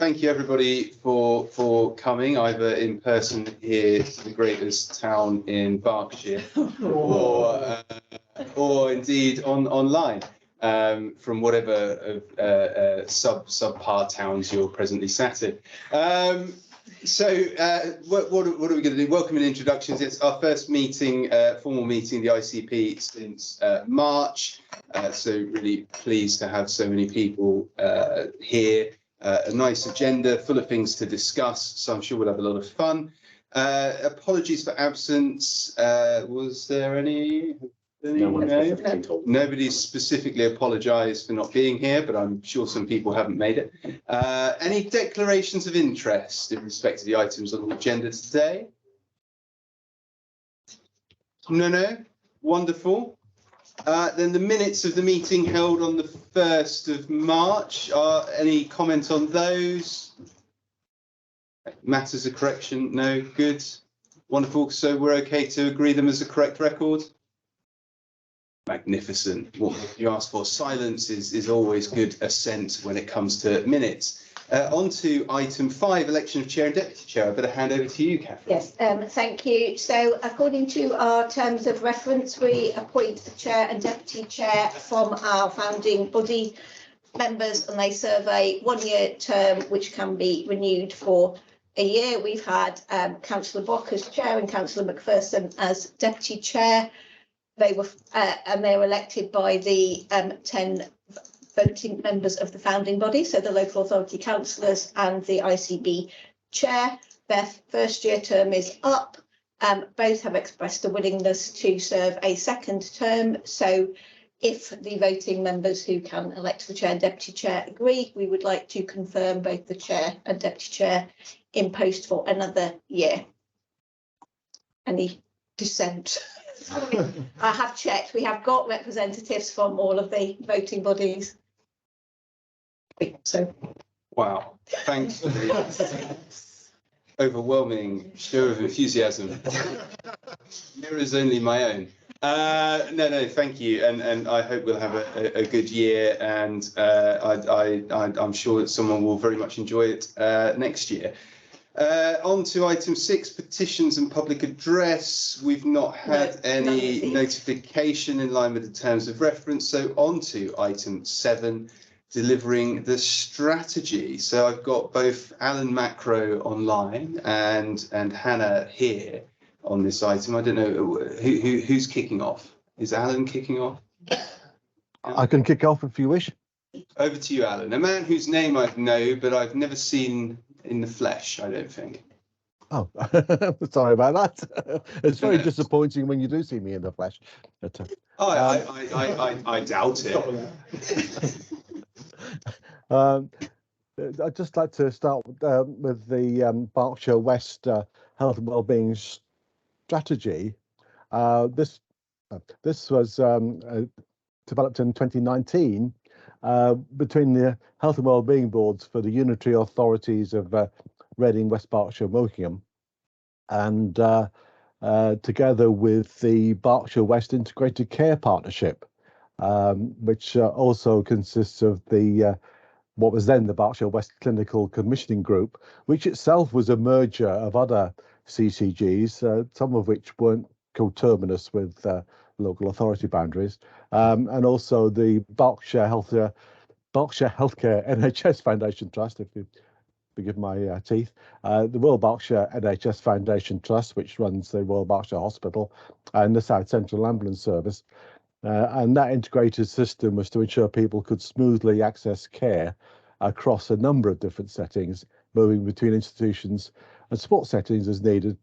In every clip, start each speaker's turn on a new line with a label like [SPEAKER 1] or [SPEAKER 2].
[SPEAKER 1] thank you everybody for coming, either in person here to the greatest town in Berkshire, or indeed online from whatever subpar towns you're presently sat in. What are we going to do? Welcome and introductions. It's our first meeting, formal meeting, the ICP, since March. So really pleased to have so many people here. A nice agenda full of things to discuss, so I'm sure we'll have a lot of fun. Apologies for absence. Was there any? No? Nobody's specifically apologised for not being here, but I'm sure some people haven't made it. Any declarations of interest in respect to the items on the agenda today? No? Wonderful. Then the minutes of the meeting held on the 1st of March. Any comment on those? Matters of correction? No? Good. Wonderful. So we're okay to agree them as a correct record? Magnificent. What you ask for? Silence is always good assent when it comes to minutes. On to item 5, election of chair and deputy chair. I better hand over to you, Catherine.
[SPEAKER 2] Yes, thank you. So according to our terms of reference, we appoint the chair and deputy chair from our founding body members, and they serve a one-year term which can be renewed for a year. We've had Councillor Bock as chair and Councillor Macpherson as deputy chair. They were and they were elected by the 10 voting members of the founding body, so the local authority councillors and the ICB chair. Their first year term is up. Both have expressed a willingness to serve a second term. So if the voting members who can elect the chair and deputy chair agree, we would like to confirm both the chair and deputy chair in post for another year. Any dissent? I have checked. We have got representatives from all of the voting bodies. So,
[SPEAKER 1] wow, thanks for the overwhelming show of enthusiasm. Mirrors only my own. No, thank you, and I hope we'll have a good year, and I'm sure that someone will very much enjoy it next year. On to item 6, petitions and public address. We've not had any notification in line with the terms of reference. So on to item 7, delivering the strategy. So I've got both Alan Macro online and Hannah here on this item. I don't know who's kicking off. Is Alan kicking off?
[SPEAKER 3] I can kick off if you wish.
[SPEAKER 1] Over to you, Alan. A man whose name I know, but I've never seen in the flesh, I don't think.
[SPEAKER 3] Oh, sorry about that. It's very disappointing when you do see me in the flesh. But,
[SPEAKER 1] I doubt it.
[SPEAKER 3] I'd just like to start with the Berkshire West Health and Wellbeing Strategy. This was developed in 2019 between the Health and Wellbeing Boards for the unitary authorities of Reading, West Berkshire, Wokingham, and together with the Berkshire West Integrated Care Partnership, which also consists of the what was then the Berkshire West Clinical Commissioning Group, which itself was a merger of other CCGs, some of which weren't coterminous with local authority boundaries, and also the Berkshire Healthcare NHS Foundation Trust, if you forgive my teeth, the Royal Berkshire NHS Foundation Trust, which runs the Royal Berkshire Hospital and the South Central Ambulance Service. And that integrated system was to ensure people could smoothly access care across a number of different settings, moving between institutions and support settings as needed.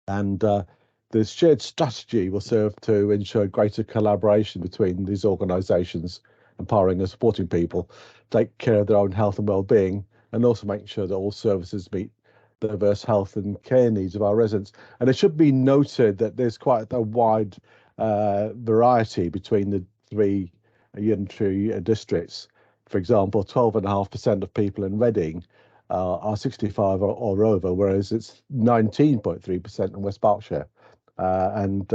[SPEAKER 3] And the shared strategy will serve to ensure greater collaboration between these organisations, empowering and supporting people take care of their own health and well-being, and also making sure that all services meet the diverse health and care needs of our residents. And it should be noted that there's quite a wide variety between the 3 unitary districts. For example, 12.5% of people in Reading are 65 or over, whereas it's 19.3% in West Berkshire. And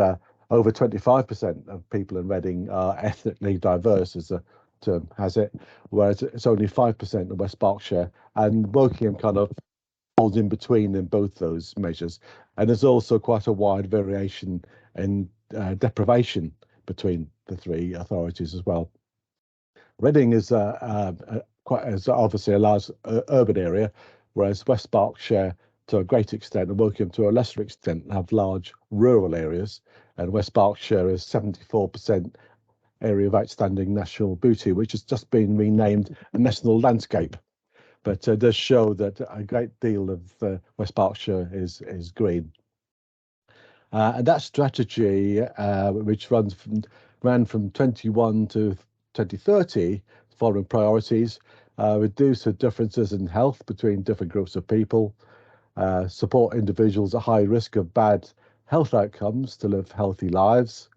[SPEAKER 3] over 25% of people in Reading are ethnically diverse as a has it, whereas it's only 5% in West Berkshire, and Wokingham kind of falls in between in both those measures. And there's also quite a wide variation in deprivation between the three authorities as well. Reading is obviously a large urban area, whereas West Berkshire to a great extent and Wokingham to a lesser extent have large rural areas, and West Berkshire is 74% area of outstanding national beauty, which has just been renamed a national landscape. But does show that a great deal of West Berkshire is green. And that strategy, which ran from 21 to 2030, following priorities, reduce the differences in health between different groups of people, support individuals at high risk of bad health outcomes to live healthy lives,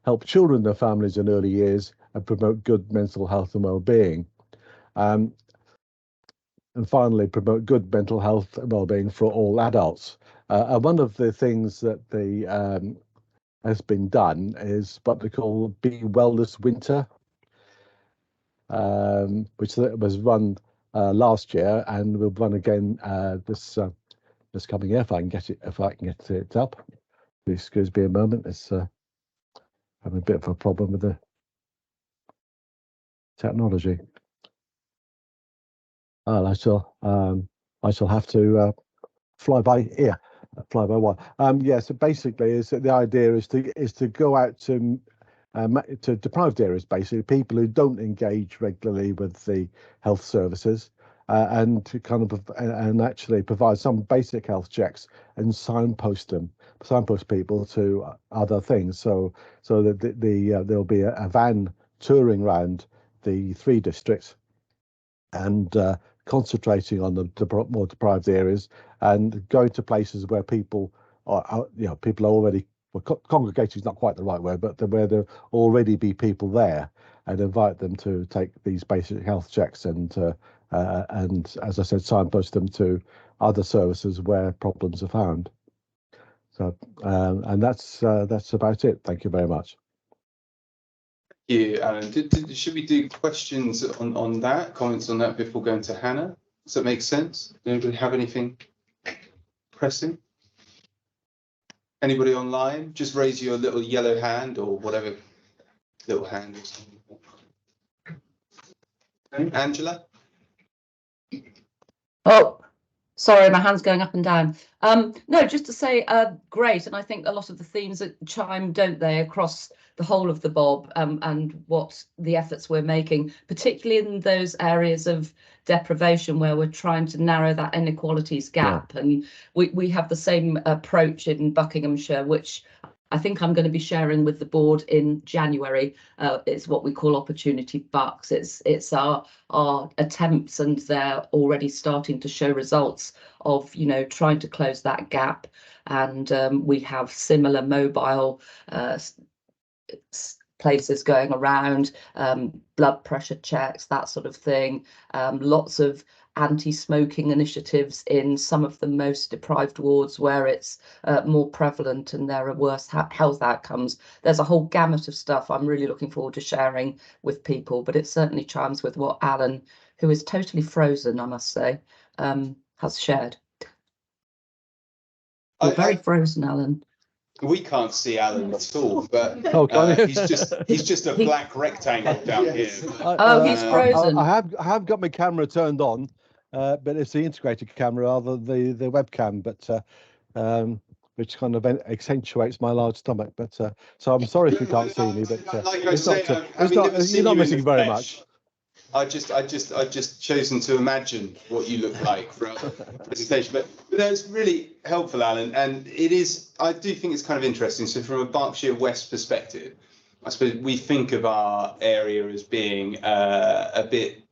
[SPEAKER 3] help children and their families in early years, and promote good mental health and well-being. And finally, promote good mental health and well-being for all adults. And one of the things that has been done is what they call Be Well this Winter, which was run last year and will run again this coming year if I can get it up. Please excuse me a moment. It's having a bit of a problem with the technology. I shall have to fly by ear, fly by wire. Yeah. So basically, is that the idea is to go out to deprived areas, basically people who don't engage regularly with the health services, and to kind of and actually provide some basic health checks and signpost people to other things. So that there'll be a van touring around the 3 districts and concentrating on the more deprived areas and going to places where people are already, well, congregating is not quite the right word, but where there already be people there, and invite them to take these basic health checks and as I said, signpost them to other services where problems are found. So and that's about it. Thank you very much.
[SPEAKER 1] Thank you, Alan. Should we do questions on that, comments on that before going to Hannah? Does that make sense? Does anybody have anything pressing? Anybody online? Just raise your little yellow hand or whatever little hand or something. Okay. Angela?
[SPEAKER 4] Oh, sorry, my hand's going up and down. No, just to say, great. And I think a lot of the themes that chime, don't they, across the whole of the Bob, and what the efforts we're making, particularly in those areas of deprivation where we're trying to narrow that inequalities gap. Yeah. And we have the same approach in Buckinghamshire, which I think I'm going to be sharing with the board in January. It's what we call opportunity bucks. It's our attempts, and they're already starting to show results of, trying to close that gap. And we have similar mobile places going around, blood pressure checks, that sort of thing. Lots of anti-smoking initiatives in some of the most deprived wards where it's more prevalent and there are worse health outcomes. There's a whole gamut of stuff I'm really looking forward to sharing with people, but it certainly chimes with what Alan, who is totally frozen, I must say, has shared. You're very frozen, Alan.
[SPEAKER 1] We can't see Alan at all, but he's just a black rectangle down here.
[SPEAKER 4] He's frozen.
[SPEAKER 3] I have got my camera turned on, but it's the integrated camera rather than the webcam, but which kind of accentuates my large stomach. But so I'm sorry if you can't see me, but
[SPEAKER 1] like I say,
[SPEAKER 3] you're not missing very much.
[SPEAKER 1] I've just chosen to imagine what you look like for our presentation, but that's really helpful, Alan. And I do think it's kind of interesting. So from a Berkshire West perspective, I suppose we think of our area as being a bit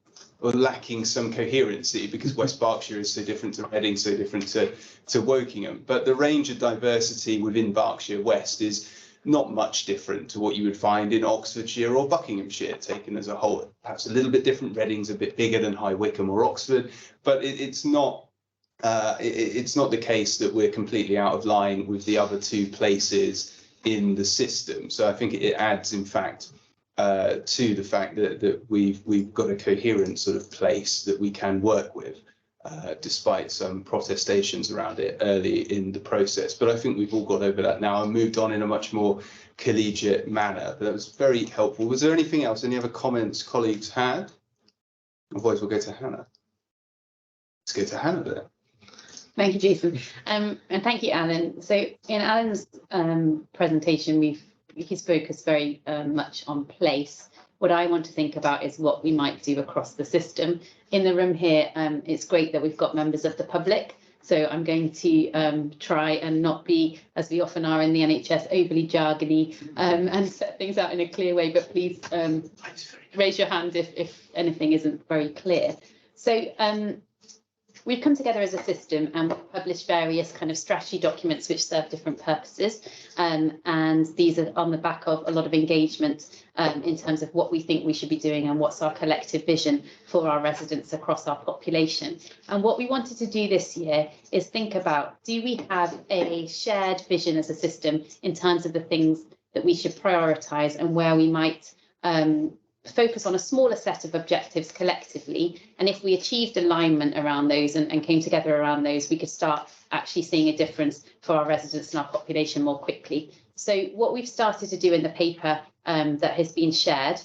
[SPEAKER 1] lacking some coherency because West Berkshire is so different to Reading, so different to Wokingham. But the range of diversity within Berkshire West is not much different to what you would find in Oxfordshire or Buckinghamshire taken as a whole. Perhaps a little bit different. Reading's a bit bigger than High Wycombe or Oxford, but it's not the case that we're completely out of line with the other 2 places in the system. So I think it adds, in fact, to the fact that we've got a coherent sort of place that we can work with, despite some protestations around it early in the process. But I think we've all got over that now and moved on in a much more collegiate manner. But that was very helpful. Was there anything else? Any other comments colleagues had? Otherwise, we'll go to Hannah. Let's go to Hannah there.
[SPEAKER 5] Thank you, Jason. And thank you, Alan. So in Alan's presentation, he's focused very much on place. What I want to think about is what we might do across the system. In the room here, it's great that we've got members of the public. So I'm going to try and not be, as we often are in the NHS, overly jargony and set things out in a clear way. But please raise your hand if anything isn't very clear. So we've come together as a system and we've published various kind of strategy documents which serve different purposes. And these are on the back of a lot of engagement in terms of what we think we should be doing and what's our collective vision for our residents across our population. And what we wanted to do this year is think about, do we have a shared vision as a system in terms of the things that we should prioritise and where we might focus on a smaller set of objectives collectively, and if we achieved alignment around those and came together around those, we could start actually seeing a difference for our residents and our population more quickly. So what we've started to do in the paper that has been shared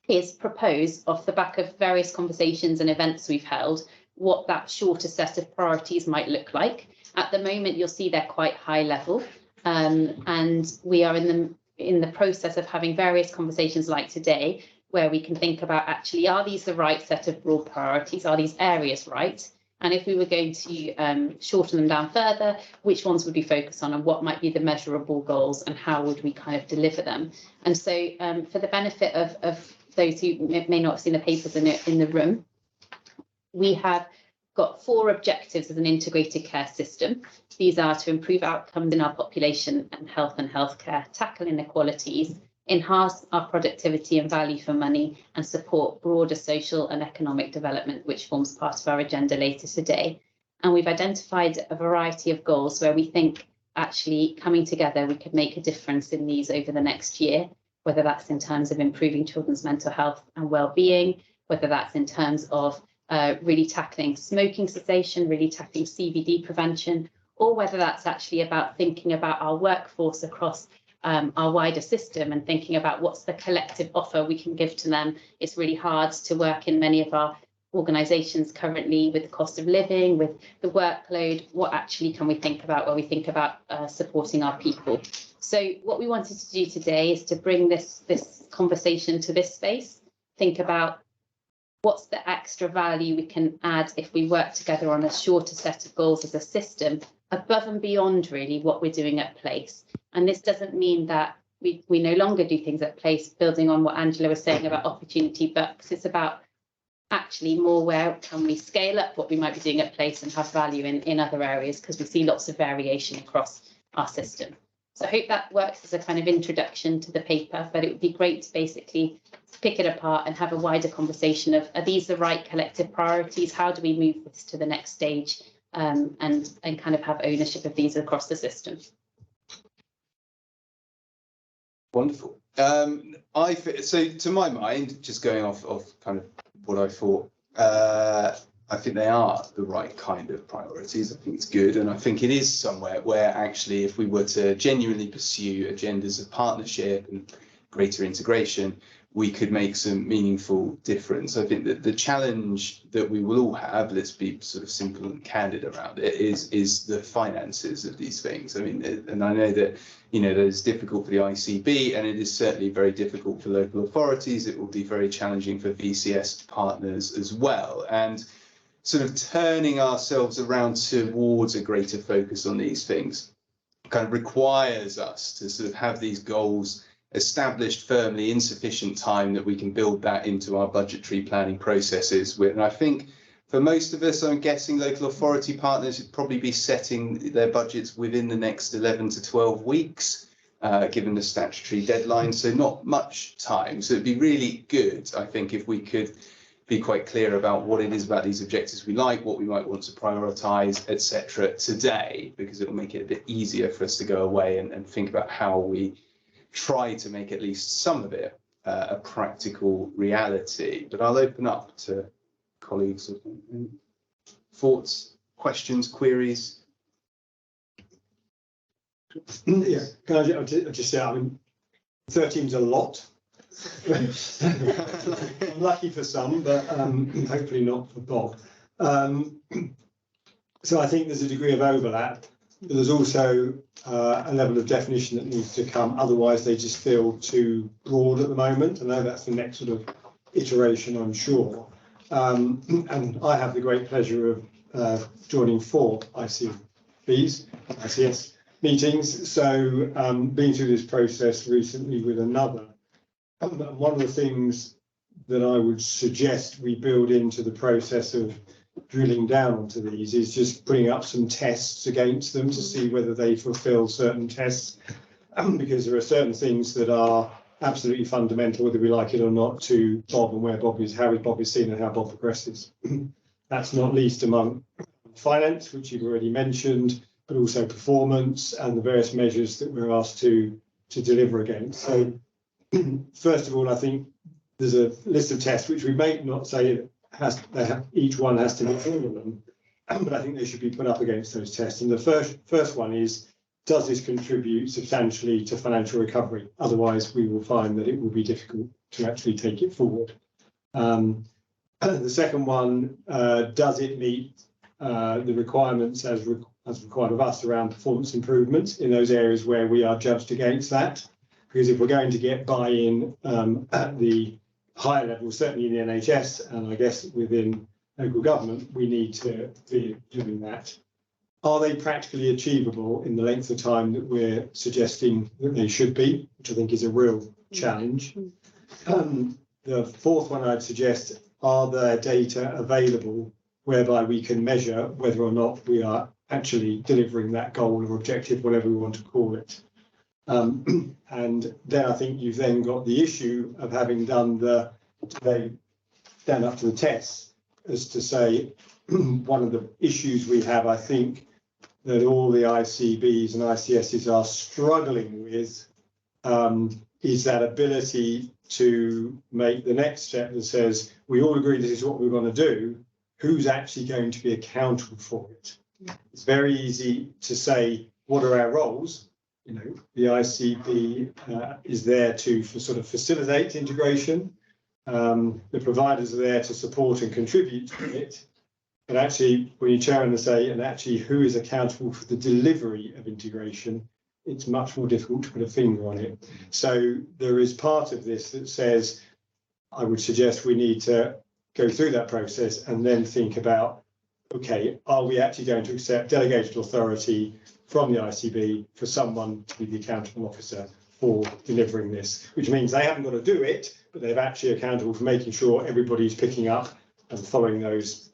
[SPEAKER 5] is propose, off the back of various conversations and events we've held, what that shorter set of priorities might look like. At the moment, you'll see they're quite high level, and we are in the process of having various conversations like today, where we can think about, actually, are these the right set of broad priorities? Are these areas right? And if we were going to shorten them down further, which ones would we focus on and what might be the measurable goals and how would we kind of deliver them? And so for the benefit of those who may not have seen the papers in the room, we have got 4 objectives as an integrated care system. These are to improve outcomes in our population and healthcare, tackle inequalities, enhance our productivity and value for money, and support broader social and economic development, which forms part of our agenda later today. And we've identified a variety of goals where we think actually coming together we could make a difference in these over the next year, whether that's in terms of improving children's mental health and well-being, whether that's in terms of really tackling smoking cessation, really tackling CVD prevention, or whether that's actually about thinking about our workforce across our wider system and thinking about what's the collective offer we can give to them. It's really hard to work in many of our organisations currently with the cost of living, with the workload. What actually can we think about when we think about supporting our people? So what we wanted to do today is to bring this conversation to this space, think about what's the extra value we can add if we work together on a shorter set of goals as a system, above and beyond really what we're doing at Place. And this doesn't mean that we no longer do things at Place, building on what Angela was saying about opportunity bucks. It's about actually more where can we scale up what we might be doing at Place and have value in other areas, because we see lots of variation across our system. So I hope that works as a kind of introduction to the paper, but it would be great to basically pick it apart and have a wider conversation of, are these the right collective priorities? How do we move this to the next stage and kind of have ownership of these across the system?
[SPEAKER 1] Wonderful. So to my mind, just going off kind of what I thought, I think they are the right kind of priorities. I think it's good, and I think it is somewhere where actually, if we were to genuinely pursue agendas of partnership and greater integration, we could make some meaningful difference. I think that the challenge that we will all have, let's be sort of simple and candid around it, is the finances of these things. I mean, and I know that, you know, that is difficult for the ICB, and it is certainly very difficult for local authorities. It will be very challenging for VCS partners as well. And sort of turning ourselves around towards a greater focus on these things kind of requires us to sort of have these goals established firmly in sufficient time that we can build that into our budgetary planning processes. And I think for most of us, I'm guessing local authority partners would probably be setting their budgets within the next 11 to 12 weeks, given the statutory deadline, so not much time. So it'd be really good, I think, if we could be quite clear about what it is about these objectives we like, what we might want to prioritise, etc. today, because it will make it a bit easier for us to go away and think about how we try to make at least some of it a practical reality. But I'll open up to colleagues. Thoughts, questions, queries?
[SPEAKER 6] Yeah, can I just say, I mean, 13's a lot. I'm lucky for some, but hopefully not for Bob. So I think there's a degree of overlap, but there's also a level of definition that needs to come. Otherwise, they just feel too broad at the moment. I know that's the next sort of iteration, I'm sure. And I have the great pleasure of joining 4 ICS meetings. So been through this process recently with another. One of the things that I would suggest we build into the process of drilling down onto these is just putting up some tests against them to see whether they fulfill certain tests, because there are certain things that are absolutely fundamental, whether we like it or not, to Bob and where Bob is, how Bob is seen and how Bob progresses. That's not least among finance, which you've already mentioned, but also performance and the various measures that we're asked to deliver against. So first of all, I think there's a list of tests which we may not say each one has to meet all of them, but I think they should be put up against those tests. And the first one is, does this contribute substantially to financial recovery? Otherwise, we will find that it will be difficult to actually take it forward. The second one, does it meet the requirements as required of us around performance improvements in those areas where we are judged against that? Because if we're going to get buy-in at the higher level, certainly in the NHS, and I guess within local government, we need to be doing that. Are they practically achievable in the length of time that we're suggesting that they should be, which I think is a real challenge? The fourth one I'd suggest, are there data available whereby we can measure whether or not we are actually delivering that goal or objective, whatever we want to call it? And then I think you've then got the issue of having done they stand up to the tests, as to say, one of the issues we have, I think, that all the ICBs and ICSs are struggling with is that ability to make the next step that says, we all agree this is what we're going to do, who's actually going to be accountable for it? It's very easy to say, what are our roles? You know, the ICB is there to sort of facilitate integration. The providers are there to support and contribute to it. But actually, when you chair and say, and actually who is accountable for the delivery of integration, it's much more difficult to put a finger on it. So there is part of this that says, I would suggest we need to go through that process and then think about, okay, are we actually going to accept delegated authority from the ICB for someone to be the accountable officer for delivering this, which means they haven't got to do it, but they're actually accountable for making sure everybody's picking up and following those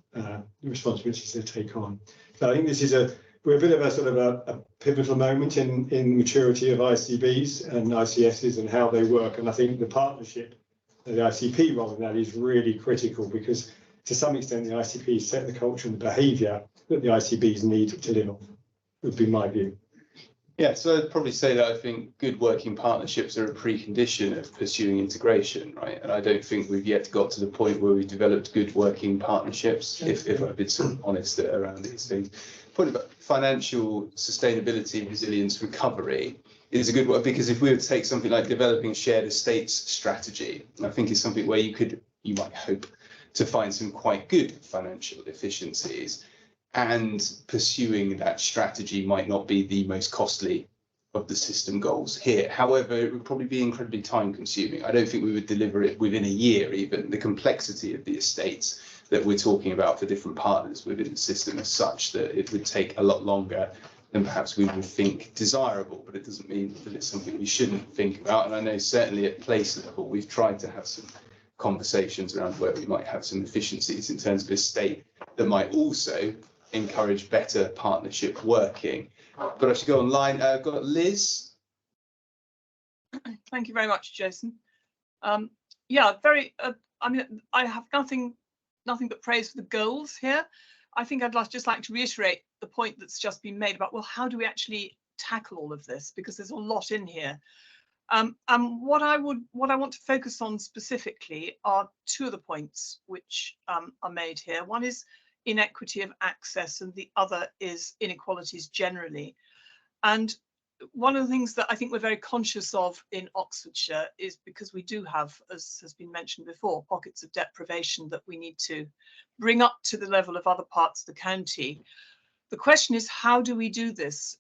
[SPEAKER 6] responsibilities they take on. So I think this is we're a bit of a sort of a pivotal moment in maturity of ICBs and ICSs and how they work. And I think the partnership, the ICP role in that is really critical, because to some extent the ICPs set the culture and the behaviour that the ICBs need to live on, would be my view.
[SPEAKER 1] Yeah, so I'd probably say that I think good working partnerships are a precondition of pursuing integration, right? And I don't think we've yet got to the point where we've developed good working partnerships, if I've been sort of honest around these things. Point about financial sustainability, resilience, recovery is a good one, because if we were to take something like developing a shared estates strategy, I think it's something where you might hope to find some quite good financial efficiencies. And pursuing that strategy might not be the most costly of the system goals here. However, it would probably be incredibly time consuming. I don't think we would deliver it within a year, even. The complexity of the estates that we're talking about for different partners within the system is such that it would take a lot longer than perhaps we would think desirable, but it doesn't mean that it's something we shouldn't think about. And I know certainly at place level, we've tried to have some conversations around where we might have some efficiencies in terms of estate that might also encourage better partnership working. But I should go online. I've got Liz.
[SPEAKER 7] Thank you very much, Jason. Yeah, very. I mean, I have nothing but praise for the goals here. I think I'd just like to reiterate the point that's just been made about, well, how do we actually tackle all of this? Because there's a lot in here. And what I want to focus on specifically are two of the points which are made here. One is inequity of access, and the other is inequalities generally. And one of the things that I think we're very conscious of in Oxfordshire is because we do have, as has been mentioned before, pockets of deprivation that we need to bring up to the level of other parts of the county. The question is, how do we do this?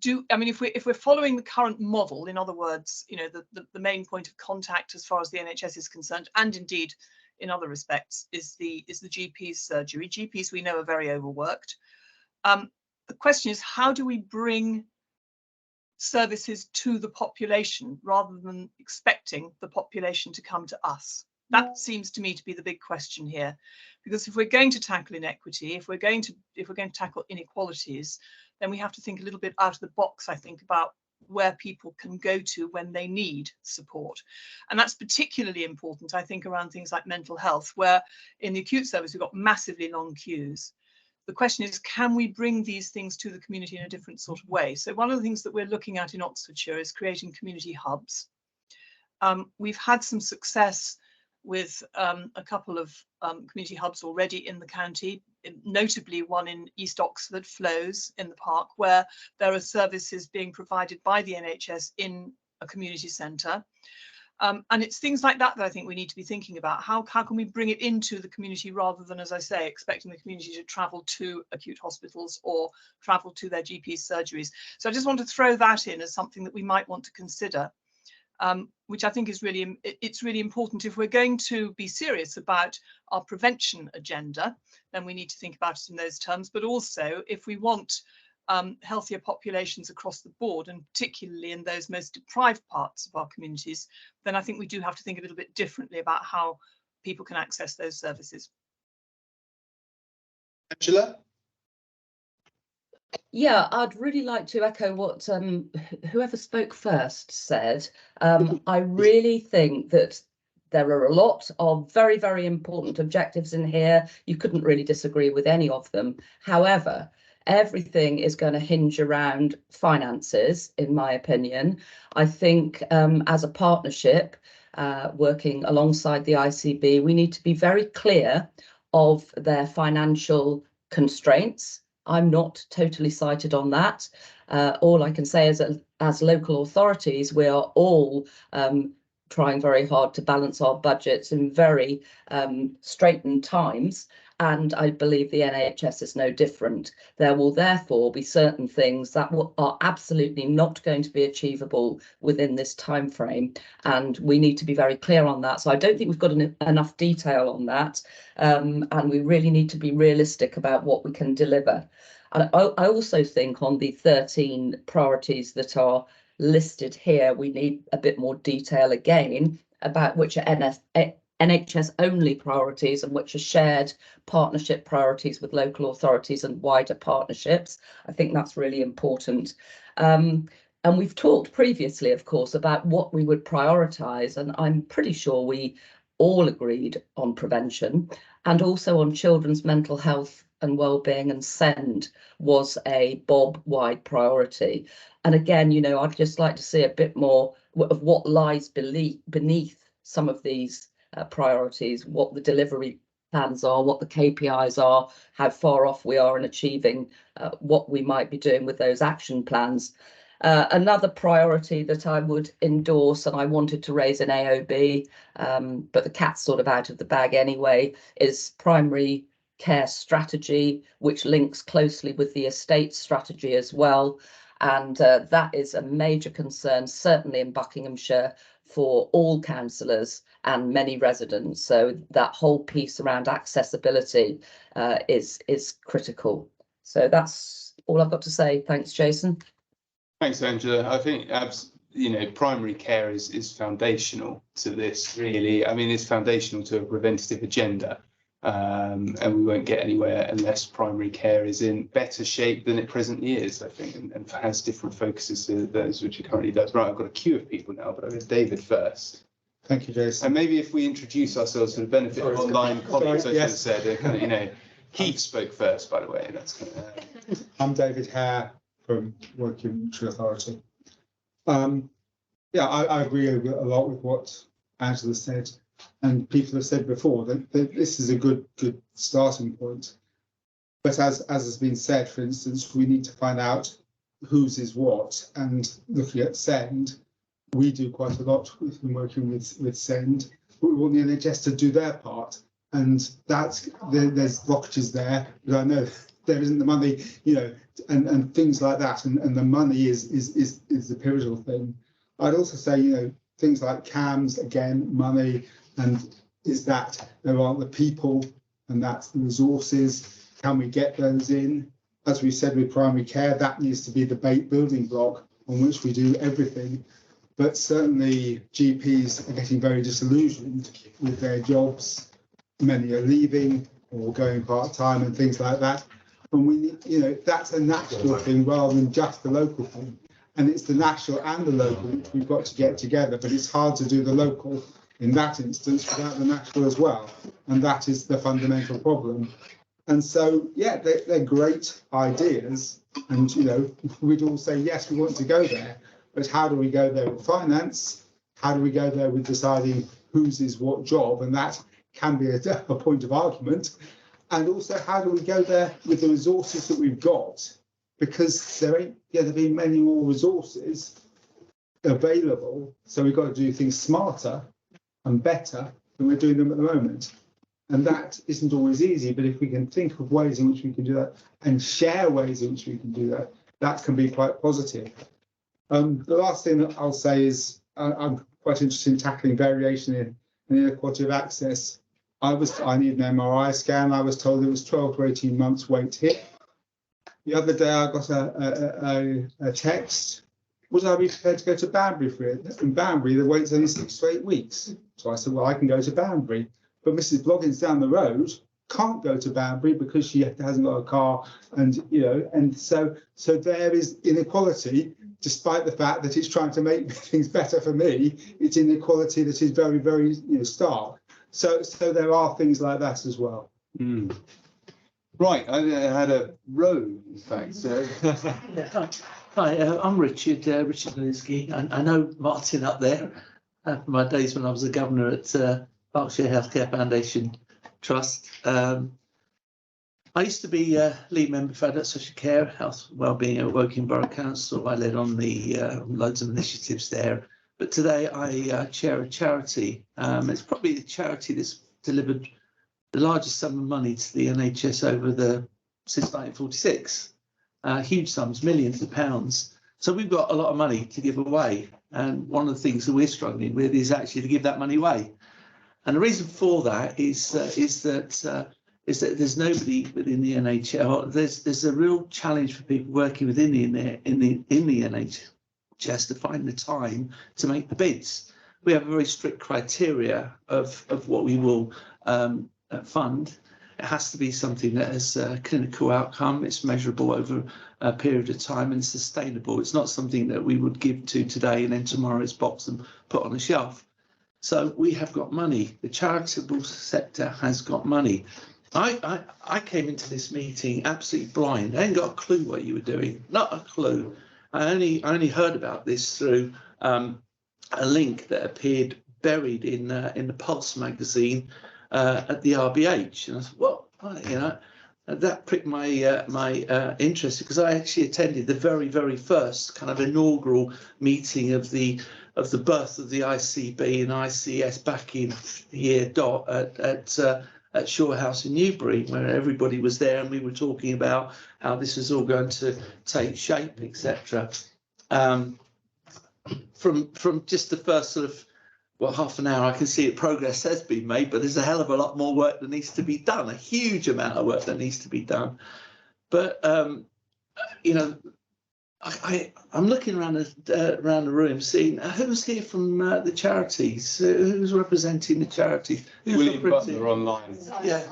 [SPEAKER 7] If we're following the current model, in other words, the main point of contact as far as the NHS is concerned, and indeed in other respects, is the GP's surgery. GPs we know are very overworked. The question is, how do we bring services to the population rather than expecting the population to come to us? That seems to me to be the big question here, because if we're going to tackle inequity, if we're going to tackle inequalities, then we have to think a little bit out of the box, I think, about where people can go to when they need support. And that's particularly important, I think, around things like mental health, where in the acute service we've got massively long queues. The question is, can we bring these things to the community in a different sort of way? So one of the things that we're looking at in Oxfordshire is creating community hubs. We've had some success with a couple of community hubs already in the county, notably one in East Oxford, Flows in the Park, where there are services being provided by the NHS in a community centre. And it's things like that that I think we need to be thinking about. How can we bring it into the community rather than, as I say, expecting the community to travel to acute hospitals or travel to their GP surgeries? So I just want to throw that in as something that we might want to consider, which I think is really important. If we're going to be serious about our prevention agenda, then we need to think about it in those terms. But also, if we want healthier populations across the board, and particularly in those most deprived parts of our communities, then I think we do have to think a little bit differently about how people can access those services.
[SPEAKER 1] Angela?
[SPEAKER 4] Yeah, I'd really like to echo what whoever spoke first said. I really think that there are a lot of very, very important objectives in here. You couldn't really disagree with any of them. However, everything is going to hinge around finances, in my opinion. I think as a partnership, working alongside the ICB, we need to be very clear of their financial constraints. I'm not totally cited on that. All I can say is that as local authorities, we are all trying very hard to balance our budgets in very straitened times. And I believe the NHS is no different. There will therefore be certain things that are absolutely not going to be achievable within this time frame. And we need to be very clear on that. So I don't think we've got enough detail on that. And we really need to be realistic about what we can deliver. And I also think on the 13 priorities that are listed here, we need a bit more detail again about which are NHS only priorities and which are shared partnership priorities with local authorities and wider partnerships. I think that's really important. And we've talked previously, of course, about what we would prioritise, and I'm pretty sure we all agreed on prevention and also on children's mental health and wellbeing, and SEND was a BOB-wide priority. And again, I'd just like to see a bit more of what lies beneath some of these priorities, what the delivery plans are, what the KPIs are, how far off we are in achieving what we might be doing with those action plans. Another priority that I would endorse, and I wanted to raise an AOB, but the cat's sort of out of the bag anyway, is primary care strategy, which links closely with the estate strategy as well. And that is a major concern, certainly in Buckinghamshire, for all councillors and many residents. So that whole piece around accessibility is critical. So that's all I've got to say. Thanks, Jason.
[SPEAKER 1] Thanks, Angela. I think primary care is foundational to this, really. I mean, it's foundational to a preventative agenda. And we won't get anywhere unless primary care is in better shape than it presently is, I think, and has different focuses to those which it currently does. Right, I've got a queue of people now, but I've got David first.
[SPEAKER 6] Thank you, Jason.
[SPEAKER 1] And maybe if we introduce ourselves for the benefit of online colleagues, I should have said, Keith spoke first, by the way. That's kind of.
[SPEAKER 6] I'm David Hare from Woking Authority.
[SPEAKER 8] Yeah, I agree a lot with what Angela said, and people have said before that this is a good starting point. But as has been said, for instance, we need to find out whose is what, and looking at SEND, we do quite a lot in working with SEND, but we want the NHS to do their part, and that's there's blockages there. But I know there isn't the money, you know, and things like that, and the money is the pivotal thing. I'd also say, you know, things like CAMS, again, money, and is that there aren't the people, and that's the resources. Can we get those in? As we said with primary care, that needs to be the building block on which we do everything. But certainly GPs are getting very disillusioned with their jobs. Many are leaving or going part-time and things like that. And we, you know, that's a national thing rather than just the local thing. And it's the national and the local which we've got to get together, but it's hard to do the local in that instance without the national as well. And that is the fundamental problem. And so, yeah, they're great ideas. And, you know, we'd all say, yes, we want to go there. But how do we go there with finance? How do we go there with deciding whose is what job? And that can be a point of argument. And also, how do we go there with the resources that we've got? Because there ain't going to be many more resources available. So we've got to do things smarter and better than we're doing them at the moment. And that isn't always easy, but if we can think of ways in which we can do that and share ways in which we can do that, that can be quite positive. The last thing that I'll say is I'm quite interested in tackling variation in inequality of access. I need an MRI scan. I was told it was 12 to 18 months wait here. The other day I got a text. Would I be prepared to go to Banbury for it? In Banbury, the wait's only 6 to 8 weeks. So I said, well, I can go to Banbury. But Mrs. Bloggins down the road can't go to Banbury because she hasn't got a car, and you know, and so there is inequality, despite the fact that it's trying to make things better for me. It's inequality that is very, very, you know, stark. So there are things like that as well.
[SPEAKER 1] Mm. Right, I had a row, in fact. So.
[SPEAKER 9] Hi, I'm Richard Linsky. I know Martin up there from my days when I was a governor at Berkshire Healthcare Foundation Trust. I used to be lead member for Adult Social Care, Health, Wellbeing at Woking Borough Council. I led on the loads of initiatives there. But today I chair a charity. It's probably the charity that's delivered the largest sum of money to the NHS since 1946. Huge sums, millions of pounds. So we've got a lot of money to give away. And one of the things that we're struggling with is actually to give that money away. And the reason for that is that there's nobody within the NHS. There's a real challenge for people working within the NHS to find the time to make the bids. We have a very strict criteria of what we will fund. It has to be something that has a clinical outcome. It's measurable over a period of time and sustainable. It's not something that we would give to today and then tomorrow it's boxed and put on a shelf. So we have got money. The charitable sector has got money. I came into this meeting absolutely blind. I ain't got a clue what you were doing. Not a clue. I only heard about this through a link that appeared buried in the Pulse magazine at the RBH, and I said, "What?" You know, that pricked my interest because I actually attended the very first kind of inaugural meeting of the birth of the ICB and ICS back in the year dot at Shaw House in Newbury, where everybody was there and we were talking about how this is all going to take shape, etc. From just the first sort of half an hour, I can see that progress has been made, but there's a hell of a lot more work that needs to be done, a huge amount of work that needs to be done. But you know, I'm looking around the room, seeing who's here from the charities, who's representing the charities.
[SPEAKER 1] William Butler online.
[SPEAKER 9] Yeah,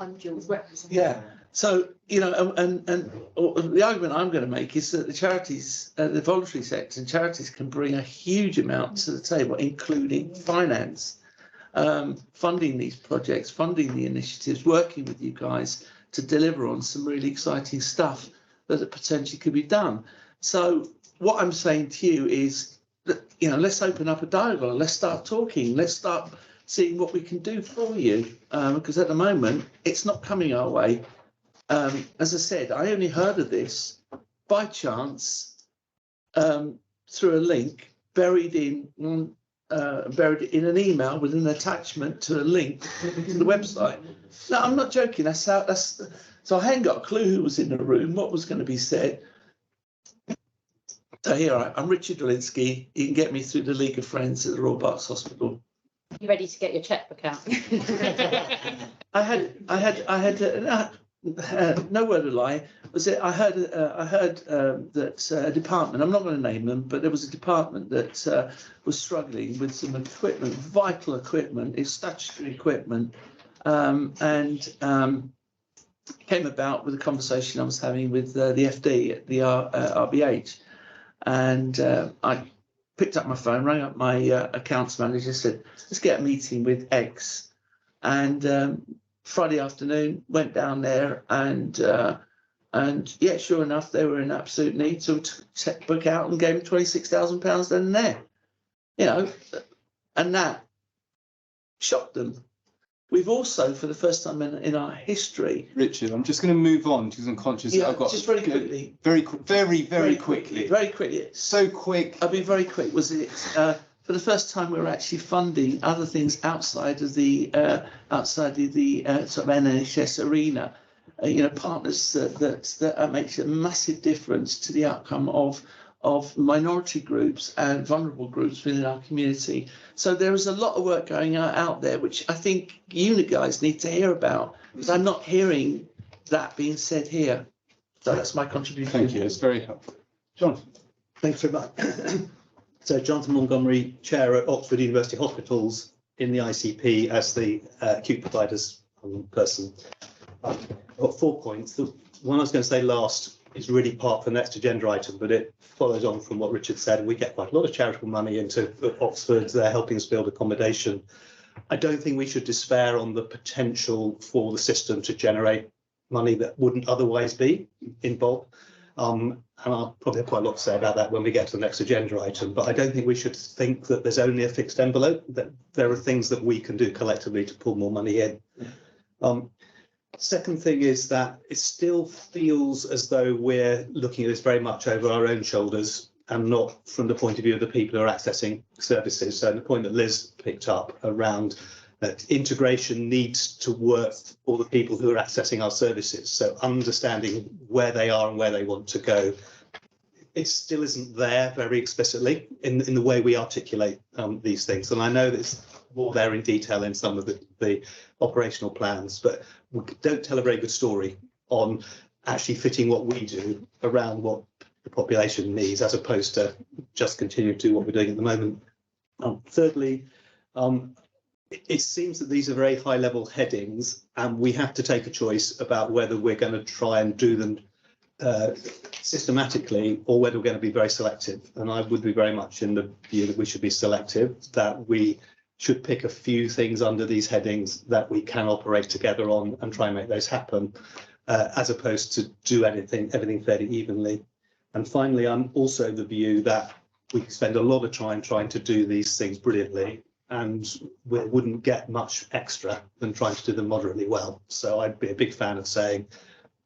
[SPEAKER 9] yeah. So you know, and the argument I'm going to make is that the charities, the voluntary sector and charities can bring a huge amount to the table, including finance, funding these projects, funding the initiatives, working with you guys to deliver on some really exciting stuff that potentially could be done. So what I'm saying to you is you know, let's open up a dialogue. Let's start talking. Let's start seeing what we can do for you. Because at the moment, it's not coming our way. As I said, I only heard of this by chance through a link buried in an email with an attachment to a link to the website. No, I'm not joking. So I hadn't got a clue who was in the room, what was going to be said. So here I'm Richard Dolinsky. You can get me through the League of Friends at the Royal Berks Hospital.
[SPEAKER 5] You ready to get your checkbook out?
[SPEAKER 9] I had no word of lie. Was it? I heard that a department. I'm not going to name them, but there was a department that was struggling with some equipment, vital equipment, it's statutory equipment, and came about with a conversation I was having with the FD at the RBH, and I picked up my phone, rang up my accounts manager, said, "Let's get a meeting with X," and Friday afternoon went down there, and yeah, sure enough, they were in absolute need, so we took a checkbook out and gave them £26,000 then and there, you know, and that shocked them. We've also, for the first time in our history,
[SPEAKER 1] Richard, I'm just going to move on because I'm conscious that I've got
[SPEAKER 9] just very quickly,
[SPEAKER 1] very quickly.
[SPEAKER 9] very quickly.
[SPEAKER 1] So quick.
[SPEAKER 9] I'll be very quick. Was it for the first time we were actually funding other things outside of the sort of NHS arena? You know, partners that makes a massive difference to the outcome of minority groups and vulnerable groups within our community. So there is a lot of work going out there, which I think you guys need to hear about, because I'm not hearing that being said here. So that's my contribution.
[SPEAKER 1] Thank you. It's very helpful. John.
[SPEAKER 10] Thanks very much. So Jonathan Montgomery, Chair at Oxford University Hospitals in the ICP as the acute providers person. I've got 4 points. The one I was going to say last is really part for the next agenda item, but it follows on from what Richard said, and we get quite a lot of charitable money into Oxford. They're helping us build accommodation. I don't think we should despair on the potential for the system to generate money that wouldn't otherwise be in Bob. And I'll probably have quite a lot to say about that when we get to the next agenda item, but I don't think we should think that there's only a fixed envelope, that there are things that we can do collectively to pull more money in. Second thing is that it still feels as though we're looking at this very much over our own shoulders and not from the point of view of the people who are accessing services. So the point that Liz picked up around that integration needs to work for the people who are accessing our services. So understanding where they are and where they want to go. It still isn't there very explicitly in the way we articulate these things. And I know there's more there in detail in some of the operational plans, but we don't tell a very good story on actually fitting what we do around what the population needs, as opposed to just continue to do what we're doing at the moment. Thirdly, it seems that these are very high level headings, and we have to take a choice about whether we're going to try and do them systematically or whether we're going to be very selective. And I would be very much in the view that we should be selective, that we should pick a few things under these headings that we can operate together on and try and make those happen, as opposed to do everything fairly evenly. And finally, I'm also of the view that we spend a lot of time trying to do these things brilliantly, and we wouldn't get much extra than trying to do them moderately well. So I'd be a big fan of saying,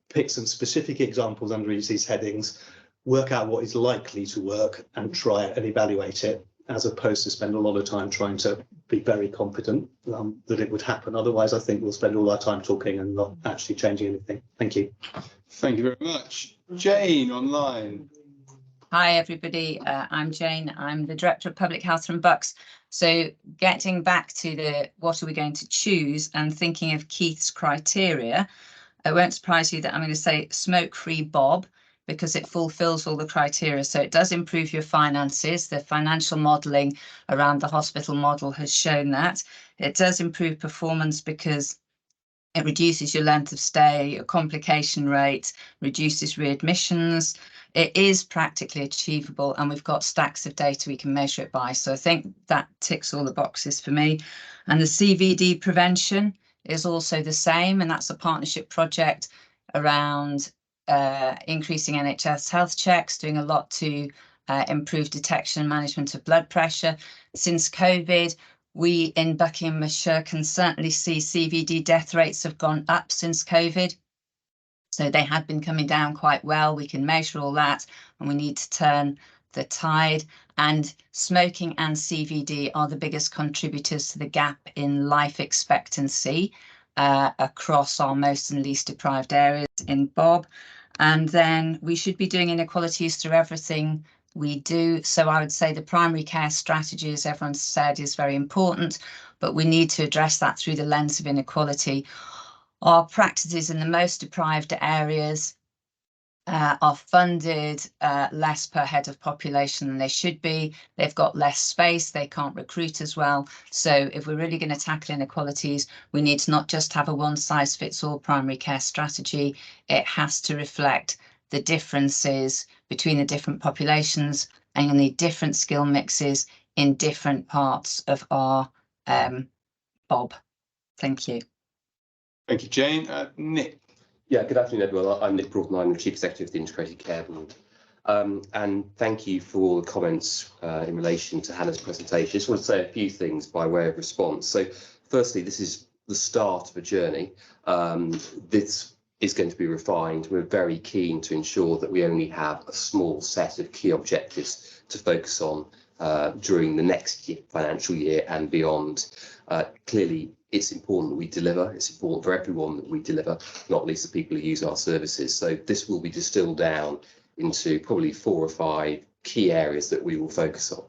[SPEAKER 10] pick some specific examples under each of these headings, work out what is likely to work and try it and evaluate it, as opposed to spend a lot of time trying to be very confident that it would happen. Otherwise, I think we'll spend all our time talking and not actually changing anything. Thank you.
[SPEAKER 1] Thank you very much. Jane, online.
[SPEAKER 11] Hi, everybody. I'm Jane. I'm the Director of Public Health from Bucks. So getting back to the what are we going to choose and thinking of Keith's criteria, it won't surprise you that I'm going to say smoke-free Bob, because it fulfills all the criteria. So it does improve your finances. The financial modelling around the hospital model has shown that. It does improve performance because it reduces your length of stay, your complication rate, reduces readmissions. It is practically achievable, and we've got stacks of data we can measure it by. So I think that ticks all the boxes for me. And the CVD prevention is also the same, and that's a partnership project around increasing NHS health checks, doing a lot to improved detection and management of blood pressure. Since COVID, we in Buckinghamshire can certainly see CVD death rates have gone up since COVID. So they had been coming down quite well. We can measure all that, and we need to turn the tide. And smoking and CVD are the biggest contributors to the gap in life expectancy across our most and least deprived areas in Bob. And then we should be doing inequalities through everything we do. So I would say the primary care strategy, as everyone said, is very important, but we need to address that through the lens of inequality. Our practices in the most deprived areas are funded less per head of population than they should be. They've got less space, they can't recruit as well. So if we're really going to tackle inequalities, we need to not just have a one-size-fits-all primary care strategy. It has to reflect the differences between the different populations and the different skill mixes in different parts of our Bob. Thank you.
[SPEAKER 1] Thank you, Jane. Nick.
[SPEAKER 12] Yeah, good afternoon, everyone. I'm Nick Broughton. I'm the Chief Executive of the Integrated Care Board. And thank you for all the comments in relation to Hannah's presentation. I just want to say a few things by way of response. So firstly, this is the start of a journey. This is going to be refined. We're very keen to ensure that we only have a small set of key objectives to focus on during the next financial year and beyond. Clearly, it's important that we deliver. It's important for everyone that we deliver, not least the people who use our services. So this will be distilled down into probably 4 or 5 key areas that we will focus on.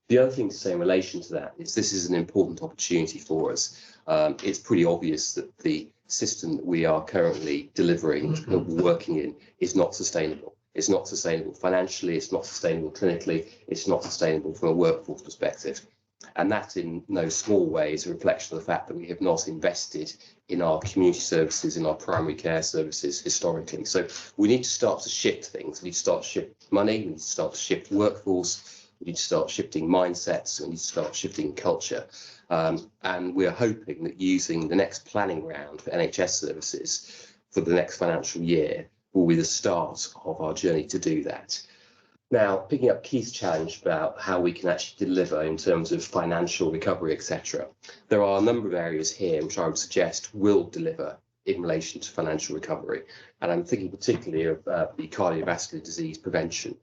[SPEAKER 12] The other thing to say in relation to that is this is an important opportunity for us. It's pretty obvious that the system that we are currently delivering, that we're working in, is not sustainable. It's not sustainable financially, it's not sustainable clinically, it's not sustainable from a workforce perspective. And that in no small way is a reflection of the fact that we have not invested in our community services, in our primary care services historically. So we need to start to shift things. We need to start to shift money, we need to start to shift workforce, we need to start shifting mindsets, we need to start shifting culture. And we're hoping that using the next planning round for NHS services for the next financial year will be the start of our journey to do that. Now, picking up Keith's challenge about how we can actually deliver in terms of financial recovery, etc., there are a number of areas here which I would suggest will deliver in relation to financial recovery. And I'm thinking particularly of the cardiovascular disease prevention.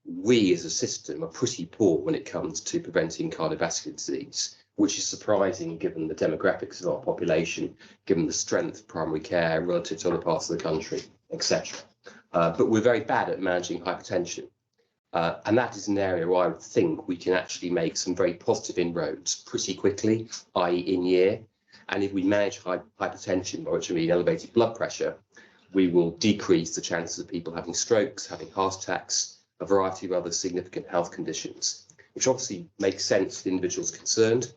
[SPEAKER 12] We as a system are pretty poor when it comes to preventing cardiovascular disease, which is surprising given the demographics of our population, given the strength of primary care relative to other parts of the country, etc. But we're very bad at managing hypertension. And that is an area where I would think we can actually make some very positive inroads pretty quickly, i.e. in year. And if we manage hypertension, by which I mean elevated blood pressure, we will decrease the chances of people having strokes, having heart attacks, a variety of other significant health conditions, which obviously makes sense for the individuals concerned,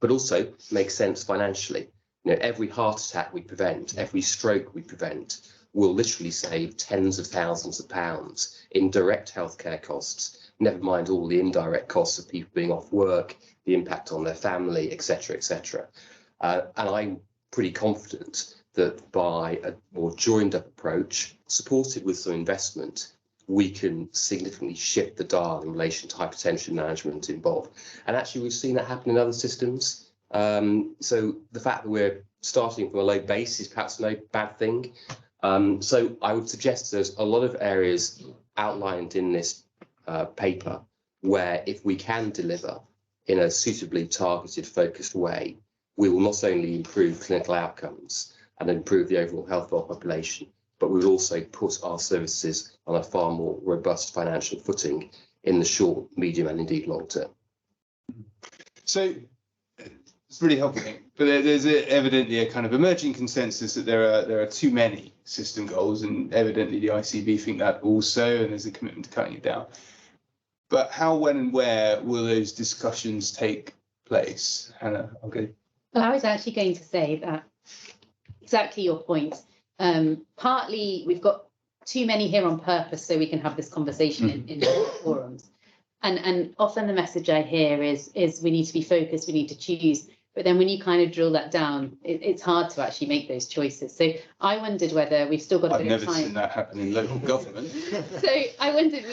[SPEAKER 12] but also makes sense financially. You know, every heart attack we prevent, every stroke we prevent, will literally save tens of thousands of pounds in direct healthcare costs, never mind all the indirect costs of people being off work, the impact on their family, etc., etc. And I'm pretty confident that by a more joined up approach, supported with some investment, we can significantly shift the dial in relation to hypertension management in Bob. And actually, we've seen that happen in other systems. So the fact that we're starting from a low base is perhaps no bad thing. So I would suggest there's a lot of areas outlined in this paper where if we can deliver in a suitably targeted, focused way, we will not only improve clinical outcomes and improve the overall health of our population, but we will also put our services on a far more robust financial footing in the short, medium and indeed long term.
[SPEAKER 1] So it's really helpful, but there's evidently a kind of emerging consensus that there are too many system goals, and evidently the ICB think that also, and there's a commitment to cutting it down. But how, when and where will those discussions take place? Hannah, I'll go.
[SPEAKER 5] Well, I was actually going to say that exactly your point. Partly we've got too many here on purpose so we can have this conversation in forums. And often the message I hear is we need to be focused, we need to choose. But then when you kind of drill that down, it's hard to actually make those choices. So I wondered whether we've still got a bit of time.
[SPEAKER 1] I've never seen that happen in local government.
[SPEAKER 5] So I wondered,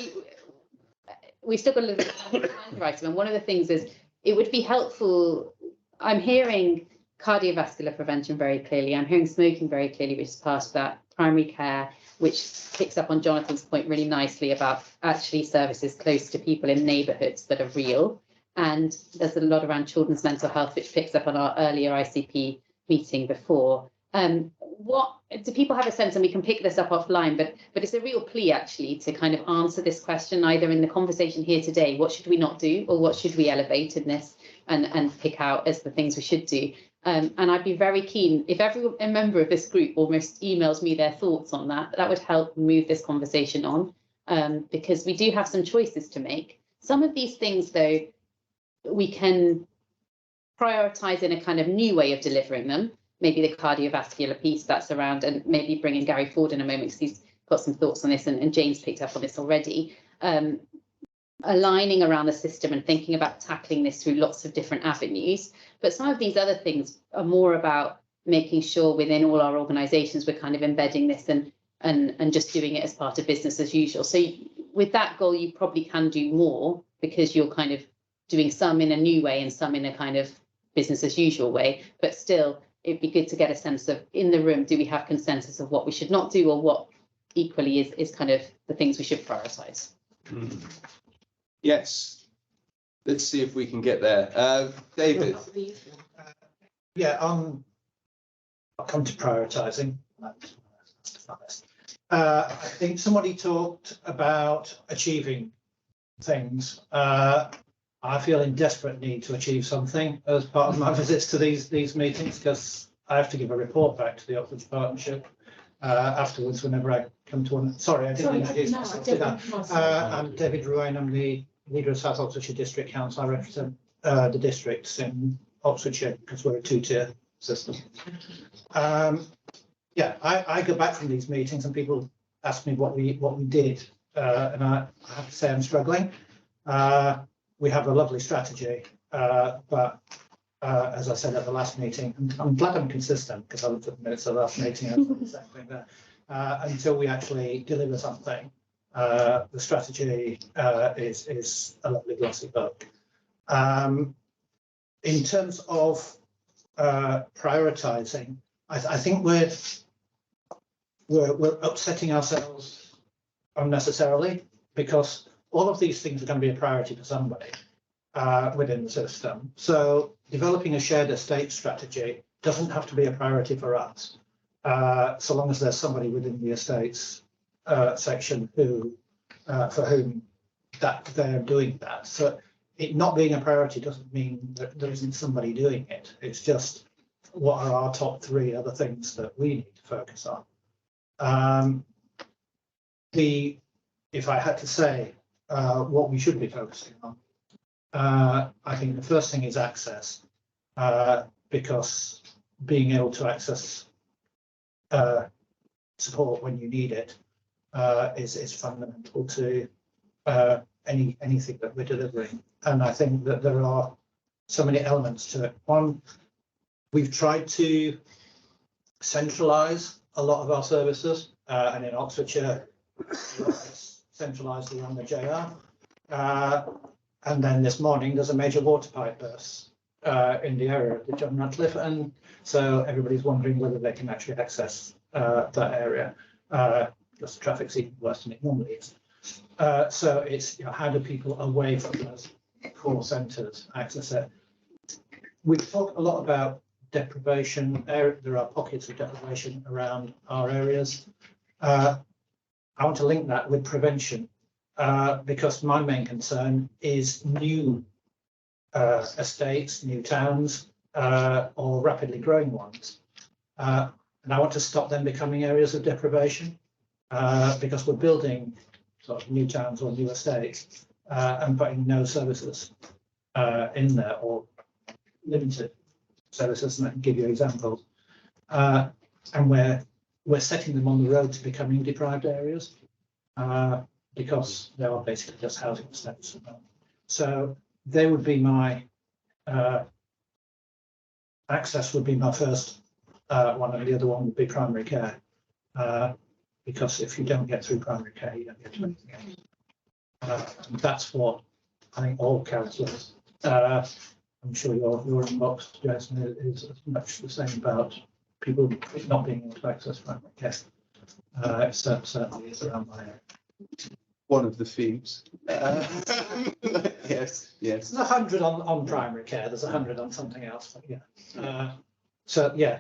[SPEAKER 5] we've still got a little bit of time to item, and one of the things is it would be helpful. I'm hearing cardiovascular prevention very clearly. I'm hearing smoking very clearly, which is part of that. Primary care, which picks up on Jonathan's point really nicely about actually services close to people in neighbourhoods that are real. And there's a lot around children's mental health, which picks up on our earlier ICP meeting before. What do people have a sense, and we can pick this up offline, but it's a real plea actually to kind of answer this question either in the conversation here today, what should we not do, or what should we elevate in this and pick out as the things we should do. And I'd be very keen if a member of this group almost emails me their thoughts on that. That would help move this conversation on, because we do have some choices to make. Some of these things, though, we can prioritise in a kind of new way of delivering them. Maybe the cardiovascular piece that's around, and maybe bringing Gary forward in a moment because he's got some thoughts on this, and James picked up on this already. Aligning around the system and thinking about tackling this through lots of different avenues. But some of these other things are more about making sure within all our organisations we're kind of embedding this and just doing it as part of business as usual. So with that goal, you probably can do more because you're kind of doing some in a new way and some in a kind of business as usual way. But still, it'd be good to get a sense of, in the room, do we have consensus of what we should not do, or what equally is kind of the things we should prioritise?
[SPEAKER 1] Yes. Let's see if we can get there. David.
[SPEAKER 13] Yeah, I'll come to prioritising. I think somebody talked about achieving things. I feel in desperate need to achieve something as part of my visits to these meetings, because I have to give a report back to the Oxford Partnership afterwards whenever I come to one. Sorry, I didn't introduce myself to that. I'm David Ruane. I'm the leader of South Oxfordshire District Council. I represent the districts in Oxfordshire because we're a two-tier system. Yeah, I go back from these meetings and people ask me what we did, and I have to say I'm struggling. We have a lovely strategy, but as I said at the last meeting, I'm glad I'm consistent because I looked at the minutes of the last meeting and I said the same thing there. Until we actually deliver something, the strategy is a lovely glossy book. In terms of prioritising, I think we're upsetting ourselves unnecessarily, because all of these things are going to be a priority for somebody within the system. So developing a shared estate strategy doesn't have to be a priority for us, so long as there's somebody within the estates section who, for whom that they're doing that. So it not being a priority doesn't mean that there isn't somebody doing it. It's just, what are our top three other things that we need to focus on? If I had to say what we should be focusing on, I think the first thing is access, because being able to access support when you need it is fundamental to anything that we're delivering. And I think that there are so many elements to it. One, we've tried to centralise a lot of our services, and in Oxfordshire, centralised around the JR. And then this morning, there's a major water pipe burst in the area of the John Radcliffe, and so everybody's wondering whether they can actually access that area, because the traffic's even worse than it normally is. So it's, you know, how do people away from those core centres access it? We talk a lot about deprivation. There are pockets of deprivation around our areas. I want to link that with prevention, because my main concern is new estates, new towns, or rapidly growing ones. And I want to stop them becoming areas of deprivation, because we're building sort of new towns or new estates and putting no services in there, or limited services, and I can give you examples. And we're setting them on the road to becoming deprived areas, because they are basically just housing estates. So they would be my access would be my first one, and the other one would be primary care, because if you don't get through primary care, you don't get to anything else. That's what I think all councillors, I'm sure your inbox, Jason, is as much the same about people not being able to access primary care. It certainly is around my area.
[SPEAKER 1] One of the themes. Yes, yes.
[SPEAKER 13] There's 100 on primary care, there's 100 on something else, but yeah. So yeah,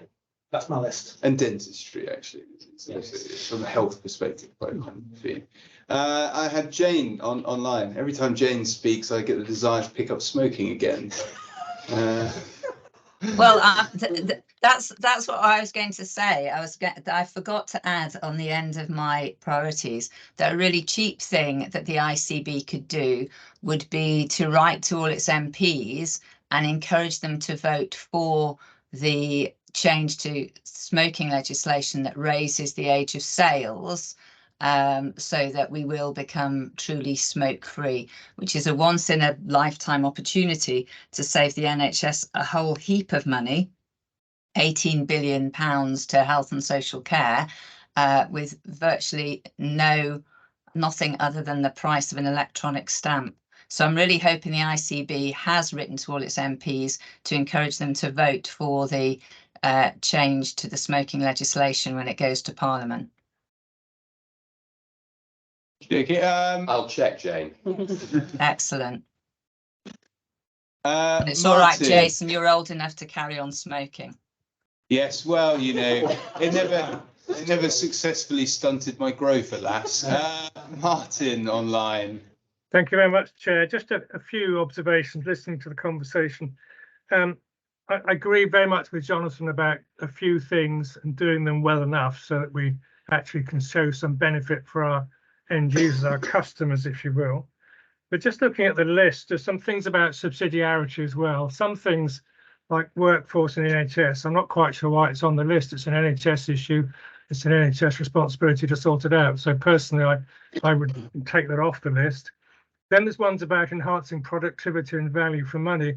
[SPEAKER 13] that's my list.
[SPEAKER 1] And dentistry, actually. It's from a health perspective, quite a common theme. I had Jane online. Every time Jane speaks, I get the desire to pick up smoking again.
[SPEAKER 11] Well, that's what I was going to say. I forgot to add on the end of my priorities that a really cheap thing that the ICB could do would be to write to all its MPs and encourage them to vote for the change to smoking legislation that raises the age of sales, so that we will become truly smoke-free, which is a once-in-a-lifetime opportunity to save the NHS a whole heap of money, £18 billion to health and social care, with virtually nothing other than the price of an electronic stamp. So I'm really hoping the ICB has written to all its MPs to encourage them to vote for the change to the smoking legislation when it goes to Parliament.
[SPEAKER 1] Okay,
[SPEAKER 12] I'll check, Jane.
[SPEAKER 11] Excellent. And it's all right, Jason, you're old enough to carry on smoking.
[SPEAKER 1] Yes, well, you know, it never successfully stunted my growth, alas. Martin online.
[SPEAKER 14] Thank you very much, Chair. Just a few observations listening to the conversation. I agree very much with Jonathan about a few things and doing them well enough so that we actually can show some benefit for our end users, our customers, if you will. But just looking at the list, there's some things about subsidiarity as well. Some things like workforce in the NHS, I'm not quite sure why it's on the list. It's an NHS issue. It's an NHS responsibility to sort it out. So personally, I would take that off the list. Then there's ones about enhancing productivity and value for money.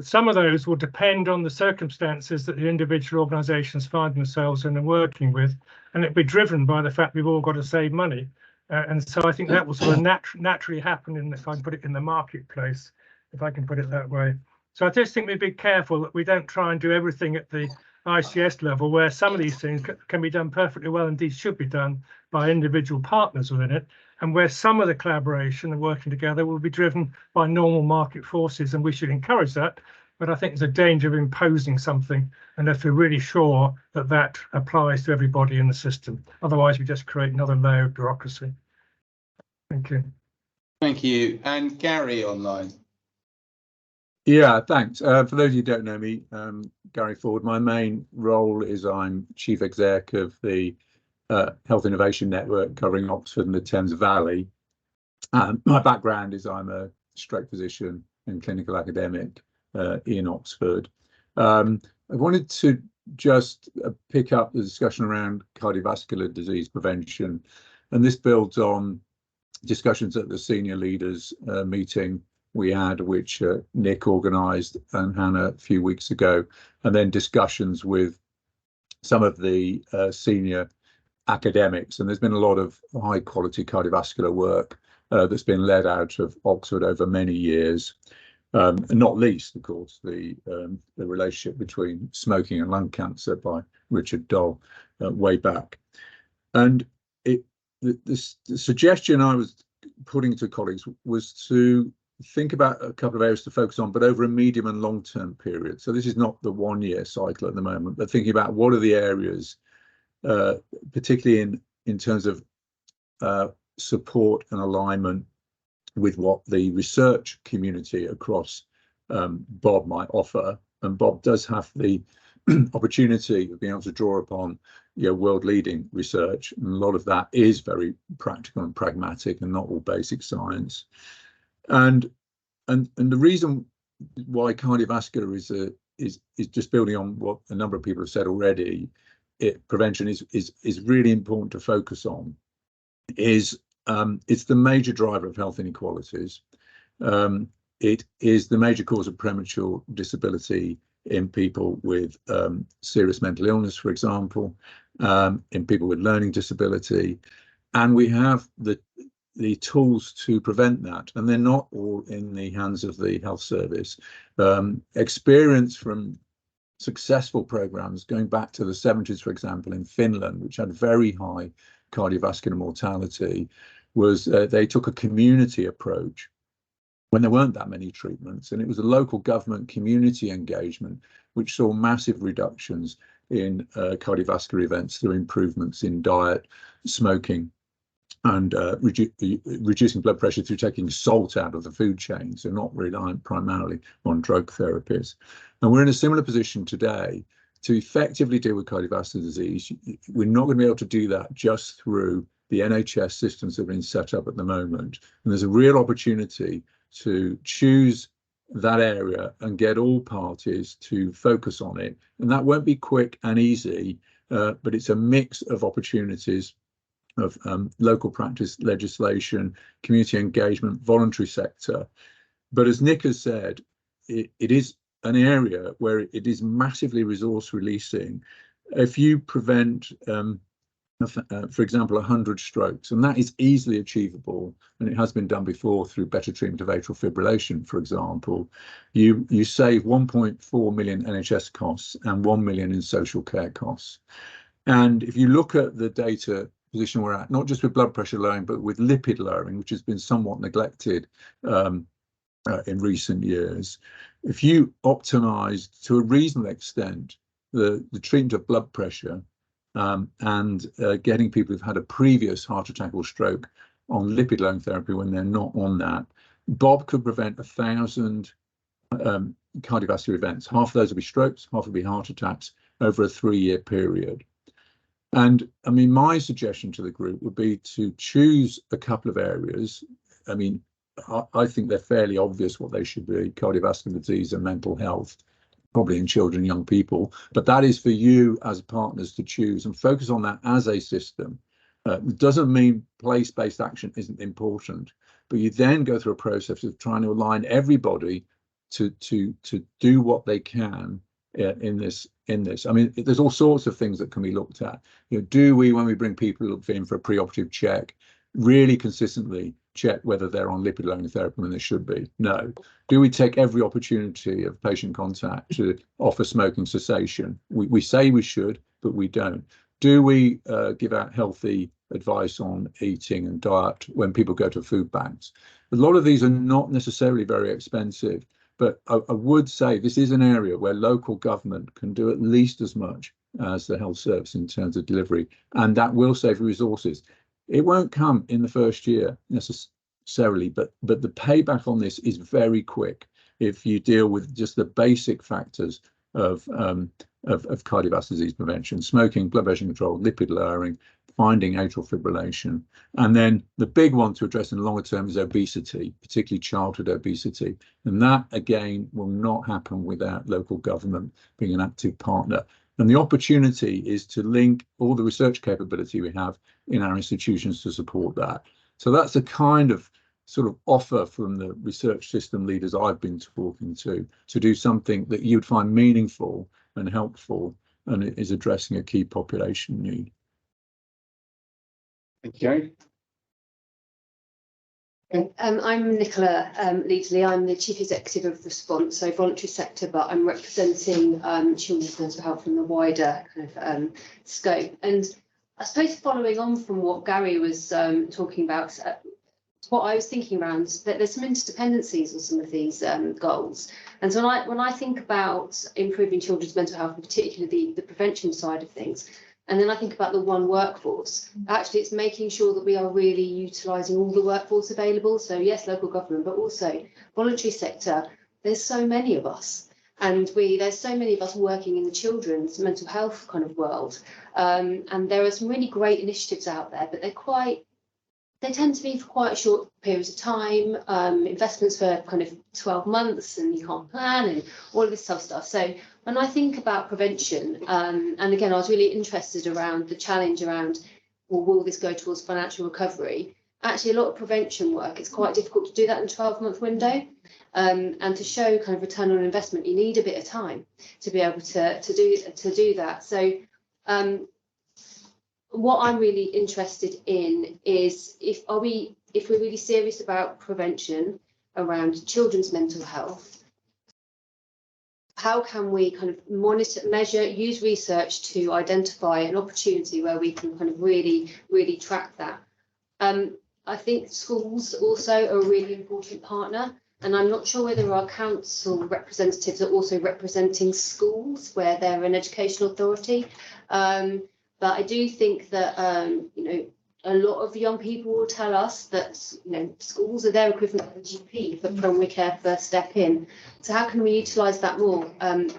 [SPEAKER 14] Some of those will depend on the circumstances that the individual organisations find themselves in and working with, and it'll be driven by the fact we've all got to save money. And so I think that will sort of naturally happen if I can put it in the marketplace, if I can put it that way. So I just think we'd be careful that we don't try and do everything at the ICS level, where some of these things can be done perfectly well, indeed should be done by individual partners within it, and where some of the collaboration and working together will be driven by normal market forces, and we should encourage that. But I think there's a danger of imposing something unless we're really sure that that applies to everybody in the system. Otherwise, we just create another layer of bureaucracy. Thank you.
[SPEAKER 1] Thank you. And Gary online.
[SPEAKER 15] Yeah, thanks. For those of you who don't know me, Gary Ford, my main role is I'm Chief Exec of the Health Innovation Network covering Oxford and the Thames Valley. My background is I'm a stroke physician and clinical academic in Oxford. I wanted to just pick up the discussion around cardiovascular disease prevention, and this builds on discussions at the senior leaders meeting we had, which Nick organised and Hannah a few weeks ago, and then discussions with some of the senior academics. And there's been a lot of high quality cardiovascular work that's been led out of Oxford over many years. And not least, of course, the relationship between smoking and lung cancer by Richard Doll way back. And the suggestion I was putting to colleagues was to think about a couple of areas to focus on, but over a medium and long term period. So this is not the 1 year cycle at the moment, but thinking about what are the areas, particularly in terms of support and alignment with what the research community across Bob might offer. And Bob does have the opportunity of being able to draw upon world leading research, and a lot of that is very practical and pragmatic and not all basic science. And the reason why cardiovascular is just building on what a number of people have said already, prevention is really important to focus on. It's the major driver of health inequalities. It is the major cause of premature disability in people with serious mental illness, for example, in people with learning disability. And we have the tools to prevent that, and they're not all in the hands of the health service. Experience from successful programs going back to the 70s, for example, in Finland, which had very high cardiovascular mortality, was they took a community approach when there weren't that many treatments, and it was a local government community engagement which saw massive reductions in cardiovascular events through improvements in diet, smoking, and reducing blood pressure through taking salt out of the food chain, so not reliant primarily on drug therapies. And we're in a similar position today to effectively deal with cardiovascular disease. We're not going to be able to do that just through the NHS systems that have been set up at the moment. And there's a real opportunity to choose that area and get all parties to focus on it. And that won't be quick and easy, but it's a mix of opportunities of local practice legislation, community engagement, voluntary sector. But as Nick has said, it is an area where it is massively resource releasing. If you prevent, for example, 100 strokes, and that is easily achievable, and it has been done before through better treatment of atrial fibrillation, for example, you save 1.4 million NHS costs and 1 million in social care costs. And if you look at the data position we're at, not just with blood pressure lowering, but with lipid lowering, which has been somewhat neglected in recent years, if you optimize to a reasonable extent the treatment of blood pressure and getting people who've had a previous heart attack or stroke on lipid lowering therapy when they're not on that, Bob could prevent 1,000 cardiovascular events. Half of those will be strokes, half will be heart attacks over a 3-year period. And I mean, my suggestion to the group would be to choose a couple of areas. I mean, I think they're fairly obvious what they should be: cardiovascular disease and mental health, probably in children and young people. But that is for you as partners to choose and focus on that as a system. It doesn't mean place-based action isn't important, but you then go through a process of trying to align everybody to do what they can in this. I mean, there's all sorts of things that can be looked at. You know, do we, when we bring people in for a preoperative check, really consistently check whether they're on lipid lowering therapy when they should be? No. Do we take every opportunity of patient contact to offer smoking cessation? We say we should, but we don't. Do we give out healthy advice on eating and diet when people go to food banks? A lot of these are not necessarily very expensive, but I would say this is an area where local government can do at least as much as the health service in terms of delivery, and that will save resources. It won't come in the first year necessarily, but the payback on this is very quick if you deal with just the basic factors of cardiovascular disease prevention: smoking, blood pressure control, lipid lowering, finding atrial fibrillation. And then the big one to address in the longer term is obesity, particularly childhood obesity. And that, again, will not happen without local government being an active partner. And the opportunity is to link all the research capability we have in our institutions to support that. So that's a kind of sort of offer from the research system leaders I've been talking to do something that you'd find meaningful and helpful, and it is addressing a key population need.
[SPEAKER 1] Thank you.
[SPEAKER 16] I'm Nicola Leadsley. I'm the Chief Executive of Response, so voluntary sector, but I'm representing children's mental health in the wider kind of scope. And I suppose following on from what Gary was talking about, what I was thinking around, that there's some interdependencies on some of these goals. And so when I think about improving children's mental health, and particularly the prevention side of things, and then I think about the one workforce, actually it's making sure that we are really utilising all the workforce available. So yes, local government, but also voluntary sector. There's so many of us, and there's so many of us working in the children's mental health kind of world. And there are some really great initiatives out there, but they tend to be for quite a short periods of time, investments for kind of 12 months, and you can't plan, and all of this tough stuff. So when I think about prevention, and again, I was really interested around the challenge around, well, will this go towards financial recovery? Actually, a lot of prevention work, it's quite difficult to do that in a 12-month window. And to show kind of return on investment, you need a bit of time to be able to do that. So what I'm really interested in is, if we're really serious about prevention around children's mental health, how can we kind of monitor, measure, use research to identify an opportunity where we can kind of really track that? I think schools also are a really important partner, and I'm not sure whether our council representatives are also representing schools where they're an educational authority. But I do think that, you know, a lot of young people will tell us that, you know, schools are their equivalent of a GP for primary care first step in. So how can we utilise that more?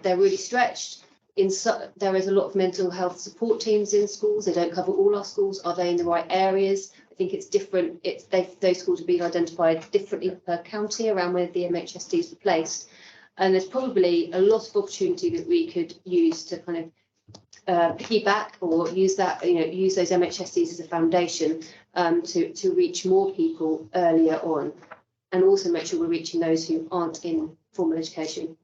[SPEAKER 16] They're really stretched. There is a lot of mental health support teams in schools. They don't cover all our schools. Are they in the right areas? I think it's different. Those schools have been identified differently per county around where the MHSDs are placed. And there's probably a lot of opportunity that we could use to kind of piggyback or use that, you know, use those MHSDs as a foundation to reach more people earlier on, and also make sure we're reaching those who aren't in formal education.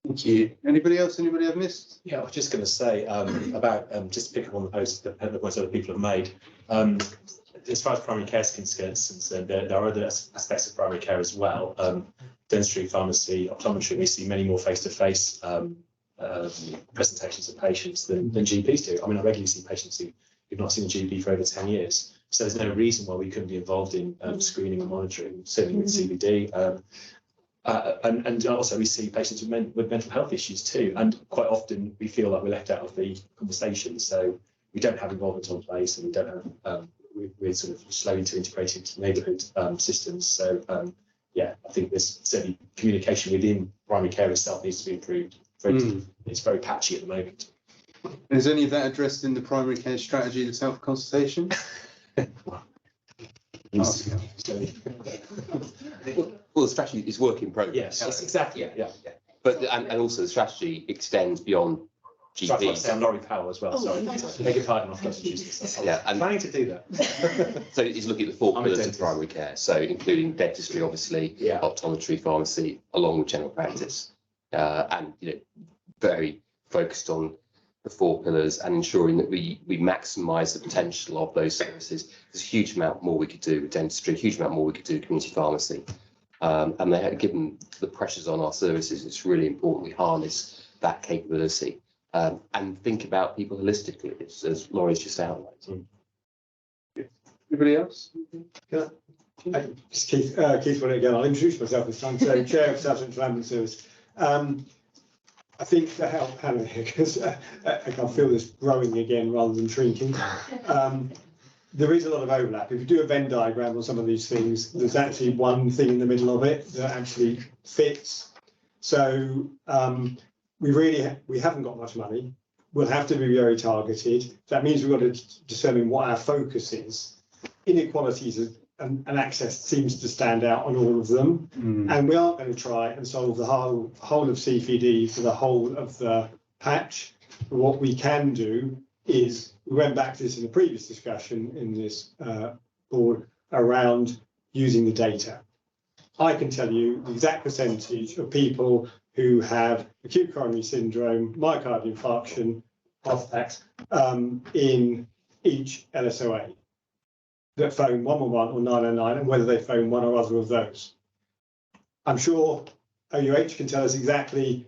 [SPEAKER 1] Thank you. Anybody else? Anybody I've missed?
[SPEAKER 17] Yeah, I was just going to say about just to pick up on the points other people have made. As far as primary care is concerned, there are other aspects of primary care as well. Dentistry, pharmacy, optometry. We see many more face-to-face presentations of patients than GPs do. I mean, I regularly see patients who've not seen a GP for over 10 years. So there's no reason why we couldn't be involved in screening and monitoring, certainly with CBD. And also we see patients with mental health issues too. And quite often we feel like we're left out of the conversation. So we don't have involvement on place, and we don't have, we're sort of slow to integrate into neighbourhood systems. So yeah, I think there's certainly communication within primary care itself needs to be improved. It's very patchy at the moment.
[SPEAKER 1] Is any of that addressed in the primary care strategy, the self-consultation?
[SPEAKER 12] Well, the strategy is work in progress.
[SPEAKER 17] Yes, exactly. Yeah.
[SPEAKER 12] But and also the strategy extends beyond GPs.
[SPEAKER 17] I'm Laurie Powell as well. Sorry, beg your pardon. I've introduced myself.
[SPEAKER 12] Yeah, and
[SPEAKER 17] planning to do that.
[SPEAKER 12] So it's looking at the 4 pillars of primary care. So including dentistry, obviously, optometry, pharmacy, along with general practice, and you know, very focused on the 4 pillars and ensuring that we maximise the potential of those services. There's a huge amount more we could do with dentistry, a huge amount more we could do with community pharmacy. And they had given the pressures on our services, it's really important we harness that capability and think about people holistically, as Laurie's just outlined.
[SPEAKER 1] Anybody else?
[SPEAKER 6] Just Keith Willett again. I'll introduce myself this time. So, Chair of South Central Ambulance Service. I think to help Hannah here, because I can feel this growing again rather than shrinking. There is a lot of overlap. If you do a Venn diagram on some of these things, there's actually one thing in the middle of it that actually fits. So we haven't got much money. We'll have to be very targeted. That means we've got to determine what our focus is. Inequalities and access seems to stand out on all of them. And we aren't going to try and solve the whole of CPD for the whole of the patch. But what we can do is, we went back to this in the previous discussion in this board around using the data. I can tell you the exact percentage of people who have acute coronary syndrome, myocardial infarction, heart attacks in each LSOA that phone 111 or 909, and whether they phone one or other of those. I'm sure OUH can tell us exactly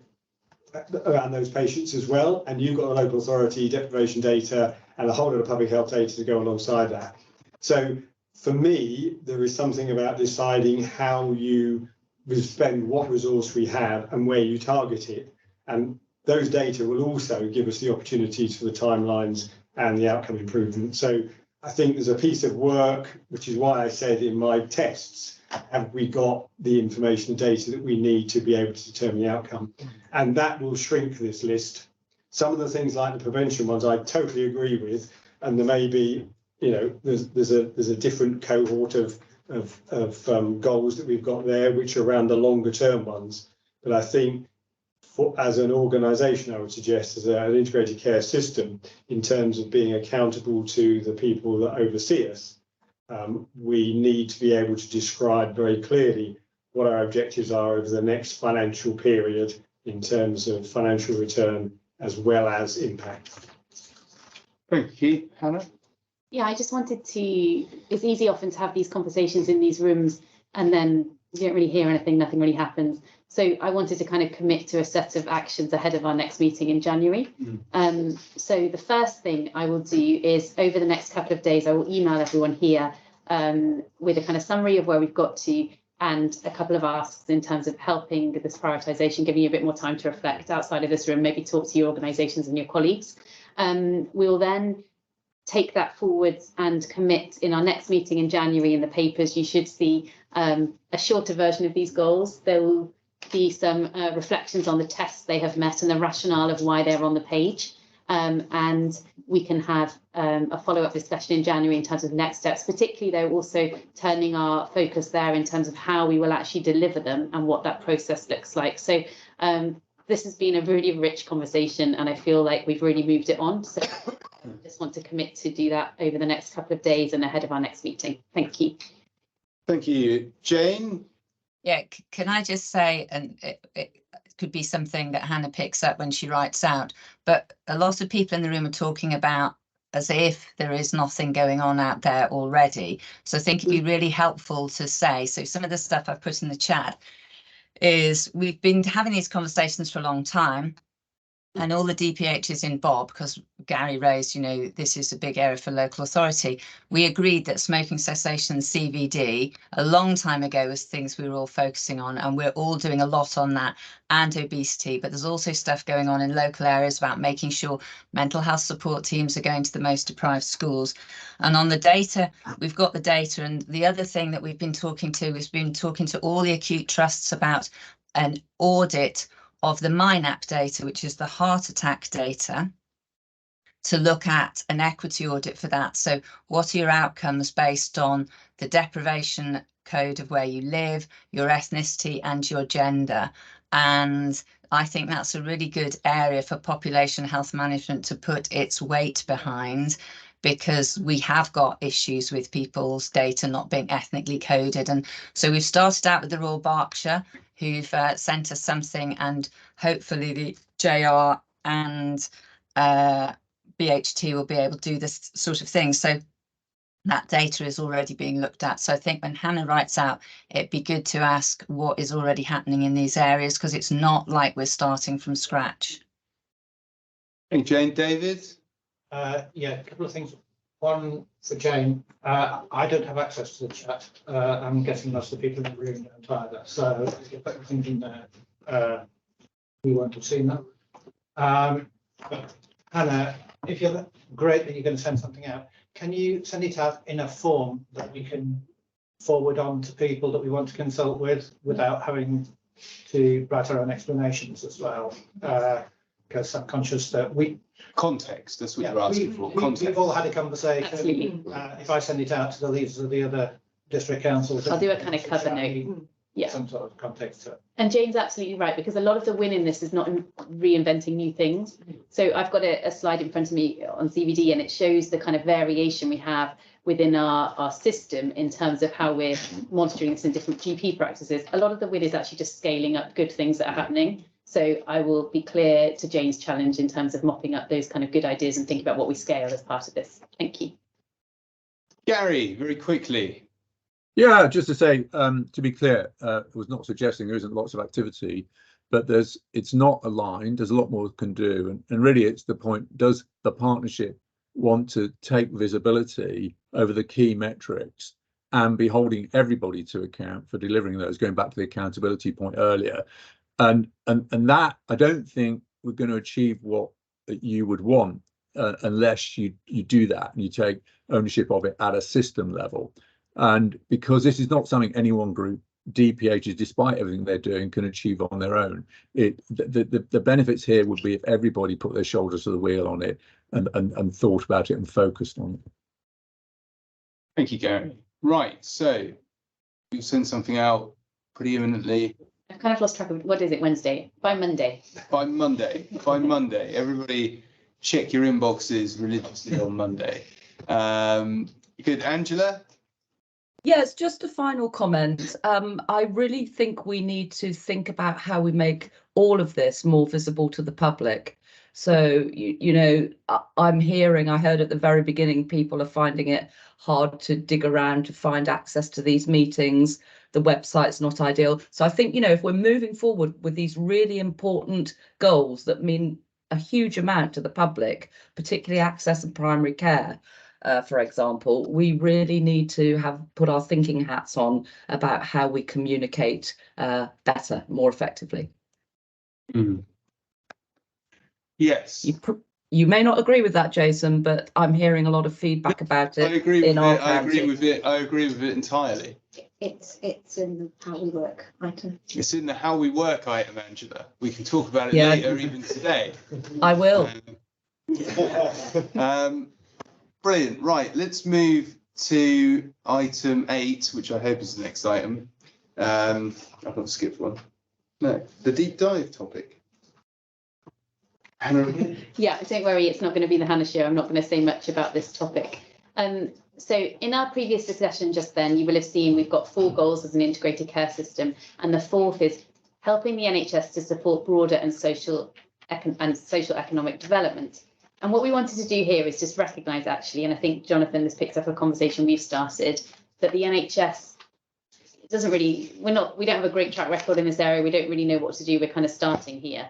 [SPEAKER 6] around those patients as well, and you've got the local authority deprivation data and a whole lot of public health data to go alongside that. So for me, there is something about deciding how you spend what resource we have and where you target it, and those data will also give us the opportunities for the timelines and the outcome improvement. So I think there's a piece of work, which is why I said in my tests, have we got the information and data that we need to be able to determine the outcome? And that will shrink this list. Some of the things like the prevention ones, I totally agree with, and there may be, you know, there's a different cohort of goals that we've got there, which are around the longer term ones. But I think as an organisation, I would suggest as an integrated care system, in terms of being accountable to the people that oversee us, we need to be able to describe very clearly what our objectives are over the next financial period in terms of financial return as well as impact.
[SPEAKER 1] Thank you, Hannah.
[SPEAKER 5] Yeah, I just wanted to, it's easy often to have these conversations in these rooms and then you don't really hear anything, nothing really happens. So I wanted to kind of commit to a set of actions ahead of our next meeting in January. So the first thing I will do is over the next couple of days, I will email everyone here with a kind of summary of where we've got to and a couple of asks in terms of helping with this prioritisation, giving you a bit more time to reflect outside of this room, maybe talk to your organisations and your colleagues. We'll then take that forwards and commit in our next meeting in January. In the papers, you should see a shorter version of these goals. There will be some reflections on the tests they have met and the rationale of why they're on the page. And we can have a follow-up discussion in January in terms of next steps, particularly though also turning our focus there in terms of how we will actually deliver them and what that process looks like. So this has been a really rich conversation and I feel like we've really moved it on. So I just want to commit to do that over the next couple of days and ahead of our next meeting. Thank you.
[SPEAKER 1] Thank you. Jane?
[SPEAKER 11] Yeah, can I just say, and it could be something that Hannah picks up when she writes out, but a lot of people in the room are talking about as if there is nothing going on out there already. So I think it'd be really helpful to say, so some of the stuff I've put in the chat is we've been having these conversations for a long time. And all the DPHs in Bob, because Gary raised, you know, this is a big area for local authority. We agreed that smoking cessation and CVD a long time ago was things we were all focusing on, and we're all doing a lot on that, and obesity. But there's also stuff going on in local areas about making sure mental health support teams are going to the most deprived schools. And on the data, we've got the data. And the other thing that we've been talking to all the acute trusts about an audit of the MINAP data, which is the heart attack data, to look at an equity audit for that. So what are your outcomes based on the deprivation code of where you live, your ethnicity and your gender? And I think that's a really good area for population health management to put its weight behind, because we have got issues with people's data not being ethnically coded. And so we've started out with the Royal Berkshire, who've sent us something, and hopefully the JR and BHT will be able to do this sort of thing. So that data is already being looked at. So I think when Hannah writes out, it'd be good to ask what is already happening in these areas, because it's not like we're starting from scratch.
[SPEAKER 1] Thank you, Jane. David?
[SPEAKER 13] Yeah, a couple of things. One for Jane. I don't have access to the chat. I'm guessing most of the people in the room don't either. So if you put things in there, we won't have seen them. But Hannah, if you're great that you're going to send something out, can you send it out in a form that we can forward on to people that we want to consult with without having to write our own explanations as well? Because I'm conscious that
[SPEAKER 1] context, that's what you're asking for. Context.
[SPEAKER 13] We've all had a conversation.
[SPEAKER 5] Absolutely.
[SPEAKER 13] If I send it out to the leaders of the other district councils,
[SPEAKER 5] I'll do a kind of cover note. Yeah.
[SPEAKER 13] Some sort of context to it.
[SPEAKER 5] And Jane's absolutely right, because a lot of the win in this is not reinventing new things. So I've got a slide in front of me on CVD, and it shows the kind of variation we have within our system in terms of how we're monitoring this in different GP practices. A lot of the win is actually just scaling up good things that are happening. So I will be clear to Jane's challenge in terms of mopping up those kind of good ideas and thinking about what we scale as part of this. Thank you.
[SPEAKER 1] Gary, very quickly.
[SPEAKER 15] Yeah, just to say, to be clear, I was not suggesting there isn't lots of activity, but it's not aligned. There's a lot more it can do. And really, it's the point, does the partnership want to take visibility over the key metrics and be holding everybody to account for delivering those, going back to the accountability point earlier? And that, I don't think we're going to achieve what you would want unless you do that and you take ownership of it at a system level. And because this is not something any one group, DPHs, despite everything they're doing, can achieve on their own. The benefits here would be if everybody put their shoulders to the wheel on it and thought about it and focused on it.
[SPEAKER 1] Thank you, Gary. Right, so you'll send something out pretty imminently.
[SPEAKER 5] I've kind of lost track of, what is it, Wednesday? By Monday.
[SPEAKER 1] By Monday. By Monday. Everybody check your inboxes religiously on Monday. Good. Angela?
[SPEAKER 4] Yes, just a final comment. I really think we need to think about how we make all of this more visible to the public. So, I heard at the very beginning, people are finding it hard to dig around to find access to these meetings. The website's not ideal. So I think, if we're moving forward with these really important goals that mean a huge amount to the public, particularly access and primary care, for example, we really need to put our thinking hats on about how we communicate better, more effectively.
[SPEAKER 1] Yes.
[SPEAKER 4] You may not agree with that, Jason, but I'm hearing a lot of feedback about it.
[SPEAKER 1] I agree with
[SPEAKER 4] in our
[SPEAKER 1] it. I agree
[SPEAKER 4] county.
[SPEAKER 1] with it. I agree with it entirely.
[SPEAKER 2] It's in the how we work item.
[SPEAKER 1] It's in the how we work item, Angela. We can talk about it
[SPEAKER 4] Yeah.
[SPEAKER 1] later, even today.
[SPEAKER 4] I will.
[SPEAKER 1] Brilliant. Right, let's move to item 8, which I hope is the next item. I've not skipped one. No, the deep dive topic. Hannah.
[SPEAKER 5] Yeah, don't worry, it's not going to be the Hannah show. I'm not going to say much about this topic. So in our previous discussion just then, you will have seen we've got 4 goals as an integrated care system, and the 4th is helping the NHS to support broader and social economic development. And what we wanted to do here is just recognise, actually, and I think Jonathan has picked up a conversation we've started, that the NHS doesn't really, we don't have a great track record in this area. We don't really know what to do. We're kind of starting here.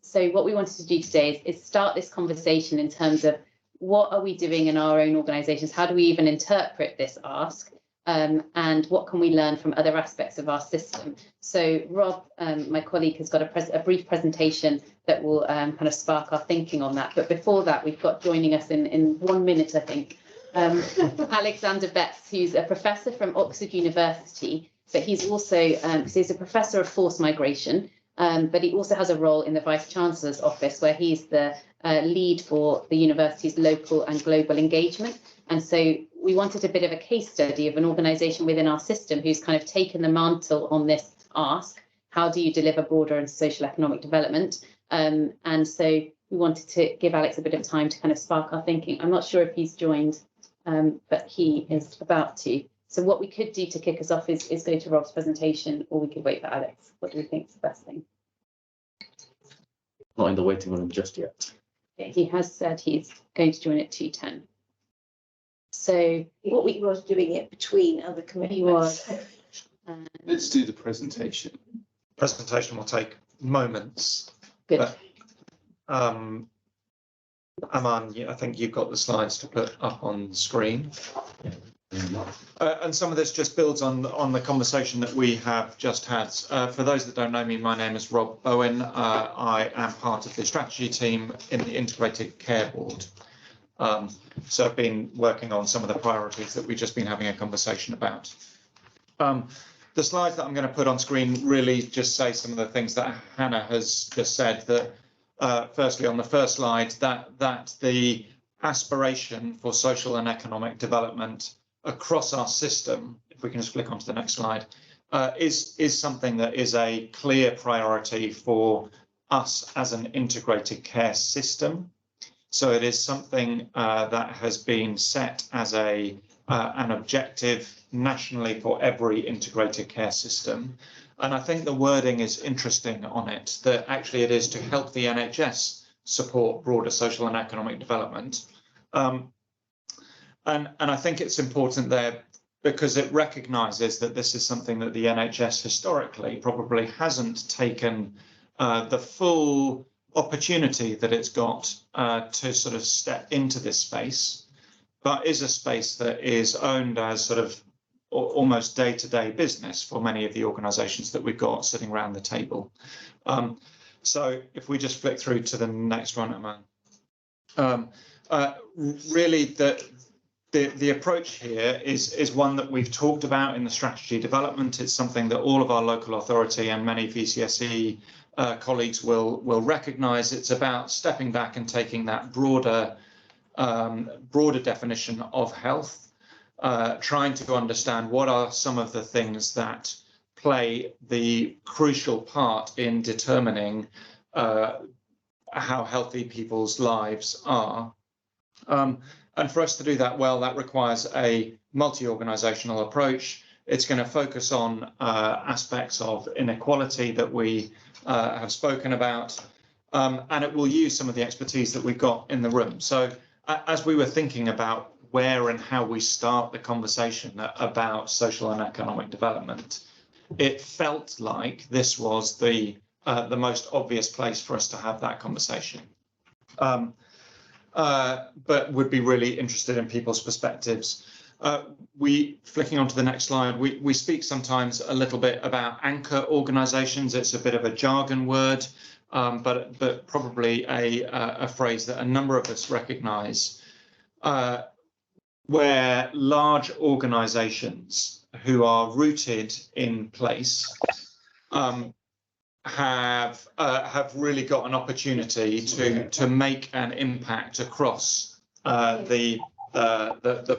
[SPEAKER 5] So what we wanted to do today is start this conversation in terms of what are we doing in our own organisations? How do we even interpret this ask? And what can we learn from other aspects of our system? So Rob, my colleague, has got a brief presentation that will kind of spark our thinking on that. But before that, we've got joining us in 1 minute, I think, Alexander Betts, who's a professor from Oxford University, but he's also he's a professor of forced migration, but he also has a role in the Vice Chancellor's office, where he's the lead for the university's local and global engagement. And so we wanted a bit of a case study of an organisation within our system who's kind of taken the mantle on this ask. How do you deliver broader and social economic development? And so we wanted to give Alex a bit of time to kind of spark our thinking. I'm not sure if he's joined, but he is about to. So what we could do to kick us off is go to Rob's presentation, or we could wait for Alex. What do we think is the best thing?
[SPEAKER 17] Not in the waiting room just yet.
[SPEAKER 5] He has said he's going to join at 2:10. So
[SPEAKER 2] what we was doing it between other commitments.
[SPEAKER 1] Let's do the presentation.
[SPEAKER 18] Presentation will take moments.
[SPEAKER 5] Good.
[SPEAKER 18] But, Aman, I think you've got the slides to put up on the screen. And some of this just builds on the conversation that we have just had. For those that don't know me, my name is Rob Owen. I am part of the strategy team in the Integrated Care Board. So I've been working on some of the priorities that we've just been having a conversation about. The slides that I'm going to put on screen really just say some of the things that Hannah has just said. That firstly, on the first slide, that the aspiration for social and economic development across our system, if we can just flick onto the next slide, is something that is a clear priority for us as an integrated care system. So it is something that has been set as an objective nationally for every integrated care system. And I think the wording is interesting on it, that actually it is to help the NHS support broader social and economic development. And I think it's important there because it recognises that this is something that the NHS historically probably hasn't taken the full opportunity that it's got to sort of step into this space, but is a space that is owned as sort of almost day-to-day business for many of the organisations that we've got sitting around the table. So if we just flick through to the next one, Aman. Really the approach here is one that we've talked about in the strategy development. It's something that all of our local authority and many VCSE colleagues will recognise. It's about stepping back and taking that broader definition of health, trying to understand what are some of the things that play the crucial part in determining how healthy people's lives are. And for us to do that well, that requires a multi-organisational approach. It's going to focus on aspects of inequality that we have spoken about, and it will use some of the expertise that we've got in the room. So as we were thinking about where and how we start the conversation about social and economic development, it felt like this was the most obvious place for us to have that conversation. But would be really interested in people's perspectives. Flicking on to the next slide, we speak sometimes a little bit about anchor organisations. It's a bit of a jargon word, but probably a phrase that a number of us recognise, where large organisations who are rooted in place have really got an opportunity to make an impact across the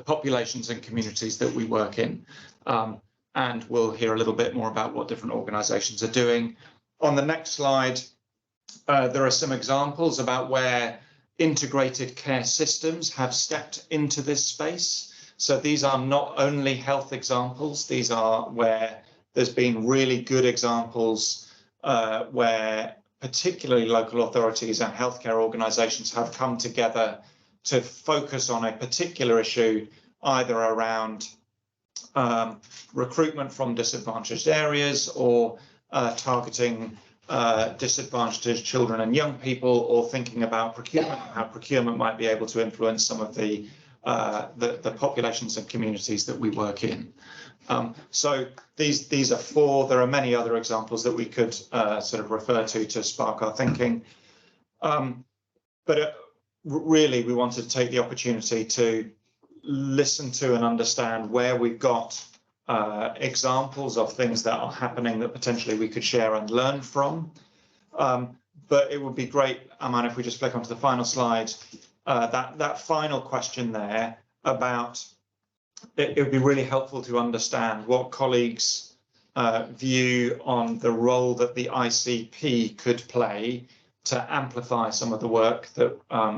[SPEAKER 18] populations and communities that we work in. And we'll hear a little bit more about what different organisations are doing. On the next slide, there are some examples about where integrated care systems have stepped into this space. So these are not only health examples, these are where there's been really good examples where particularly local authorities and healthcare organisations have come together to focus on a particular issue, either around recruitment from disadvantaged areas or targeting disadvantaged children and young people, or thinking about procurement, how procurement might be able to influence some of the populations and communities that we work in. So these are four. There are many other examples that we could sort of refer to spark our thinking. But really, we wanted to take the opportunity to listen to and understand where we've got examples of things that are happening that potentially we could share and learn from. But it would be great, Aman, if we just flick onto the final slide, that final question there about it would be really helpful to understand what colleagues' view on the role that the ICP could play to amplify some of the work that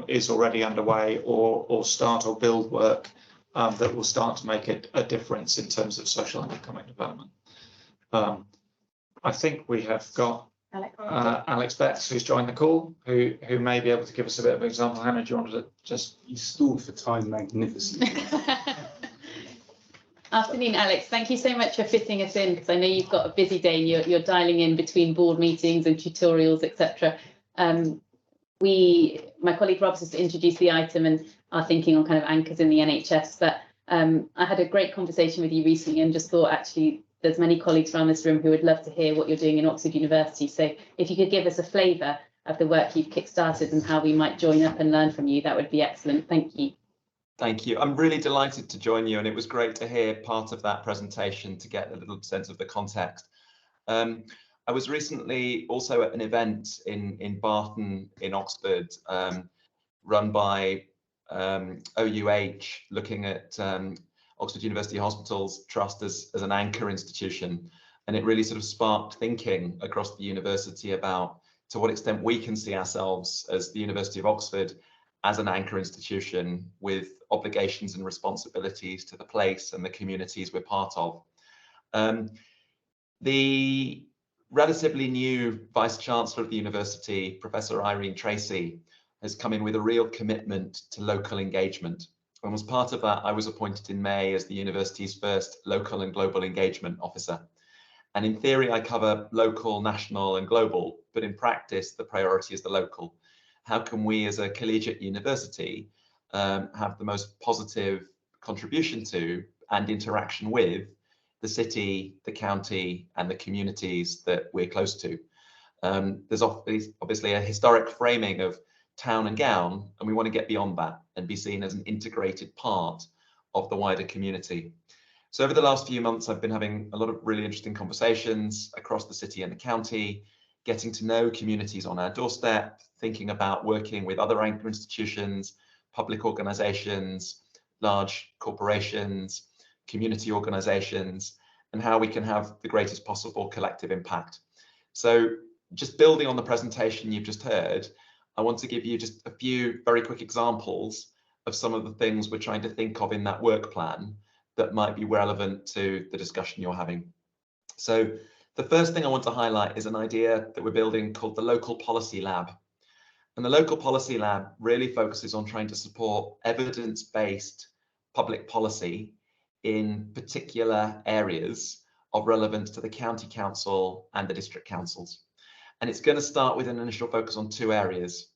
[SPEAKER 18] is already underway, or start or build work that will start to make a difference in terms of social and economic development. I think we have got Alex Betts, who's joined the call, who may be able to give us a bit of an example. Hannah, do you want to just...
[SPEAKER 1] You stalled for time magnificently.
[SPEAKER 5] Afternoon, Alex. Thank you so much for fitting us in, because I know you've got a busy day and you're dialing in between board meetings and tutorials, etc. My colleague Rob's just introduced the item and our thinking on kind of anchors in the NHS, but I had a great conversation with you recently and just thought actually there's many colleagues around this room who would love to hear what you're doing in Oxford University. So if you could give us a flavour of the work you've kick-started and how we might join up and learn from you, that would be excellent. Thank you.
[SPEAKER 19] Thank you. I'm really delighted to join you, and it was great to hear part of that presentation to get a little sense of the context. I was recently also at an event in Barton in Oxford, run by OUH, looking at Oxford University Hospitals Trust as an anchor institution, and it really sort of sparked thinking across the university about to what extent we can see ourselves as the University of Oxford as an anchor institution with obligations and responsibilities to the place and the communities we're part of. The relatively new Vice Chancellor of the university, Professor Irene Tracy, has come in with a real commitment to local engagement. And as part of that, I was appointed in May as the university's first local and global engagement officer. And in theory, I cover local, national and global, but in practice, the priority is the local. How can we as a collegiate university have the most positive contribution to and interaction with the city, the county and the communities that we're close to? There's obviously a historic framing of town and gown, and we want to get beyond that and be seen as an integrated part of the wider community. So over the last few months, I've been having a lot of really interesting conversations across the city and the county, getting to know communities on our doorstep, thinking about working with other anchor institutions, public organisations, large corporations, community organisations, and how we can have the greatest possible collective impact. So just building on the presentation you've just heard, I want to give you just a few very quick examples of some of the things we're trying to think of in that work plan that might be relevant to the discussion you're having. So the first thing I want to highlight is an idea that we're building called the Local Policy Lab. And the local policy lab really focuses on trying to support evidence-based public policy in particular areas of relevance to the county council and the district councils. And it's going to start with an initial focus on two areas,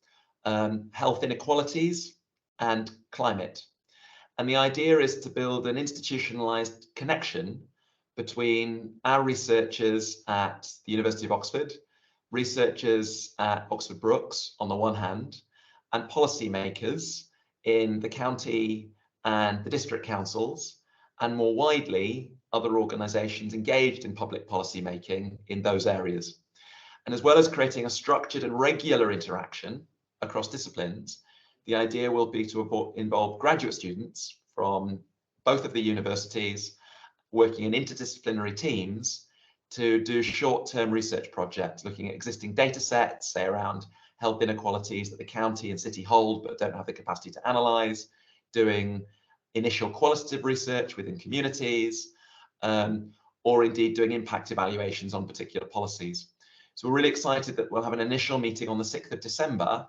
[SPEAKER 19] health inequalities and climate. And the idea is to build an institutionalized connection between our researchers at the University of Oxford, researchers at Oxford Brookes on the one hand, and policymakers in the county and the district councils, and more widely, other organisations engaged in public policy making in those areas. And as well as creating a structured and regular interaction across disciplines, the idea will be to involve graduate students from both of the universities working in interdisciplinary teams to do short-term research projects looking at existing data sets, say around health inequalities that the county and city hold but don't have the capacity to analyse, doing initial qualitative research within communities, or indeed doing impact evaluations on particular policies. So we're really excited that we'll have an initial meeting on the 6th of December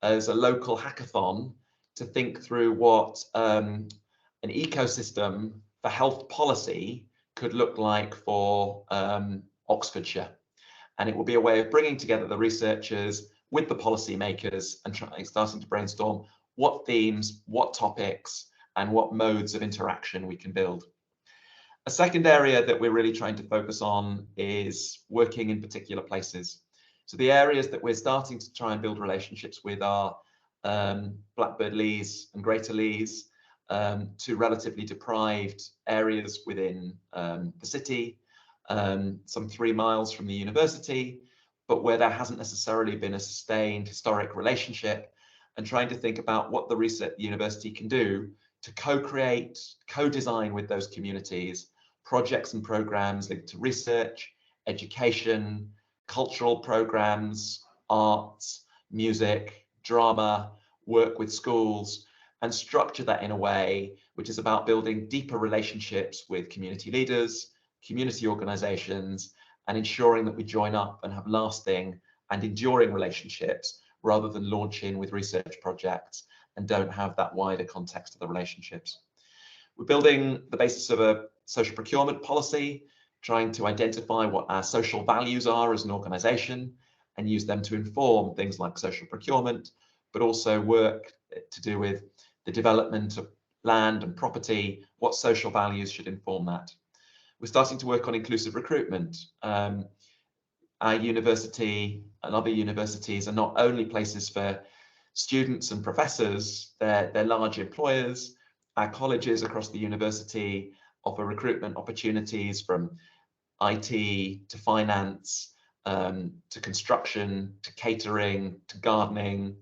[SPEAKER 19] as a local hackathon to think through what an ecosystem for health policy could look like for Oxfordshire. And it will be a way of bringing together the researchers with the policymakers and starting to brainstorm what themes, what topics, and what modes of interaction we can build. A second area that we're really trying to focus on is working in particular places. So the areas that we're starting to try and build relationships with are Blackbird Leys and Greater Leys, two relatively deprived areas within the city, some 3 miles from the university, but where there hasn't necessarily been a sustained historic relationship, and trying to think about what the research the university can do to co-create, co-design with those communities, projects and programs linked to research, education, cultural programs, arts, music, drama, work with schools, and structure that in a way which is about building deeper relationships with community leaders, community organisations, and ensuring that we join up and have lasting and enduring relationships rather than launch in with research projects and don't have that wider context of the relationships. We're building the basis of a social procurement policy, trying to identify what our social values are as an organisation and use them to inform things like social procurement, but also work to do with the development of land and property, what social values should inform that. We're starting to work on inclusive recruitment. Our university and other universities are not only places for students and professors, they're large employers. Our colleges across the university offer recruitment opportunities from IT to finance, to construction, to catering, to gardening.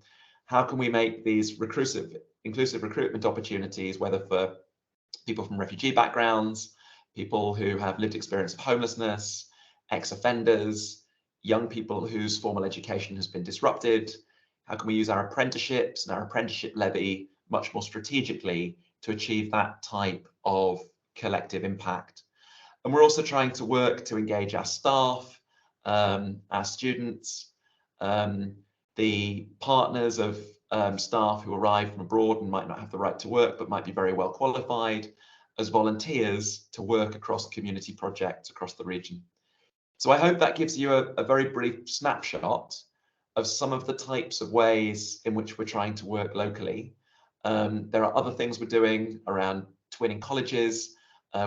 [SPEAKER 19] How can we make these inclusive recruitment opportunities, whether for people from refugee backgrounds, people who have lived experience of homelessness, ex-offenders, young people whose formal education has been disrupted? How can we use our apprenticeships and our apprenticeship levy much more strategically to achieve that type of collective impact? And we're also trying to work to engage our staff, our students, the partners of staff who arrive from abroad and might not have the right to work, but might be very well qualified, as volunteers to work across community projects across the region. So I hope that gives you a very brief snapshot of some of the types of ways in which we're trying to work locally. There are other things we're doing around twinning colleges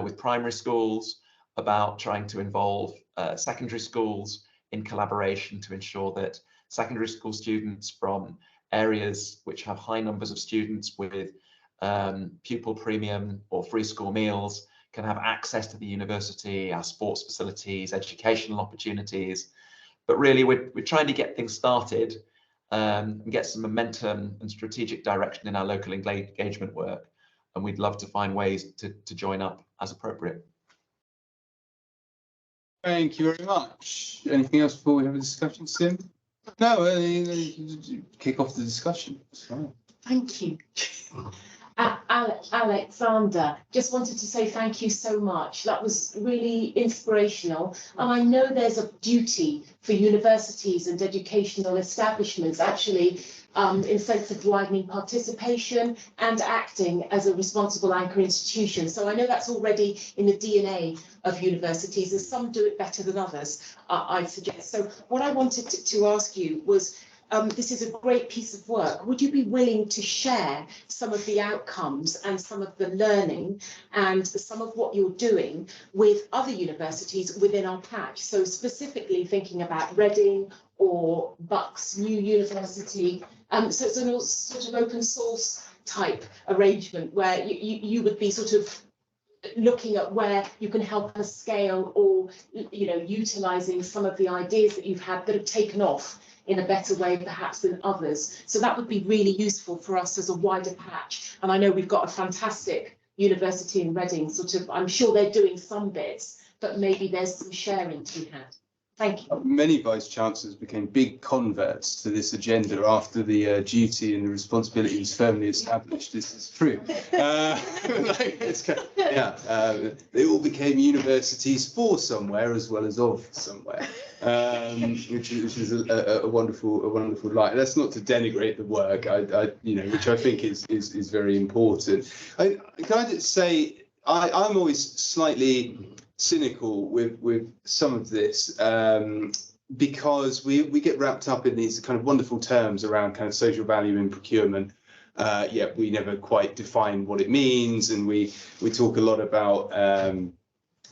[SPEAKER 19] with primary schools, about trying to involve secondary schools in collaboration to ensure that secondary school students from areas which have high numbers of students with pupil premium or free school meals can have access to the university, our sports facilities, educational opportunities. But really, we're trying to get things started and get some momentum and strategic direction in our local engagement work. And we'd love to find ways to join up as appropriate.
[SPEAKER 1] Thank you very much. Anything else before we have a discussion, Sim? No, kick off the discussion.
[SPEAKER 20] Thank you. Alexander, just wanted to say thank you so much. That was really inspirational. And I know there's a duty for universities and educational establishments actually in sense of widening participation and acting as a responsible anchor institution. So I know that's already in the DNA of universities, and some do it better than others, I'd suggest. So what I wanted to ask you was, this is a great piece of work. Would you be willing to share some of the outcomes and some of the learning and some of what you're doing with other universities within our patch? So specifically thinking about Reading or Bucks New University. So it's a sort of open source type arrangement where you would be sort of looking at where you can help us scale, or utilizing some of the ideas that you've had that have taken off in a better way perhaps than others. So that would be really useful for us as a wider patch. And I know we've got a fantastic university in Reading, sort of, I'm sure they're doing some bits, but maybe there's some sharing to be had. Thank you.
[SPEAKER 1] Many vice chancellors became big converts to this agenda after the duty and the responsibility was firmly established. This is true. They all became universities for somewhere as well as of somewhere, which is a wonderful light. That's not to denigrate the work, which I think is very important. Can I just say, I'm always slightly cynical with some of this, because we get wrapped up in these kind of wonderful terms around kind of social value in procurement, yet we never quite define what it means, and we talk a lot about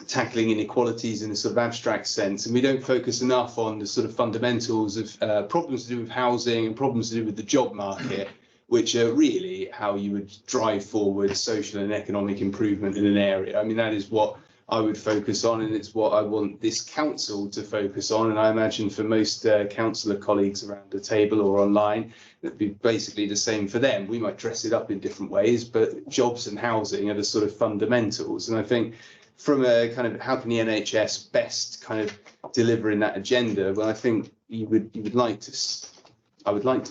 [SPEAKER 1] tackling inequalities in a sort of abstract sense, and we don't focus enough on the sort of fundamentals of problems to do with housing and problems to do with the job market, which are really how you would drive forward social and economic improvement in an area. I mean, that is what I would focus on, and it's what I want this council to focus on. And I imagine for most councillor colleagues around the table or online, it'd be basically the same for them. We might dress it up in different ways, but jobs and housing are the sort of fundamentals. And I think from a kind of how can the NHS best kind of deliver in that agenda, well, I think I would like to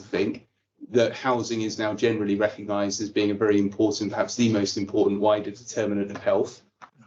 [SPEAKER 1] think that housing is now generally recognised as being a very important, perhaps the most important wider determinant of health.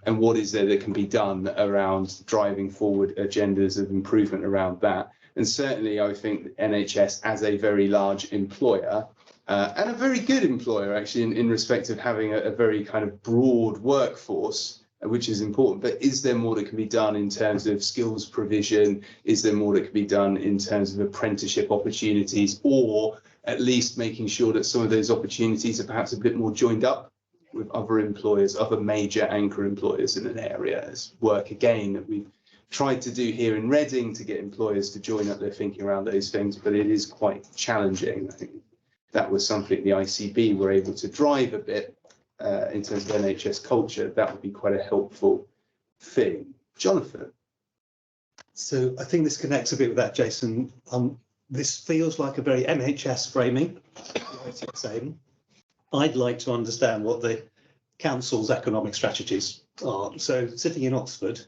[SPEAKER 1] And what is there that can be done around driving forward agendas of improvement around that? And certainly, I think NHS as a very large employer, and a very good employer, actually, in respect of having a very kind of broad workforce, which is important. But is there more that can be done in terms of skills provision? Is there more that can be done in terms of apprenticeship opportunities, or at least making sure that some of those opportunities are perhaps a bit more joined up with other employers, other major anchor employers in an area? As work again that we've tried to do here in Reading to get employers to join up their thinking around those things, but it is quite challenging. I think that was something the ICB were able to drive a bit in terms of NHS culture. That would be quite a helpful thing. Jonathan.
[SPEAKER 10] So I think this connects a bit with that, Jason. This feels like a very NHS framing. I'd like to understand what the council's economic strategies are. So sitting in Oxford,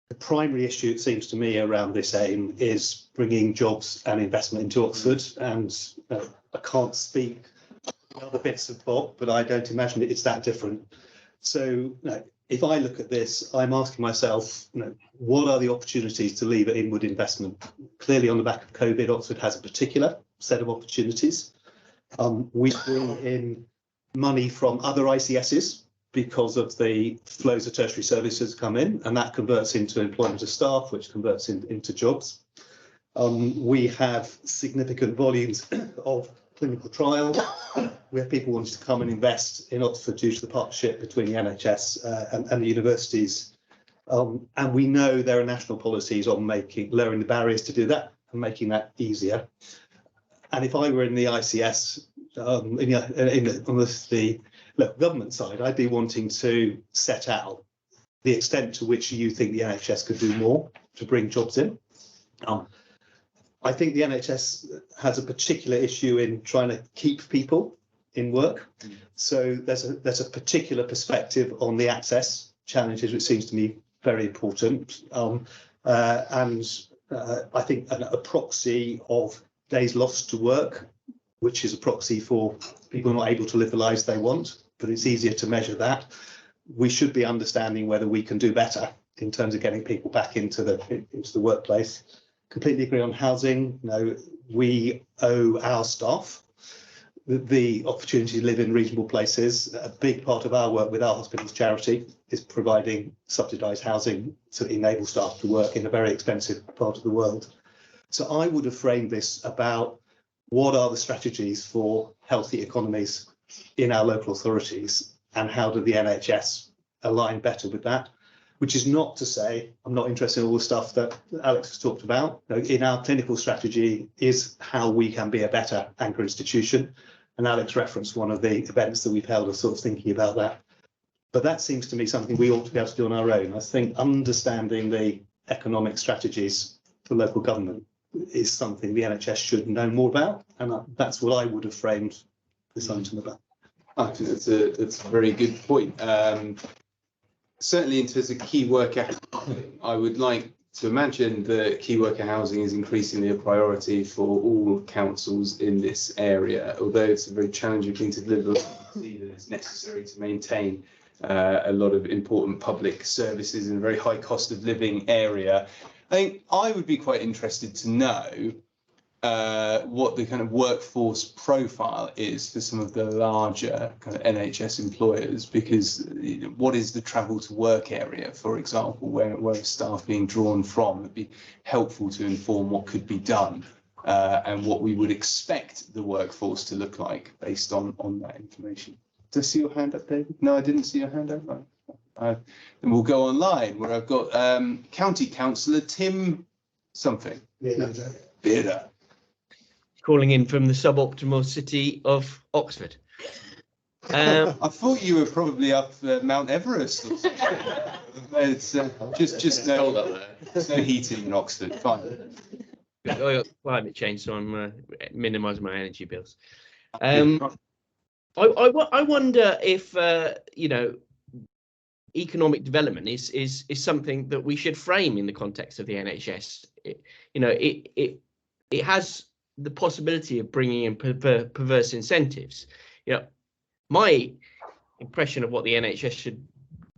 [SPEAKER 10] the primary issue, it seems to me, around this aim is bringing jobs and investment into Oxford. And I can't speak the other bits of Bob, but I don't imagine it's that different. So if I look at this, I'm asking myself, what are the opportunities to lever inward investment? Clearly, on the back of COVID, Oxford has a particular set of opportunities. We bring in money from other ICSs because of the flows of tertiary services come in, and that converts into employment of staff, which converts into jobs. We have significant volumes of clinical trial. We have people wanting to come and invest in Oxford due to the partnership between the NHS and the universities. And we know there are national policies on lowering the barriers to do that and making that easier. And if I were in the ICS, on the local government side, I'd be wanting to set out the extent to which you think the NHS could do more to bring jobs in. I think the NHS has a particular issue in trying to keep people in work. So there's a particular perspective on the access challenges, which seems to me very important. I think a proxy of days lost to work, which is a proxy for people not able to live the lives they want, but it's easier to measure that. We should be understanding whether we can do better in terms of getting people back into the workplace. Completely agree on housing. You know, we owe our staff the opportunity to live in reasonable places. A big part of our work with our hospitals charity is providing subsidised housing to enable staff to work in a very expensive part of the world. So I would have framed this about what are the strategies for healthy economies in our local authorities, and how do the NHS align better with that? Which is not to say I'm not interested in all the stuff that Alex has talked about. In our clinical strategy is how we can be a better anchor institution. And Alex referenced one of the events that we've held of sort of thinking about that. But that seems to me something we ought to be able to do on our own. I think understanding the economic strategies for local government is something the NHS should know more about. And that's what I would have framed this item about.
[SPEAKER 1] I think that's a very good point. Certainly in terms of key worker housing, I would like to imagine that key worker housing is increasingly a priority for all councils in this area, although it's a very challenging thing to deliver. I see that it's necessary to maintain a lot of important public services in a very high cost of living area. I think I would be quite interested to know what the kind of workforce profile is for some of the larger kind of NHS employers, because what is the travel to work area, for example, where staff being drawn from? It'd be helpful to inform what could be done and what we would expect the workforce to look like based on that information. Did I see your hand up, David? No, I didn't see your hand up. Right. Then we'll go online where I've got County Councillor Tim something. Bearder.
[SPEAKER 21] Calling in from the suboptimal city of Oxford.
[SPEAKER 1] I thought you were probably up Mount Everest or something. It's just no heating in Oxford. Fine.
[SPEAKER 21] I got climate change, so I'm minimising my energy bills. I wonder if you know, economic development is something that we should frame in the context of the NHS. It has the possibility of bringing in perverse incentives. You know, my impression of what the NHS should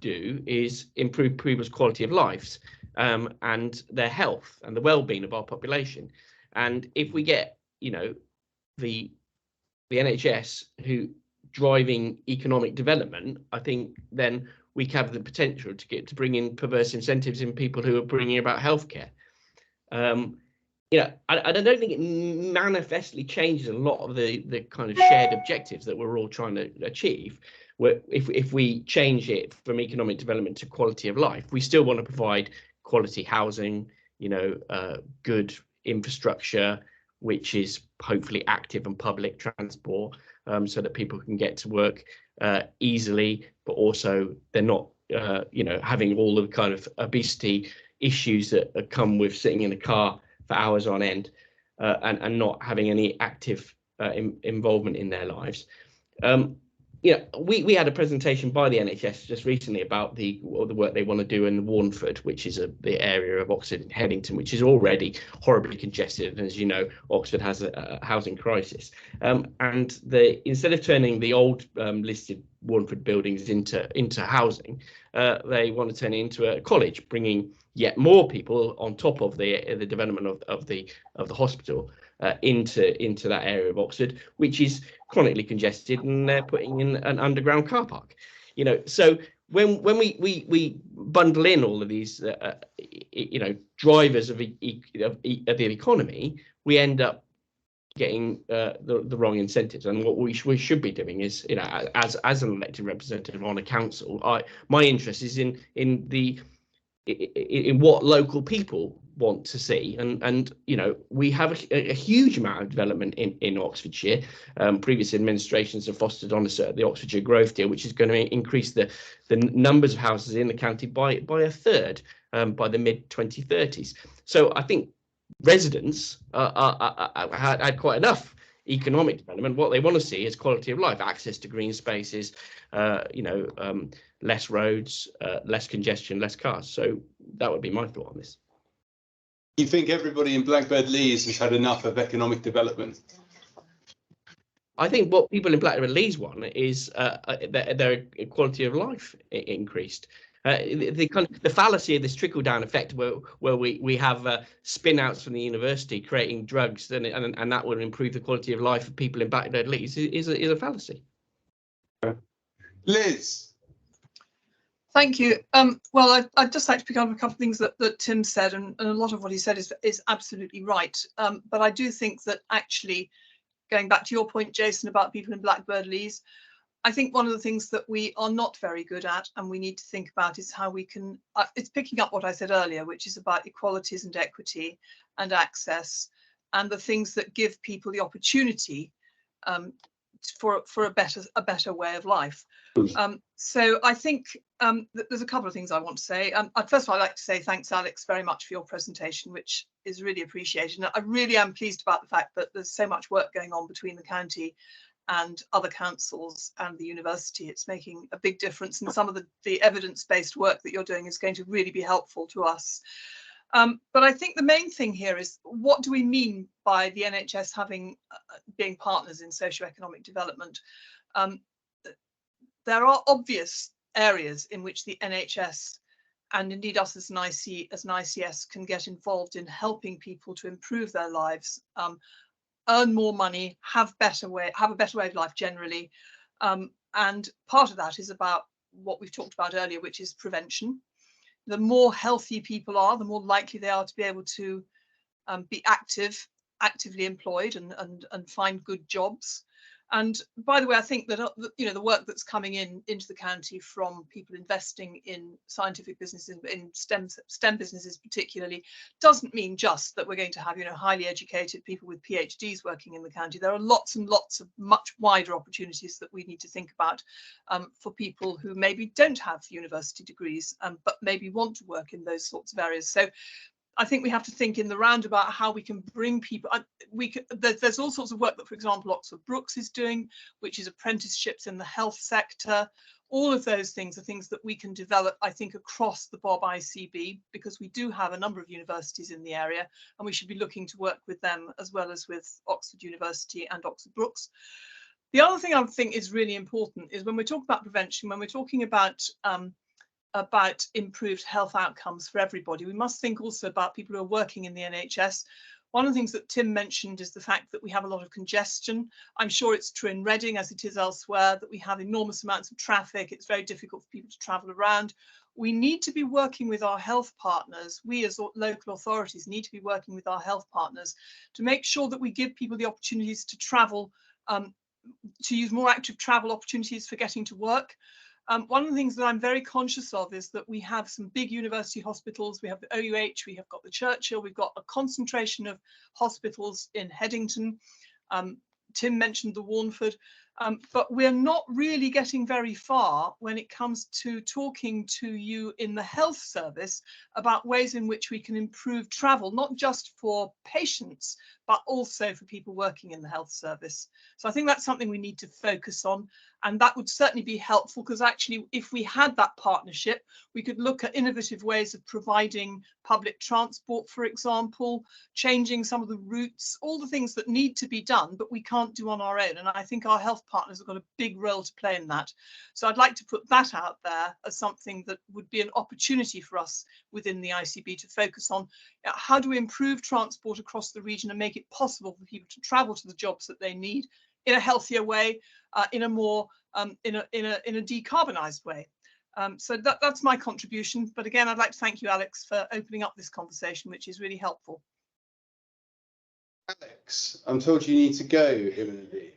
[SPEAKER 21] do is improve people's quality of lives and their health and the well-being of our population. And if we get, you know, the NHS who driving economic development, I think then we have the potential to bring in perverse incentives in people who are bringing about healthcare. You know, I don't think it manifestly changes a lot of the kind of shared objectives that we're all trying to achieve. Where if we change it from economic development to quality of life, we still want to provide quality housing, you know, good infrastructure, which is hopefully active and public transport, so that people can get to work easily, but also they're not, you know, having all the kind of obesity issues that come with sitting in a car for hours on end and not having any active involvement in their lives. You know, we had a presentation by the NHS just recently about the work they want to do in Warnford, which is the area of Oxford and Headington, which is already horribly congested. And as you know, Oxford has a housing crisis. And instead of turning the old listed Warnford buildings into housing, they want to turn it into a college, bringing yet more people on top of the development of the hospital into that area of Oxford, which is chronically congested, and they're putting in an underground car park. You know, so when we bundle in all of these you know, drivers of the economy, we end up getting the wrong incentives. And what we should be doing is, you know, as an elected representative on a council, my interest is in what local people want to see, and you know, we have a huge amount of development in Oxfordshire. Previous administrations have fostered on the Oxfordshire Growth Deal, which is going to increase the numbers of houses in the county by a third by the mid 2030s. So I think residents had quite enough economic development. What they want to see is quality of life, access to green spaces, you know, less roads, less congestion, less cars. So that would be my thought on this.
[SPEAKER 1] You think everybody in Blackbird Leys has had enough of economic development?
[SPEAKER 21] I think what people in Blackbird Leeds want is their quality of life increased. The fallacy of this trickle down effect, where we have spin outs from the university creating drugs, and that will improve the quality of life of people in Blackbird Leeds, is a fallacy.
[SPEAKER 1] Liz.
[SPEAKER 7] Thank you. Well, I'd just like to pick up a couple of things that Tim said, and a lot of what he said is absolutely right. But I do think that actually, going back to your point, Jason, about people in Blackbird Leeds, I think one of the things that we are not very good at and we need to think about is how we can, it's picking up what I said earlier, which is about equalities and equity and access and the things that give people the opportunity for a better way of life. So I think there's a couple of things I want to say. First of all, I'd like to say thanks, Alex, very much for your presentation, which is really appreciated. And I really am pleased about the fact that there's so much work going on between the county and other councils and the university. It's making a big difference, and some of the evidence-based work that you're doing is going to really be helpful to us. But I think the main thing here is, what do we mean by the NHS being partners in socio-economic development? There are obvious areas in which the NHS and indeed us as an ICS can get involved in helping people to improve their lives, earn more money, have a better way of life generally. And part of that is about what we've talked about earlier, which is prevention. The more healthy people are, the more likely they are to be able to be actively employed and find good jobs. And by the way, I think that the work that's coming into the county from people investing in scientific businesses, in STEM businesses particularly, doesn't mean just that we're going to have highly educated people with PhDs working in the county. There are lots and lots of much wider opportunities that we need to think about for people who maybe don't have university degrees, but maybe want to work in those sorts of areas. So I think we have to think in the roundabout how we can bring people. There's all sorts of work that, for example, Oxford Brookes is doing, which is apprenticeships in the health sector. All of those things are things that we can develop, I think, across the Bob ICB, because we do have a number of universities in the area, and we should be looking to work with them as well as with Oxford University and Oxford Brookes. The other thing I think is really important is when we talk about prevention, when we're talking about improved health outcomes for everybody, we must think also about people who are working in the NHS. One of the things that Tim mentioned is the fact that we have a lot of congestion. I'm sure it's true in Reading as it is elsewhere, that we have enormous amounts of traffic. It's very difficult for people to travel around. We need to be working with our health partners. We as local authorities need to be working with our health partners to make sure that we give people the opportunities to travel, to use more active travel opportunities for getting to work. One of the things that I'm very conscious of is that we have some big university hospitals. We have the OUH, we have got the Churchill, we've got a concentration of hospitals in Headington. Tim mentioned the Warnford, but we're not really getting very far when it comes to talking to you in the health service about ways in which we can improve travel, not just for patients, but also for people working in the health service. So I think that's something we need to focus on. And that would certainly be helpful, because actually, if we had that partnership, we could look at innovative ways of providing public transport, for example, changing some of the routes, all the things that need to be done, but we can't do on our own. And I think our health partners have got a big role to play in that. So I'd like to put that out there as something that would be an opportunity for us within the ICB to focus on. How do we improve transport across the region and make it possible for people to travel to the jobs that they need in a healthier way, in a more in a decarbonised way. So that's my contribution. But again, I'd like to thank you, Alex, for opening up this conversation, which is really helpful.
[SPEAKER 1] Alex, I'm told you need to go imminently.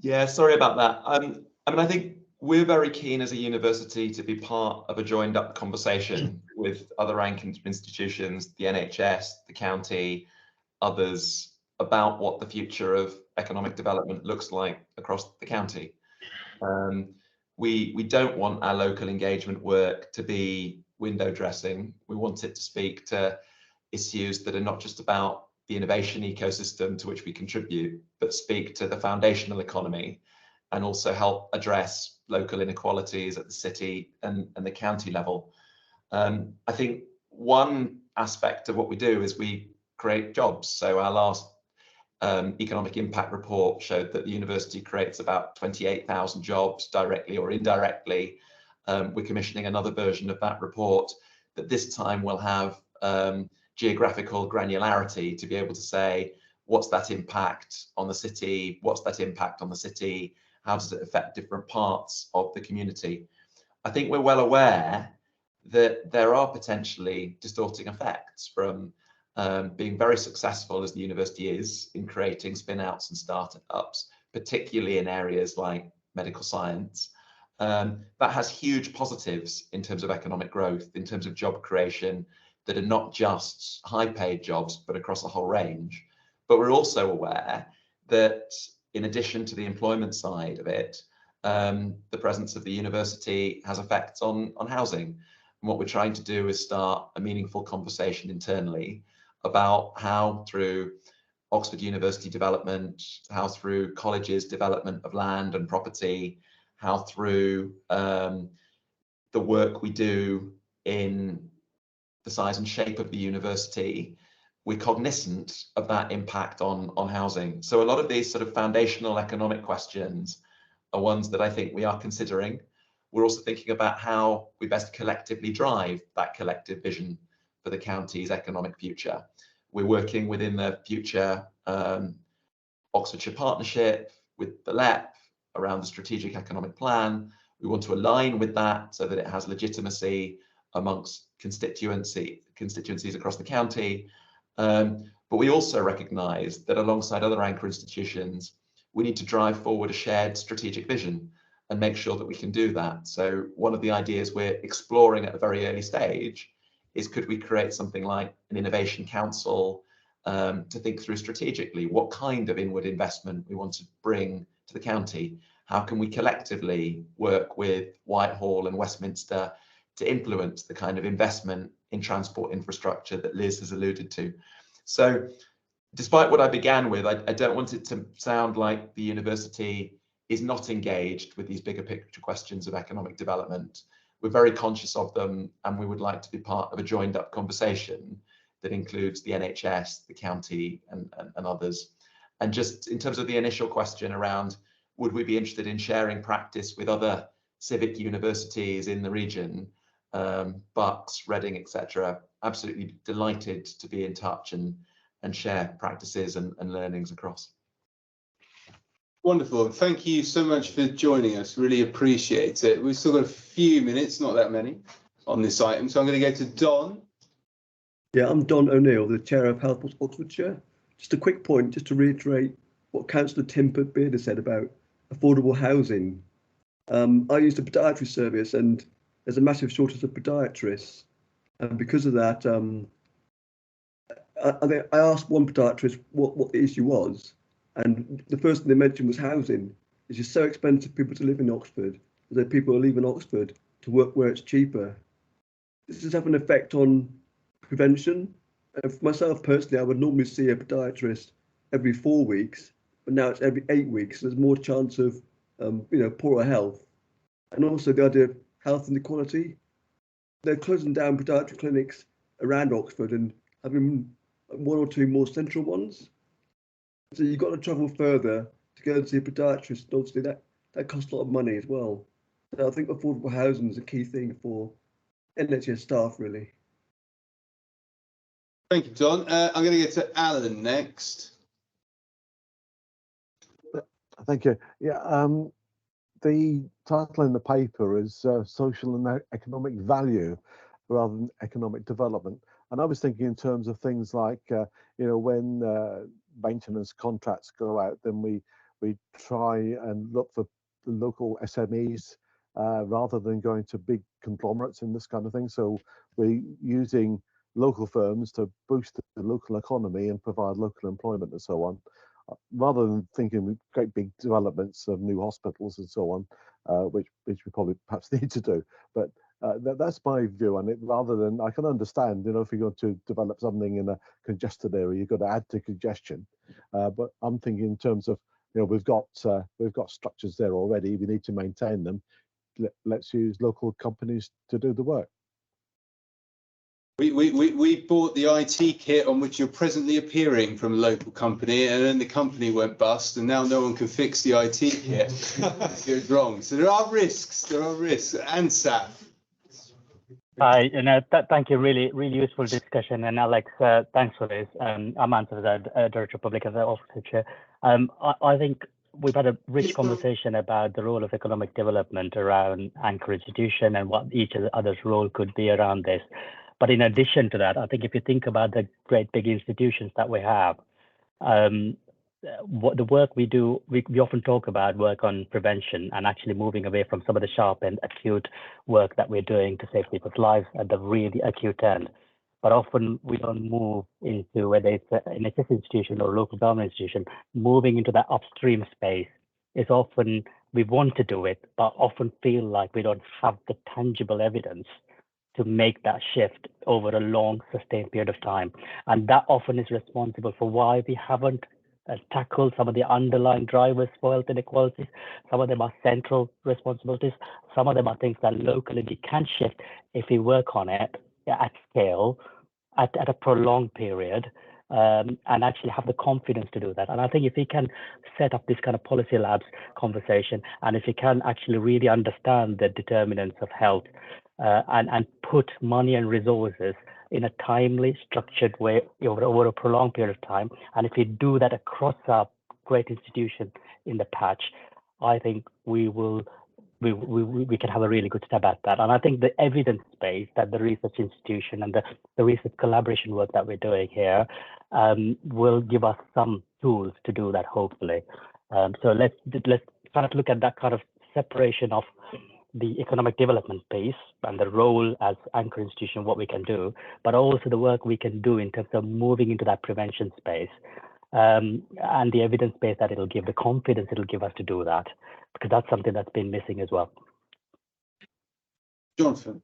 [SPEAKER 19] Yeah, sorry about that. I mean, I think we're very keen as a university to be part of a joined up conversation with other ranking institutions, the NHS, the county, others, about what the future of economic development looks like across the county. We don't want our local engagement work to be window dressing. We want it to speak to issues that are not just about the innovation ecosystem to which we contribute, but speak to the foundational economy and also help address local inequalities at the city and the county level. I think one aspect of what we do is we create jobs. So our last economic impact report showed that the university creates about 28,000 jobs directly or indirectly. We're commissioning another version of that report that this time will have geographical granularity to be able to say, what's that impact on the city? What's that impact on the city? How does it affect different parts of the community? I think we're well aware that there are potentially distorting effects from being very successful as the university is in creating spin-outs and startups, particularly in areas like medical science. That has huge positives in terms of economic growth, in terms of job creation that are not just high-paid jobs, but across a whole range. But we're also aware that in addition to the employment side of it, the presence of the university has effects on housing. And what we're trying to do is start a meaningful conversation internally about how through Oxford University development, how through colleges development of land and property, how through the work we do in the size and shape of the university, we're cognizant of that impact on housing. So a lot of these sort of foundational economic questions are ones that I think we are considering. We're also thinking about how we best collectively drive that collective vision for the county's economic future. We're working within the future Oxfordshire partnership with the LEP around the strategic economic plan. We want to align with that so that it has legitimacy amongst constituencies across the county. But we also recognise that alongside other anchor institutions, we need to drive forward a shared strategic vision and make sure that we can do that. So one of the ideas we're exploring at a very early stage is, could we create something like an innovation council to think through strategically what kind of inward investment we want to bring to the county? How can we collectively work with Whitehall and Westminster to influence the kind of investment in transport infrastructure that Liz has alluded to? So despite what I began with, I don't want it to sound like the university is not engaged with these bigger picture questions of economic development. We're very conscious of them, and we would like to be part of a joined up conversation that includes the NHS, the county and others. And just in terms of the initial question around, would we be interested in sharing practice with other civic universities in the region, Bucks, Reading, etc., absolutely delighted to be in touch and share practices and learnings across.
[SPEAKER 1] Wonderful. Thank you so much for joining us. Really appreciate it. We've still got a few minutes, not that many, on this item. So I'm going to go to Don.
[SPEAKER 3] Yeah, I'm Don O'Neill, the Chair of Health Oxfordshire. Just a quick point, just to reiterate what Councillor Tim Beard has said about affordable housing. I used a podiatry service, and there's a massive shortage of podiatrists. And because of that, I asked one podiatrist what the issue was. And the first thing they mentioned was housing. It's just so expensive for people to live in Oxford, that people are leaving Oxford to work where it's cheaper. This does have an effect on prevention. For myself personally, I would normally see a podiatrist every 4 weeks, but now it's every 8 weeks. So there's more chance of, poorer health. And also the idea of health inequality. They're closing down podiatry clinics around Oxford and having one or two more central ones. So you've got to travel further to go and see a podiatrist. Obviously, that costs a lot of money as well. So I think affordable housing is a key thing for NHS staff, really.
[SPEAKER 1] Thank you, Don. I'm going to get to Alan next.
[SPEAKER 22] Thank you. Yeah, the title in the paper is social and economic value rather than economic development. And I was thinking in terms of things like, when maintenance contracts go out, then we try and look for the local SMEs rather than going to big conglomerates in this kind of thing. So we're using local firms to boost the local economy and provide local employment and so on, rather than thinking of great big developments of new hospitals and so on, which we probably perhaps need to do. But that's my view on it. Rather than, I can understand, if you're going to develop something in a congested area, you've got to add to congestion. But I'm thinking in terms of, we've got structures there already. We need to maintain them. Let's use local companies to do the work.
[SPEAKER 1] We bought the IT kit on which you're presently appearing from a local company, and then the company went bust, and now no one can fix the IT kit. It goes wrong. So there are risks, and SAF.
[SPEAKER 8] Hi, thank you. Really useful discussion. And Alex, thanks for this. I'm Answer, Director of Public Affairs Officer. I think we've had a rich conversation about the role of economic development around anchor institution and what each of the other's role could be around this. But in addition to that, I think if you think about the great big institutions that we have, what the work we do, we often talk about work on prevention and actually moving away from some of the sharp and acute work that we're doing to save people's lives at the really acute end. But often we don't move into, whether it's an NHS institution or a local government institution, moving into that upstream space is often, we want to do it, but often feel like we don't have the tangible evidence to make that shift over a long, sustained period of time. And that often is responsible for why we haven't tackled some of the underlying drivers for health inequalities. Some of them are central responsibilities. Some of them are things that locally we can shift if we work on it at scale, at a prolonged period, and actually have the confidence to do that. And I think if we can set up this kind of policy labs conversation, and if we can actually really understand the determinants of health, and put money and resources in a timely, structured way over a prolonged period of time, and if we do that across our great institution in the patch, I think we can have a really good stab at that. And I think the evidence base that the research institution and the research collaboration work that we're doing here will give us some tools to do that, hopefully. So let's kind of look at that kind of separation of the economic development piece and the role as anchor institution, what we can do, but also the work we can do in terms of moving into that prevention space, and the evidence base that it'll give, the confidence it'll give us to do that, because that's something that's been missing as well.
[SPEAKER 1] Jonathan.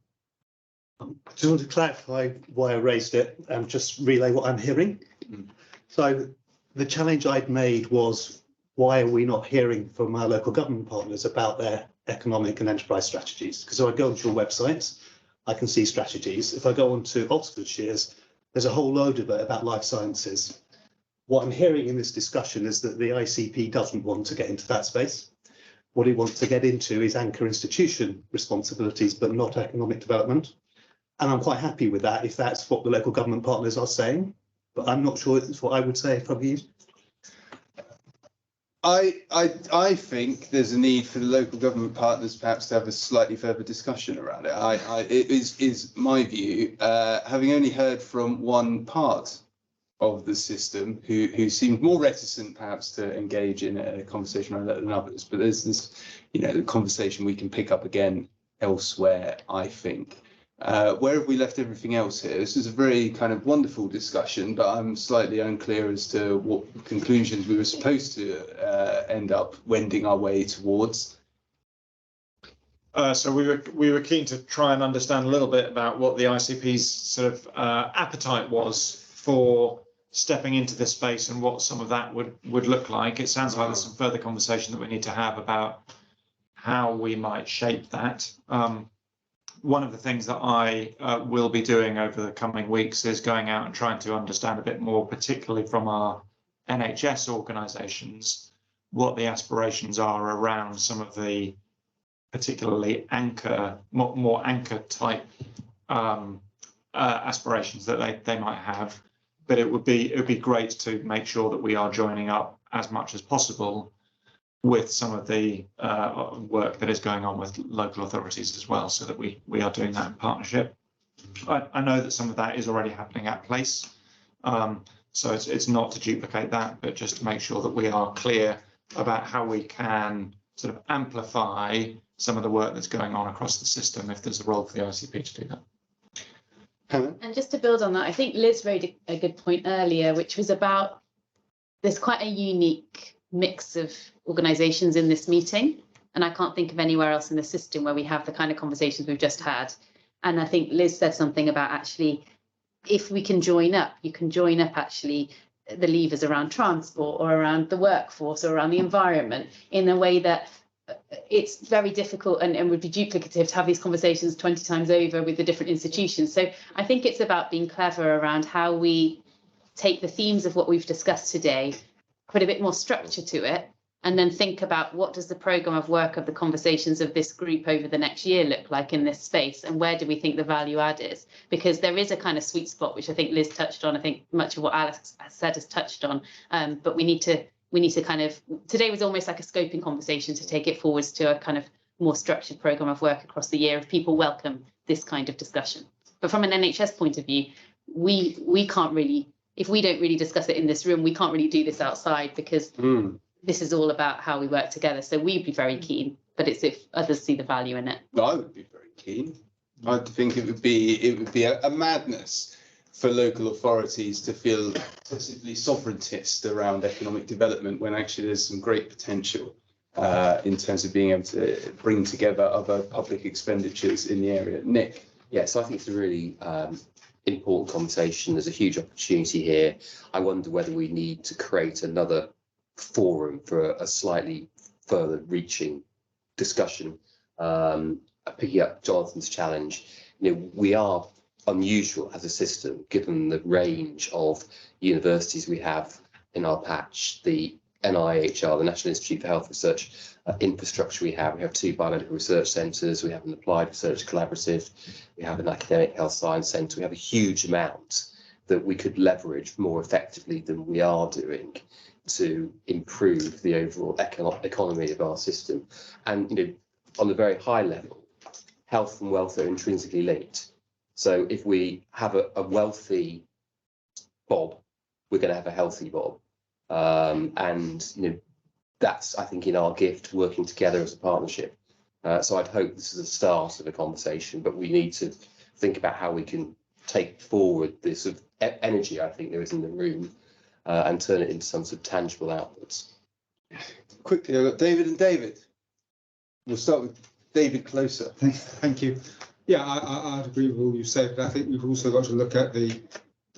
[SPEAKER 10] I just want to clarify why I raised it and just relay what I'm hearing. So the challenge I'd made was, why are we not hearing from our local government partners about their economic and enterprise strategies? Because if I go onto your website, I can see strategies. If I go onto Oxfordshire's, there's a whole load of it about life sciences. What I'm hearing in this discussion is that the ICP doesn't want to get into that space. What it wants to get into is anchor institution responsibilities, but not economic development. And I'm quite happy with that if that's what the local government partners are saying, but I'm not sure it's what I would say if I were you.
[SPEAKER 1] I think there's a need for the local government partners perhaps to have a slightly further discussion around it. It is my view, having only heard from one part of the system who seemed more reticent perhaps to engage in a conversation around that than others, but there's this, the conversation we can pick up again elsewhere, I think. Where have we left everything else here? This is a very kind of wonderful discussion, but I'm slightly unclear as to what conclusions we were supposed to end up wending our way towards.
[SPEAKER 18] So we were keen to try and understand a little bit about what the ICP's sort of appetite was for stepping into this space and what some of that would look like. It sounds like there's some further conversation that we need to have about how we might shape that. One of the things that I will be doing over the coming weeks is going out and trying to understand a bit more, particularly from our NHS organisations, what the aspirations are around some of the particularly more anchor type aspirations that they might have. But it would be great to make sure that we are joining up as much as possible with some of the work that is going on with local authorities as well, so that we are doing that in partnership. I know that some of that is already happening at place, so it's not to duplicate that, but just to make sure that we are clear about how we can sort of amplify some of the work that's going on across the system if there's a role for the ICP to do that.
[SPEAKER 5] And just to build on that, I think Liz made a good point earlier, which was about there's quite a unique mix of organisations in this meeting, and I can't think of anywhere else in the system where we have the kind of conversations we've just had. And I think Liz said something about actually, if we can join up, you can join up actually the levers around transport or around the workforce or around the environment in a way that it's very difficult and would be duplicative to have these conversations 20 times over with the different institutions. So I think it's about being clever around how we take the themes of what we've discussed today, put a bit more structure to it, and then think about what does the programme of work of the conversations of this group over the next year look like in this space, and where do we think the value add is? Because there is a kind of sweet spot, which I think Liz touched on. I think much of what Alex has said has touched on, but we need to kind of, today was almost like a scoping conversation to take it forwards to a kind of more structured programme of work across the year if people welcome this kind of discussion. But from an NHS point of view, we can't really, if we don't really discuss it in this room, we can't really do this outside, because this is all about how we work together. So we'd be very keen, but it's if others see the value in it.
[SPEAKER 1] I would be very keen. I think it would be a madness for local authorities to feel excessively sovereigntist around economic development when actually there's some great potential in terms of being able to bring together other public expenditures in the area. Nick?
[SPEAKER 12] Yes, I think it's a really important conversation. There's a huge opportunity here. I wonder whether we need to create another forum for a slightly further reaching discussion. Picking up Jonathan's challenge, we are unusual as a system given the range of universities we have in our patch, the NIHR, the National Institute for Health Research infrastructure we have. We have 2 biomedical research centres, we have an applied research collaborative, we have an academic health science centre. We have a huge amount that we could leverage more effectively than we are doing to improve the overall economy of our system. And on a very high level, health and wealth are intrinsically linked. So if we have a wealthy Bob, we're going to have a healthy Bob. And that's, I think, in our gift, working together as a partnership. So I'd hope this is the start of a conversation, but we need to think about how we can take forward this sort of energy I think there is in the room and turn it into some sort of tangible outputs.
[SPEAKER 1] Quickly, I've got David and David. We'll start with David closer.
[SPEAKER 9] Thank you. Yeah, I'd agree with all you said, but I think we've also got to look at the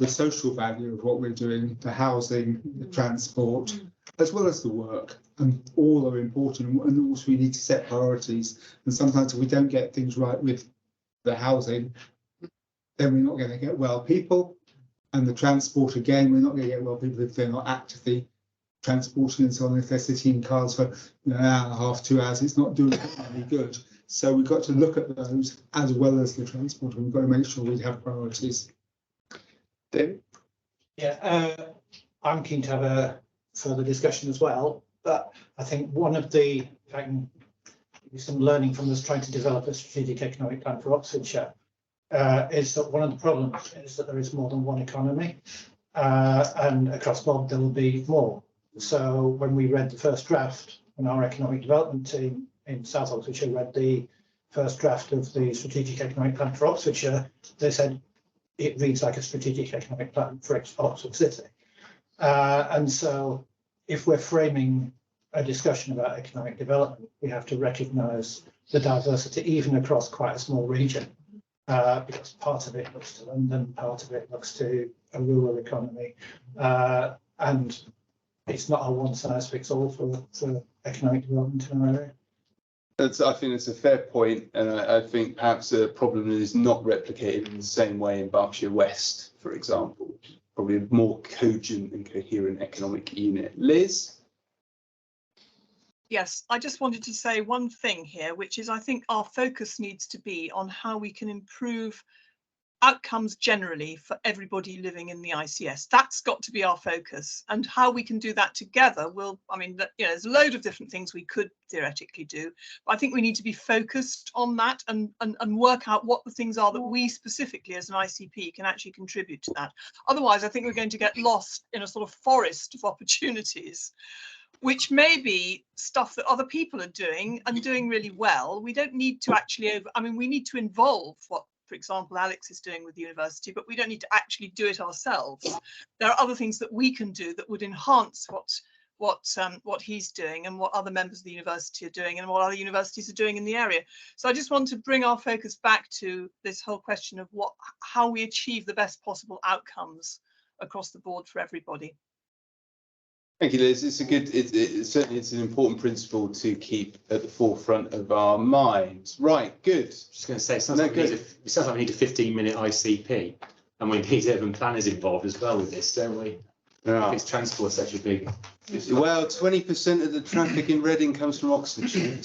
[SPEAKER 9] social value of what we're doing, the housing, the transport, as well as the work, and all are important. And also we need to set priorities. And sometimes if we don't get things right with the housing, then we're not going to get well people. And the transport, again, we're not going to get well people if they're not actively transporting and so on. If they're sitting in cars for an hour and a half, 2 hours, it's not doing any good. So we've got to look at those as well as the transport, and we've got to make sure we have priorities.
[SPEAKER 1] David?
[SPEAKER 13] Yeah, I'm keen to have a further discussion as well, but I think one of the, if I can give you some learning from us trying to develop a strategic economic plan for Oxfordshire, is that one of the problems is that there is more than one economy, and across Bob there will be more. So when we read the first draft, when our economic development team in South Oxfordshire read the first draft of the strategic economic plan for Oxfordshire, they said it reads like a strategic economic plan for Oxford City. And so if we're framing a discussion about economic development, we have to recognise the diversity even across quite a small region, because part of it looks to London, part of it looks to a rural economy, and it's not a one-size-fits-all for economic development in our area.
[SPEAKER 1] I think it's a fair point, and I think perhaps a problem that is not replicated in the same way in Berkshire West, for example, probably a more cogent and coherent economic unit. Liz?
[SPEAKER 7] Yes, I just wanted to say one thing here, which is I think our focus needs to be on how we can improve outcomes generally for everybody living in the ICS. That's got to be our focus, and how we can do that together will, I mean, there's a load of different things we could theoretically do, but I think we need to be focused on that and work out what the things are that we specifically as an ICP can actually contribute to that. Otherwise, I think we're going to get lost in a sort of forest of opportunities, which may be stuff that other people are doing and doing really well. We don't need to actually we need to involve what, for example, Alex is doing with the university, but we don't need to actually do it ourselves. There are other things that we can do that would enhance what he's doing and what other members of the university are doing and what other universities are doing in the area. So I just want to bring our focus back to this whole question of how we achieve the best possible outcomes across the board for everybody.
[SPEAKER 1] Thank you, Liz. It's a good, certainly it's an important principle to keep at the forefront of our minds. Right, good.
[SPEAKER 17] Just going to say, it sounds like we need a 15-minute ICP, and we need urban planners involved as well with this, don't we?
[SPEAKER 1] Yeah.
[SPEAKER 17] If it's transport such a big.
[SPEAKER 1] Well, 20% of the traffic in Reading comes from Oxfordshire.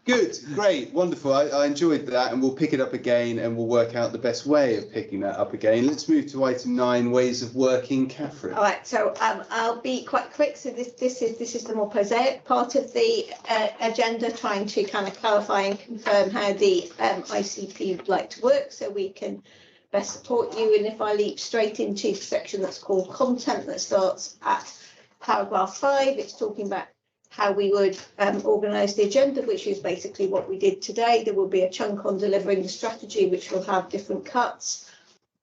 [SPEAKER 1] Good, great, wonderful. I enjoyed that, and we'll pick it up again, and we'll work out the best way of picking that up again. Let's move to item 9, ways of working. Catherine.
[SPEAKER 2] All right, so I'll be quite quick. So this is the more prosaic part of the agenda, trying to kind of clarify and confirm how the ICP would like to work, so we can best support you. And if I leap straight into the section that's called content, that starts at paragraph 5, it's talking about how we would organise the agenda, which is basically what we did today. There will be a chunk on delivering the strategy, which will have different cuts,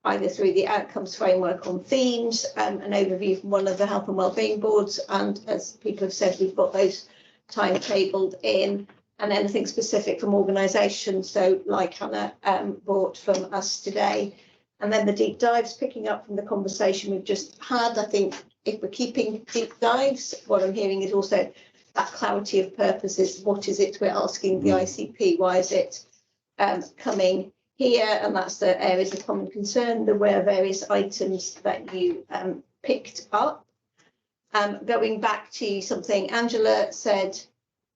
[SPEAKER 2] either through the outcomes framework on themes, an overview from one of the health and wellbeing boards, and as people have said, we've got those timetabled in, and anything specific from organisations, so like Hannah brought from us today. And then the deep dives, picking up from the conversation we've just had. I think if we're keeping deep dives, what I'm hearing is also that clarity of purposes. What is it we're asking the ICP? Why is it coming here? And that's the areas of common concern. There were various items that you picked up. Going back to something Angela said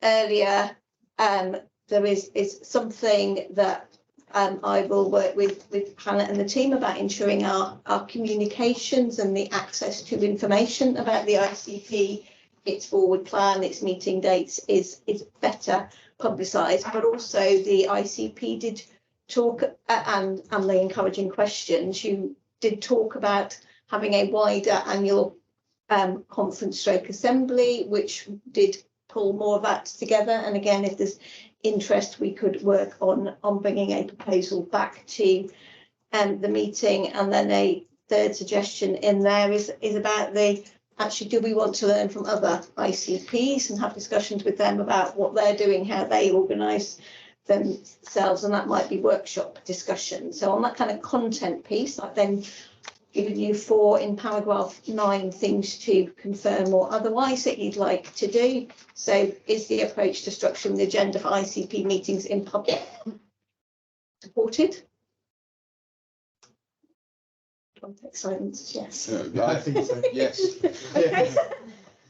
[SPEAKER 2] earlier, there is something that I will work with Hannah and the team about, ensuring our communications and the access to information about the ICP, its forward plan, its meeting dates is better publicised. But also the ICP did talk, and the encouraging questions, you did talk about having a wider annual conference stroke assembly, which did pull more of that together. And again, if there's interest, we could work on bringing a proposal back to the meeting. And then a third suggestion in there is about actually, do we want to learn from other ICPs and have discussions with them about what they're doing, how they organise themselves, and that might be workshop discussion. So on that kind of content piece, I've then given you 4 in paragraph 9 things to confirm or otherwise that you'd like to do. So is the approach to structuring the agenda for ICP meetings in public supported? Context silence, yes.
[SPEAKER 1] I think so, yes.
[SPEAKER 2] Okay.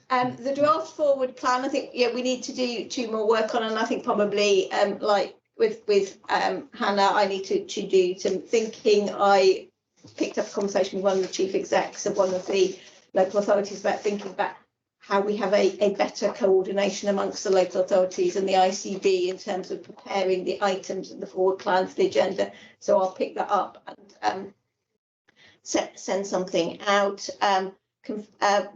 [SPEAKER 2] The draft forward plan, I think, we need to do more work on, and I think probably like with Hannah, I need to do some thinking. I picked up a conversation with one of the chief execs of one of the local authorities about thinking about how we have a better coordination amongst the local authorities and the ICB in terms of preparing the items and the forward plan for the agenda. So I'll pick that up and send something out.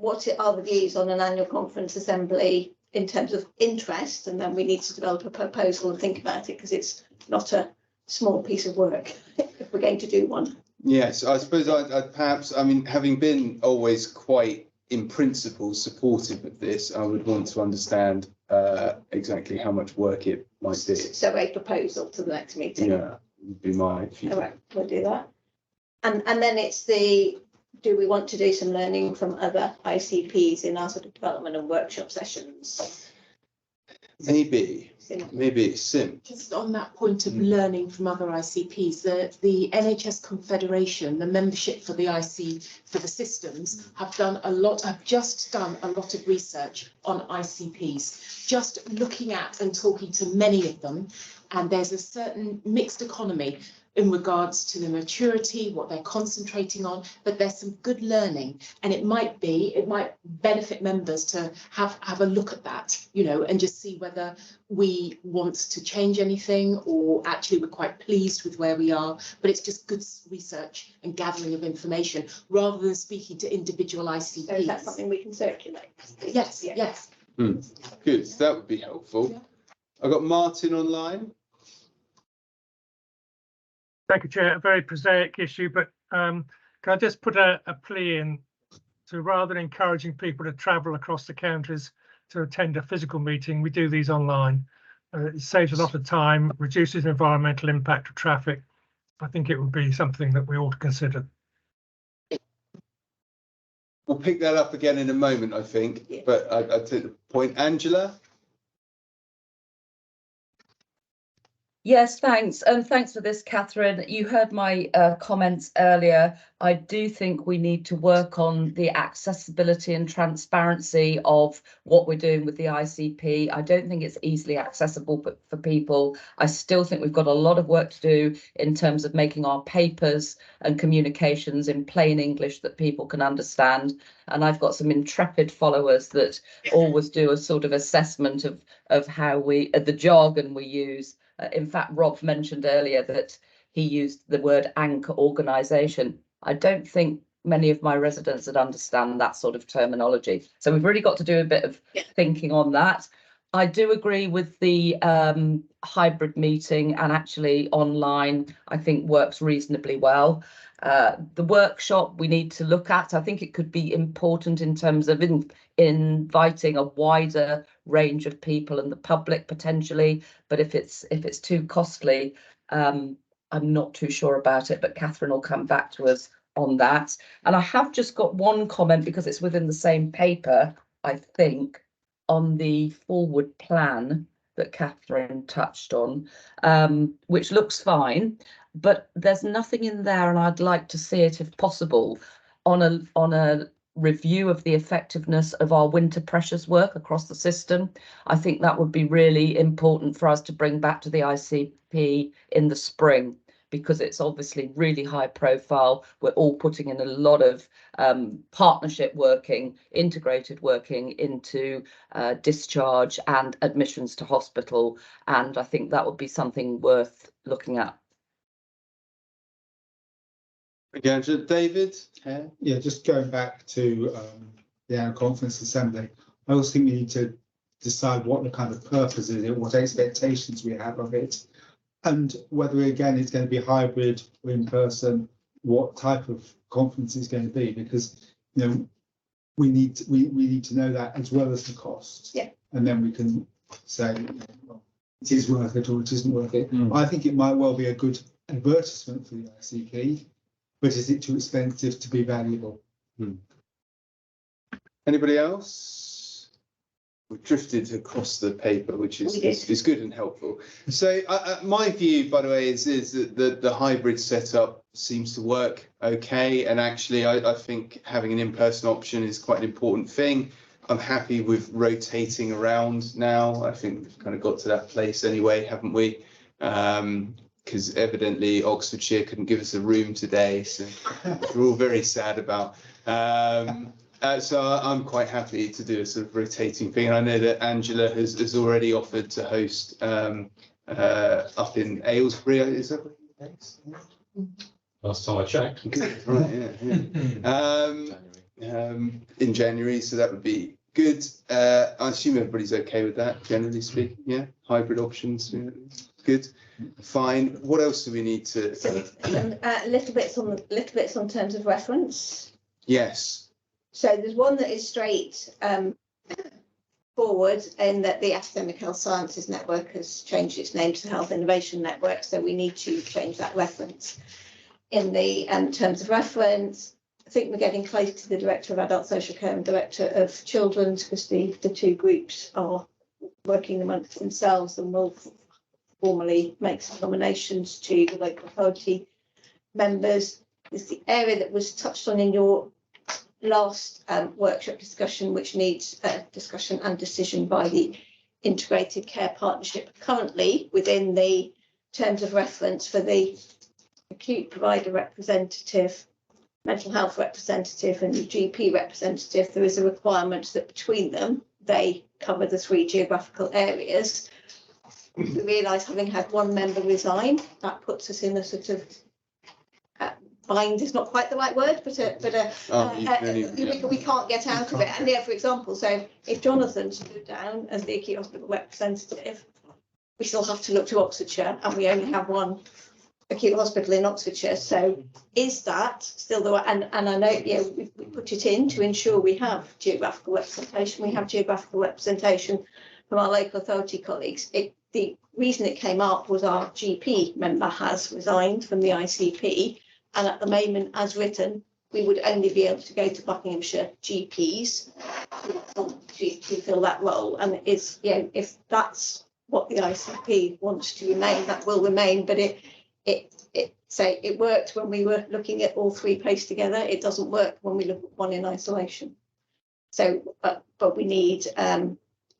[SPEAKER 2] What are the views on an annual conference assembly in terms of interest? And then we need to develop a proposal and think about it, because it's not a small piece of work if we're going to do one.
[SPEAKER 1] Yes, I suppose I'd perhaps, I mean, having been always quite in principle supportive of this, I would want to understand exactly how much work it might be.
[SPEAKER 2] So a proposal to the next meeting.
[SPEAKER 1] Yeah, would be my view.
[SPEAKER 2] All right, we'll do that. And then it's do we want to do some learning from other ICPs in our sort of development and workshop sessions?
[SPEAKER 1] Maybe Sim.
[SPEAKER 20] Just on that point of learning from other ICPs, the NHS Confederation, the membership for the systems have just done a lot of research on ICPs, just looking at and talking to many of them. And there's a certain mixed economy in regards to the maturity, what they're concentrating on, but there's some good learning, and it might benefit members to have a look at that, and just see whether we want to change anything, or actually we're quite pleased with where we are. But it's just good research and gathering of information rather than speaking to individual ICPs.
[SPEAKER 2] So is that something we can circulate?
[SPEAKER 20] Yes, yes.
[SPEAKER 1] Good, that would be helpful. Yeah. I've got Martin online.
[SPEAKER 14] Thank you, Chair. A very prosaic issue, but can I just put a plea in to, rather than encouraging people to travel across the counties to attend a physical meeting, we do these online. It saves a lot of time, reduces the environmental impact of traffic. I think it would be something that we ought to consider.
[SPEAKER 1] we'll pick that up again in a moment, I think, but I take the point. Angela?
[SPEAKER 4] Yes, thanks. And thanks for this, Catherine. You heard my comments earlier. I do think we need to work on the accessibility and transparency of what we're doing with the ICP. I don't think it's easily accessible for people. I still think we've got a lot of work to do in terms of making our papers and communications in plain English that people can understand. And I've got some intrepid followers that always do a sort of assessment of how the jargon we use. In fact, Rob mentioned earlier that he used the word anchor organisation. I don't think many of my residents would understand that sort of terminology. So we've really got to do a bit of thinking on that. I do agree with the hybrid meeting, and actually online, I think works reasonably well. The workshop we need to look at, I think it could be important in terms of inviting a wider range of people and the public potentially, but if it's too costly, I'm not too sure about it, but Catherine will come back to us on that. And I have just got one comment because it's within the same paper, I think, on the forward plan that Catherine touched on, which looks fine, but there's nothing in there, and I'd like to see it if possible on a review of the effectiveness of our winter pressures work across the system. I think that would be really important for us to bring back to the ICP in the spring, because it's obviously really high profile. We're all putting in a lot of partnership working, integrated working into discharge and admissions to hospital. And I think that would be something worth looking at.
[SPEAKER 1] Again, David?
[SPEAKER 9] Yeah, just going back to the annual conference assembly, I also think we need to decide what the kind of purpose is, what expectations we have of it, and whether again it's going to be hybrid or in person, what type of conference it's going to be, because we need to know that as well as the cost.
[SPEAKER 2] Yeah.
[SPEAKER 9] And then we can say well, it is worth it or it isn't worth it. I think it might well be a good advertisement for the ICP, but is it too expensive to be valuable?
[SPEAKER 1] Anybody else? We've drifted across the paper, which is good and helpful. So my view, by the way, is that the hybrid setup seems to work okay. And actually, I think having an in-person option is quite an important thing. I'm happy with rotating around now. I think we've kind of got to that place anyway, haven't we? Because evidently Oxfordshire couldn't give us a room today, so we're all very sad about. So I'm quite happy to do a sort of rotating thing. And I know that Angela has already offered to host up in Aylesbury. Is that what you're based?
[SPEAKER 17] Last time I checked.
[SPEAKER 1] Right, yeah. In January, so that would be good. I assume everybody's okay with that, generally speaking. Yeah, hybrid options. Yeah. Good. Fine. What else do we need to?
[SPEAKER 2] So little bits on terms of reference.
[SPEAKER 1] Yes.
[SPEAKER 2] So there's one that is straight forward in that the Academic Health Sciences Network has changed its name to the Health Innovation Network. So we need to change that reference in the terms of reference. I think we're getting close to the Director of Adult Social Care and Director of Children's, because the two groups are working amongst themselves, and will formally make some nominations to the local authority members. It's the area that was touched on in your last workshop discussion, which needs discussion and decision by the Integrated Care Partnership. Currently, within the terms of reference for the acute provider representative, mental health representative and the GP representative, there is a requirement that between them, they cover the 3 geographical areas. We realise, having had one member resign, that puts us in a sort of bind is not quite the right word, but we can't get out of it. And yeah, for example, so if Jonathan stood down as the acute hospital representative, we still have to look to Oxfordshire, and we only have one acute hospital in Oxfordshire. So is that still the right? And I know, yeah, we put it in to ensure we have geographical representation. We have geographical representation from our local authority colleagues. The reason it came up was our GP member has resigned from the ICP, and at the moment, as written, we would only be able to go to Buckinghamshire GPs to fill that role. And it's, you know, if that's what the ICP wants to remain, that will remain. But it worked when we were looking at all three placed together. It doesn't work when we look at one in isolation. So, but we need a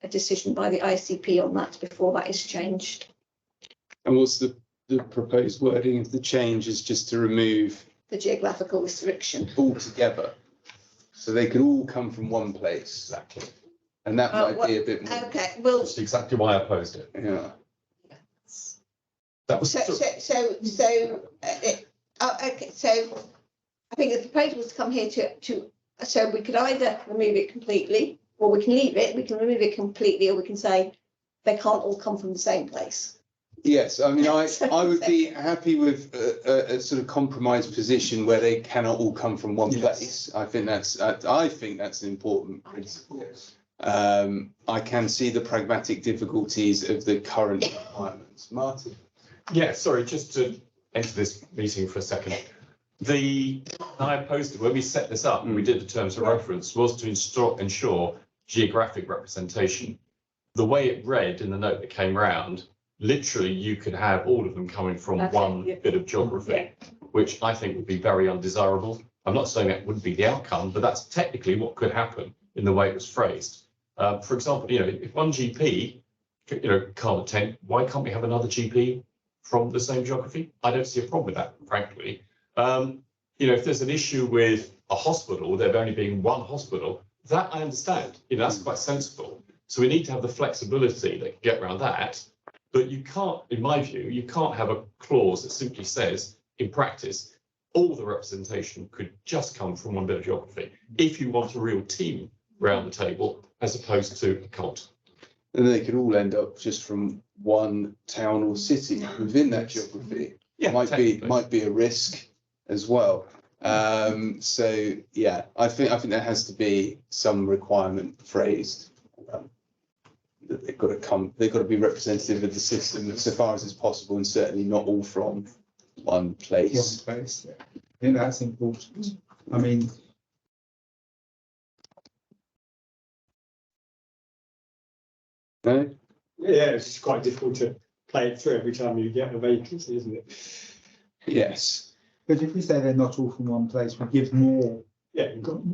[SPEAKER 2] decision by the ICP on that before that is changed.
[SPEAKER 1] And what's the proposed wording of the change is just to remove
[SPEAKER 2] the geographical restriction
[SPEAKER 1] altogether, so they can all come from one place.
[SPEAKER 19] Exactly.
[SPEAKER 1] And that might be a bit more.
[SPEAKER 2] Okay, well,
[SPEAKER 19] that's exactly why I opposed it.
[SPEAKER 1] Yeah.
[SPEAKER 19] That was
[SPEAKER 2] okay, so I think the proposal was to come here so we could either remove it completely, or we can leave it, we can remove it completely, or we can say they can't all come from the same place.
[SPEAKER 1] Yes, I mean, I would be happy with a sort of compromise position where they cannot all come from one place. I think that's an important principle. I can see the pragmatic difficulties of the current requirements. Martin.
[SPEAKER 18] Yeah, sorry, just to enter this meeting for a second. I opposed it when we set this up and we did the terms of reference was to ensure geographic representation. The way it read in the note that came round, literally you could have all of them coming from one bit of geography, which I think would be very undesirable. I'm not saying that wouldn't be the outcome, but that's technically what could happen in the way it was phrased. For example, you know, if one GP, you know, can't attend, why can't we have another GP from the same geography? I don't see a problem with that, frankly. You know, if there's an issue with a hospital, there only being one hospital, that I understand. You know, that's quite sensible. So we need to have the flexibility that can get around that. But you can't, in my view, you can't have a clause that simply says, in practice, all the representation could just come from one bit of geography. If you want a real team around the table, as opposed to a cult.
[SPEAKER 1] And they could all end up just from one town or city within that geography.
[SPEAKER 18] Yeah,
[SPEAKER 1] might be a risk as well. So yeah, I think there has to be some requirement phrased that they've got to be representative of the system so far as is possible, and certainly not all from one place.
[SPEAKER 9] One place, yeah. I think that's important. I mean,
[SPEAKER 1] no?
[SPEAKER 6] Yeah, it's quite difficult to play it through every time you get a vacancy, isn't it?
[SPEAKER 1] Yes.
[SPEAKER 9] But if we say they're not all from one place, we give more,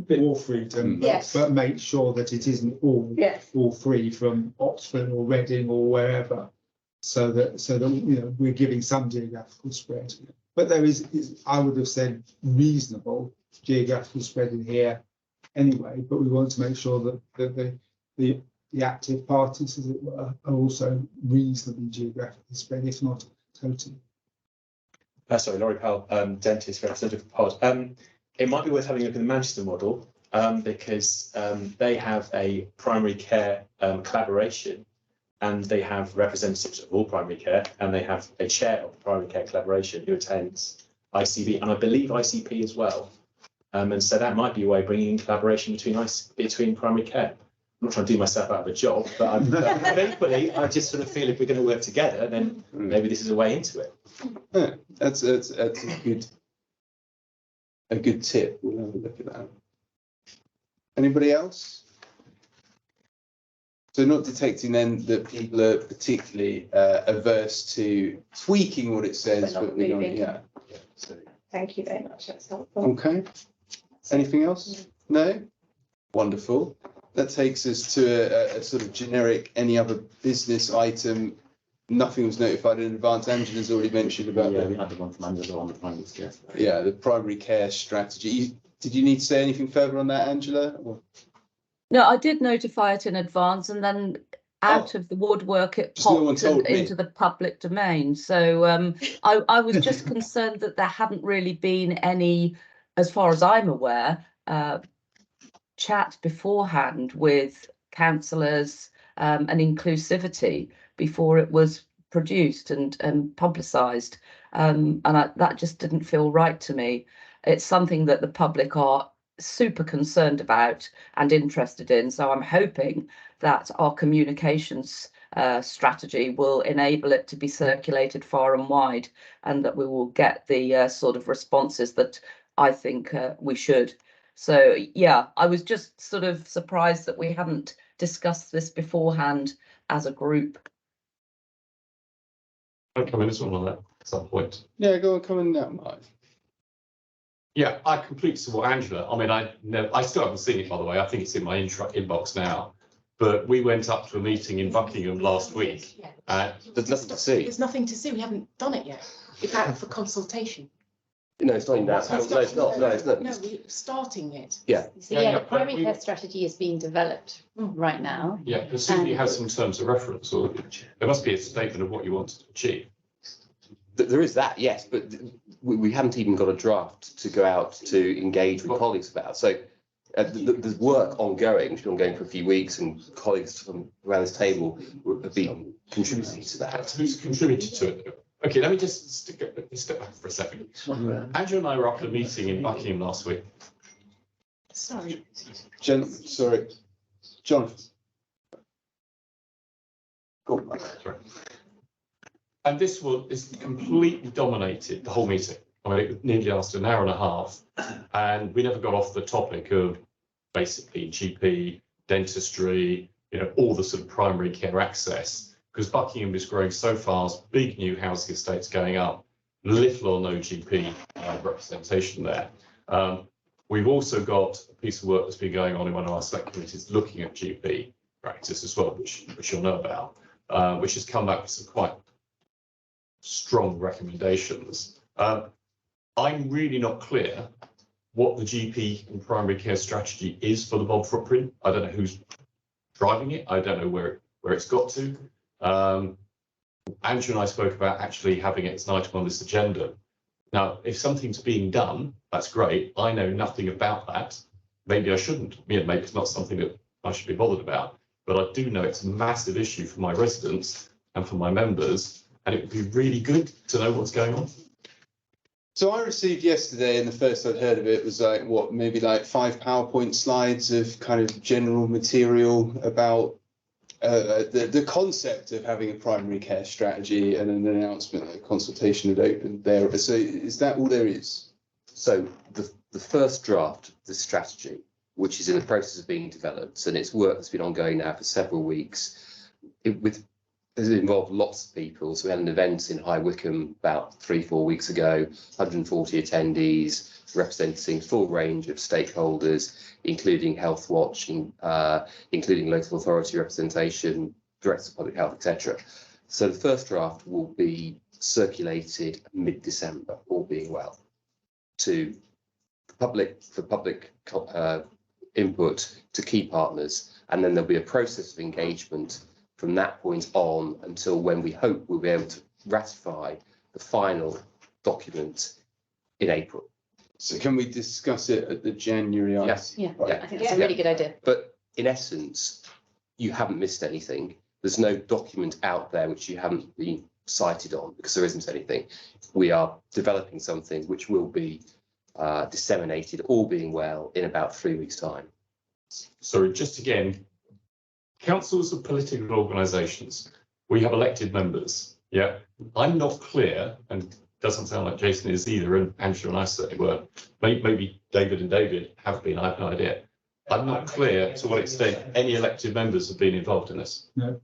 [SPEAKER 9] more freedom, but make sure that it isn't all free from Oxford or Reading or wherever, so that you know we're giving some geographical spread. But there is I would have said reasonable geographical spread in here anyway. But we want to make sure that the active parties, as it were, are also reasonably geographically spread, if not totally.
[SPEAKER 17] Sorry, Laurie Powell, dentist, representative of Pod. It might be worth having a look at the Manchester model because they have a primary care collaboration, and they have representatives of all primary care, and they have a chair of the primary care collaboration who attends ICB, and I believe ICP as well. And so that might be a way of bringing in collaboration between primary care. I'm not trying to do myself out of a job, but equally, I just sort of feel if we're going to work together, then maybe this is a way into it.
[SPEAKER 1] Yeah, that's a good tip. We'll have a look at that. Anybody else? So not detecting then that people are particularly averse to tweaking what it says, but we don't. Yeah. So.
[SPEAKER 2] Thank you very much. That's helpful.
[SPEAKER 1] Okay. Anything else? No. Wonderful. That takes us to a sort of generic any other business item. Nothing was notified in advance. Angela's already mentioned about
[SPEAKER 16] we had the one from Angela on the primary care.
[SPEAKER 1] Yeah, the primary care strategy. Did you need to say anything further on that, Angela? Or?
[SPEAKER 4] No, I did notify it in advance, and then out of the woodwork it popped into the public domain. So I was just concerned that there hadn't really been any, as far as I'm aware, chat beforehand with councillors and inclusivity before it was produced and publicised, and that just didn't feel right to me. It's something that the public are super concerned about and interested in, so I'm hoping that our communications strategy will enable it to be circulated far and wide, and that we will get the sort of responses that I think we should. So yeah, I was just sort of surprised that we hadn't discussed this beforehand as a group.
[SPEAKER 11] I'll come in as well on that at some point.
[SPEAKER 1] Yeah, go on, come in now, Mike.
[SPEAKER 11] Yeah, I completely support Angela. I mean, I still haven't seen it, by the way. I think it's in my inbox now. But we went up to a meeting in Buckingham last week.
[SPEAKER 12] There's nothing to see.
[SPEAKER 20] There's nothing to see. We haven't done it yet. It's out for consultation.
[SPEAKER 12] No, it's not even that. No, it's not. No, it's not.
[SPEAKER 20] No, we're starting it.
[SPEAKER 12] Yeah.
[SPEAKER 5] So yeah, the primary care strategy is being developed right now.
[SPEAKER 11] Yeah, presumably you have some terms of reference, or there must be a statement of what you want to achieve.
[SPEAKER 12] There is that, yes, but we haven't even got a draft to go out to engage with colleagues about. So there's work ongoing, which has been ongoing for a few weeks, and colleagues from around this table have been contributing to that.
[SPEAKER 11] Who's contributed to it? Okay, let me just step back for a second. Andrew and I were up at a meeting in Buckingham last week.
[SPEAKER 20] Sorry.
[SPEAKER 1] Sorry, Jonathan. Go on.
[SPEAKER 11] Sorry. And this completely dominated the whole meeting. I mean, it nearly lasted an hour and a half, and we never got off the topic of basically GP, dentistry, all the sort of primary care access, because Buckingham is growing so fast, big new housing estates going up, little or no GP representation there. We've also got a piece of work that's been going on in one of our select committees looking at GP practice as well, which you'll know about, which has come back with some quite strong recommendations. I'm really not clear what the GP and primary care strategy is for the Bob footprint. I don't know who's driving it. I don't know where it's got to. Andrew and I spoke about actually having it as an item on this agenda. Now, if something's being done, that's great. I know nothing about that. Maybe I shouldn't. Maybe it's not something that I should be bothered about. But I do know it's a massive issue for my residents and for my members. And it would be really good to know what's going on.
[SPEAKER 1] So I received yesterday, and the first I'd heard of it was maybe 5 PowerPoint slides of kind of general material about the concept of having a primary care strategy, and an announcement that a consultation had opened there. So is that all there is?
[SPEAKER 12] So the first draft of the strategy, which is in the process of being developed, and it's work that's been ongoing now for several weeks, It involved lots of people. So we had an event in High Wycombe about 3-4 weeks ago, 140 attendees representing full range of stakeholders, including Health Watch, including local authority representation, directors of public health, etc. So the first draft will be circulated mid-December, all being well, to the public for public input to key partners, and then there'll be a process of engagement from that point on until when we hope we'll be able to ratify the final document in April.
[SPEAKER 1] So can we discuss it at the January?
[SPEAKER 12] Yes.
[SPEAKER 5] Yeah, I think that's a really good idea.
[SPEAKER 12] But in essence, you haven't missed anything. There's no document out there which you haven't been cited on, because there isn't anything. We are developing something which will be disseminated, all being well, in about 3 weeks' time.
[SPEAKER 11] So just again, councils are political organisations. We have elected members. Yeah, I'm not clear, and doesn't sound like Jason is either, and Angela and I certainly were. Maybe David and David have been. I have no idea. I'm not clear to what extent any elected members have been involved in this.
[SPEAKER 9] No.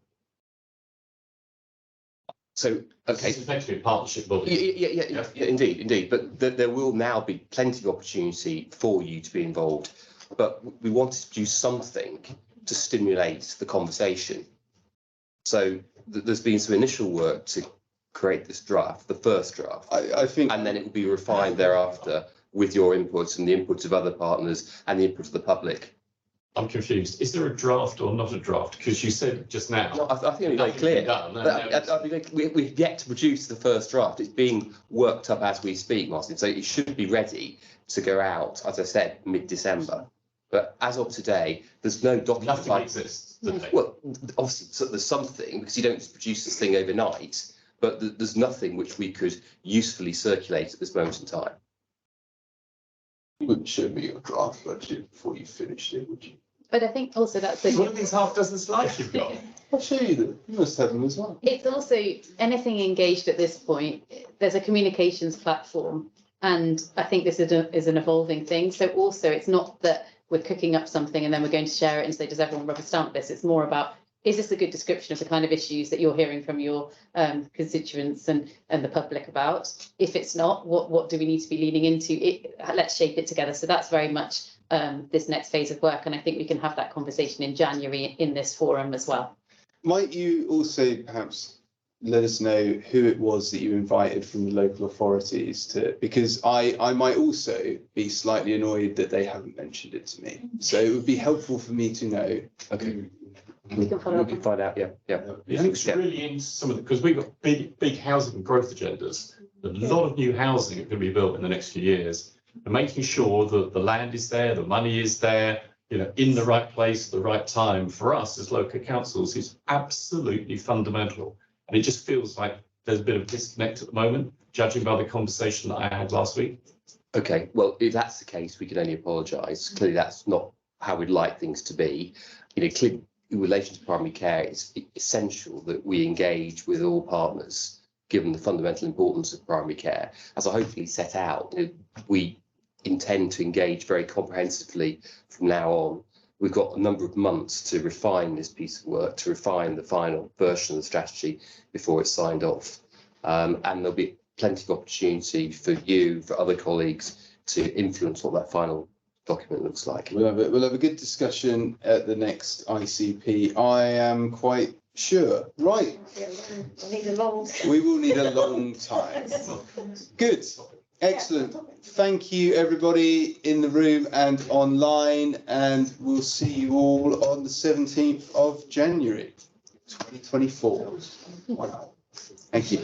[SPEAKER 12] So okay,
[SPEAKER 11] it's effectively a partnership body.
[SPEAKER 12] Yeah, indeed. But there will now be plenty of opportunity for you to be involved. But we wanted to do something to stimulate the conversation. So there's been some initial work to create this draft, the first draft.
[SPEAKER 1] I think,
[SPEAKER 12] and then it will be refined thereafter with your inputs and the inputs of other partners and the input of the public.
[SPEAKER 11] I'm confused. Is there a draft or not a draft? Because you said just now.
[SPEAKER 12] No, I think it's very clear. We've yet to produce the first draft. It's being worked up as we speak, Martin. So it should be ready to go out, as I said, mid-December. But as of today, there's no document.
[SPEAKER 11] Nothing exists today.
[SPEAKER 12] Well, obviously, so there's something, because you don't just produce this thing overnight. But there's nothing which we could usefully circulate at this moment in time.
[SPEAKER 1] You wouldn't show me your draft budget before you finished it, would you?
[SPEAKER 5] But I think also that's
[SPEAKER 11] one of these half-dozen slides you've got.
[SPEAKER 1] I'll show you them. You must have them as well.
[SPEAKER 5] It's also anything engaged at this point. There's a communications platform And I think this is an evolving thing. So also it's not that we're cooking up something and then we're going to share it and say, does everyone rubber stamp this? It's more about, is this a good description of the kind of issues that you're hearing from your constituents and the public about? If it's not, what do we need to be leaning into? Let's shape it together. So that's very much this next phase of work. And I think we can have that conversation in January in this forum as well.
[SPEAKER 1] Might you also perhaps let us know who it was that you invited from the local authorities to, because I might also be slightly annoyed that they haven't mentioned it to me. So it would be helpful for me to know.
[SPEAKER 12] Okay.
[SPEAKER 5] We can follow up.
[SPEAKER 12] We can find out, yeah.
[SPEAKER 11] It links really into some of the, because we've got big housing and growth agendas. A lot of new housing are going to be built in the next few years. And making sure that the land is there, the money is there, you know, in the right place at the right time for us as local councils is absolutely fundamental. And it just feels like there's a bit of a disconnect at the moment, judging by the conversation that I had last week.
[SPEAKER 12] Okay, well, if that's the case, we can only apologise. Clearly, that's not how we'd like things to be. You know, clearly, in relation to primary care, it's essential that we engage with all partners, given the fundamental importance of primary care. As I hopefully set out, we intend to engage very comprehensively from now on. We've got a number of months to refine this piece of work, to refine the final version of the strategy before it's signed off. And there'll be plenty of opportunity for you, for other colleagues, to influence what that final document looks like.
[SPEAKER 1] We'll have a good discussion at the next ICP. I am quite sure. Right. We will need a long time. Good. Excellent. Thank you, everybody in the room and online, and we'll see you all on the 17th of January, 2024. Wow. Thank you.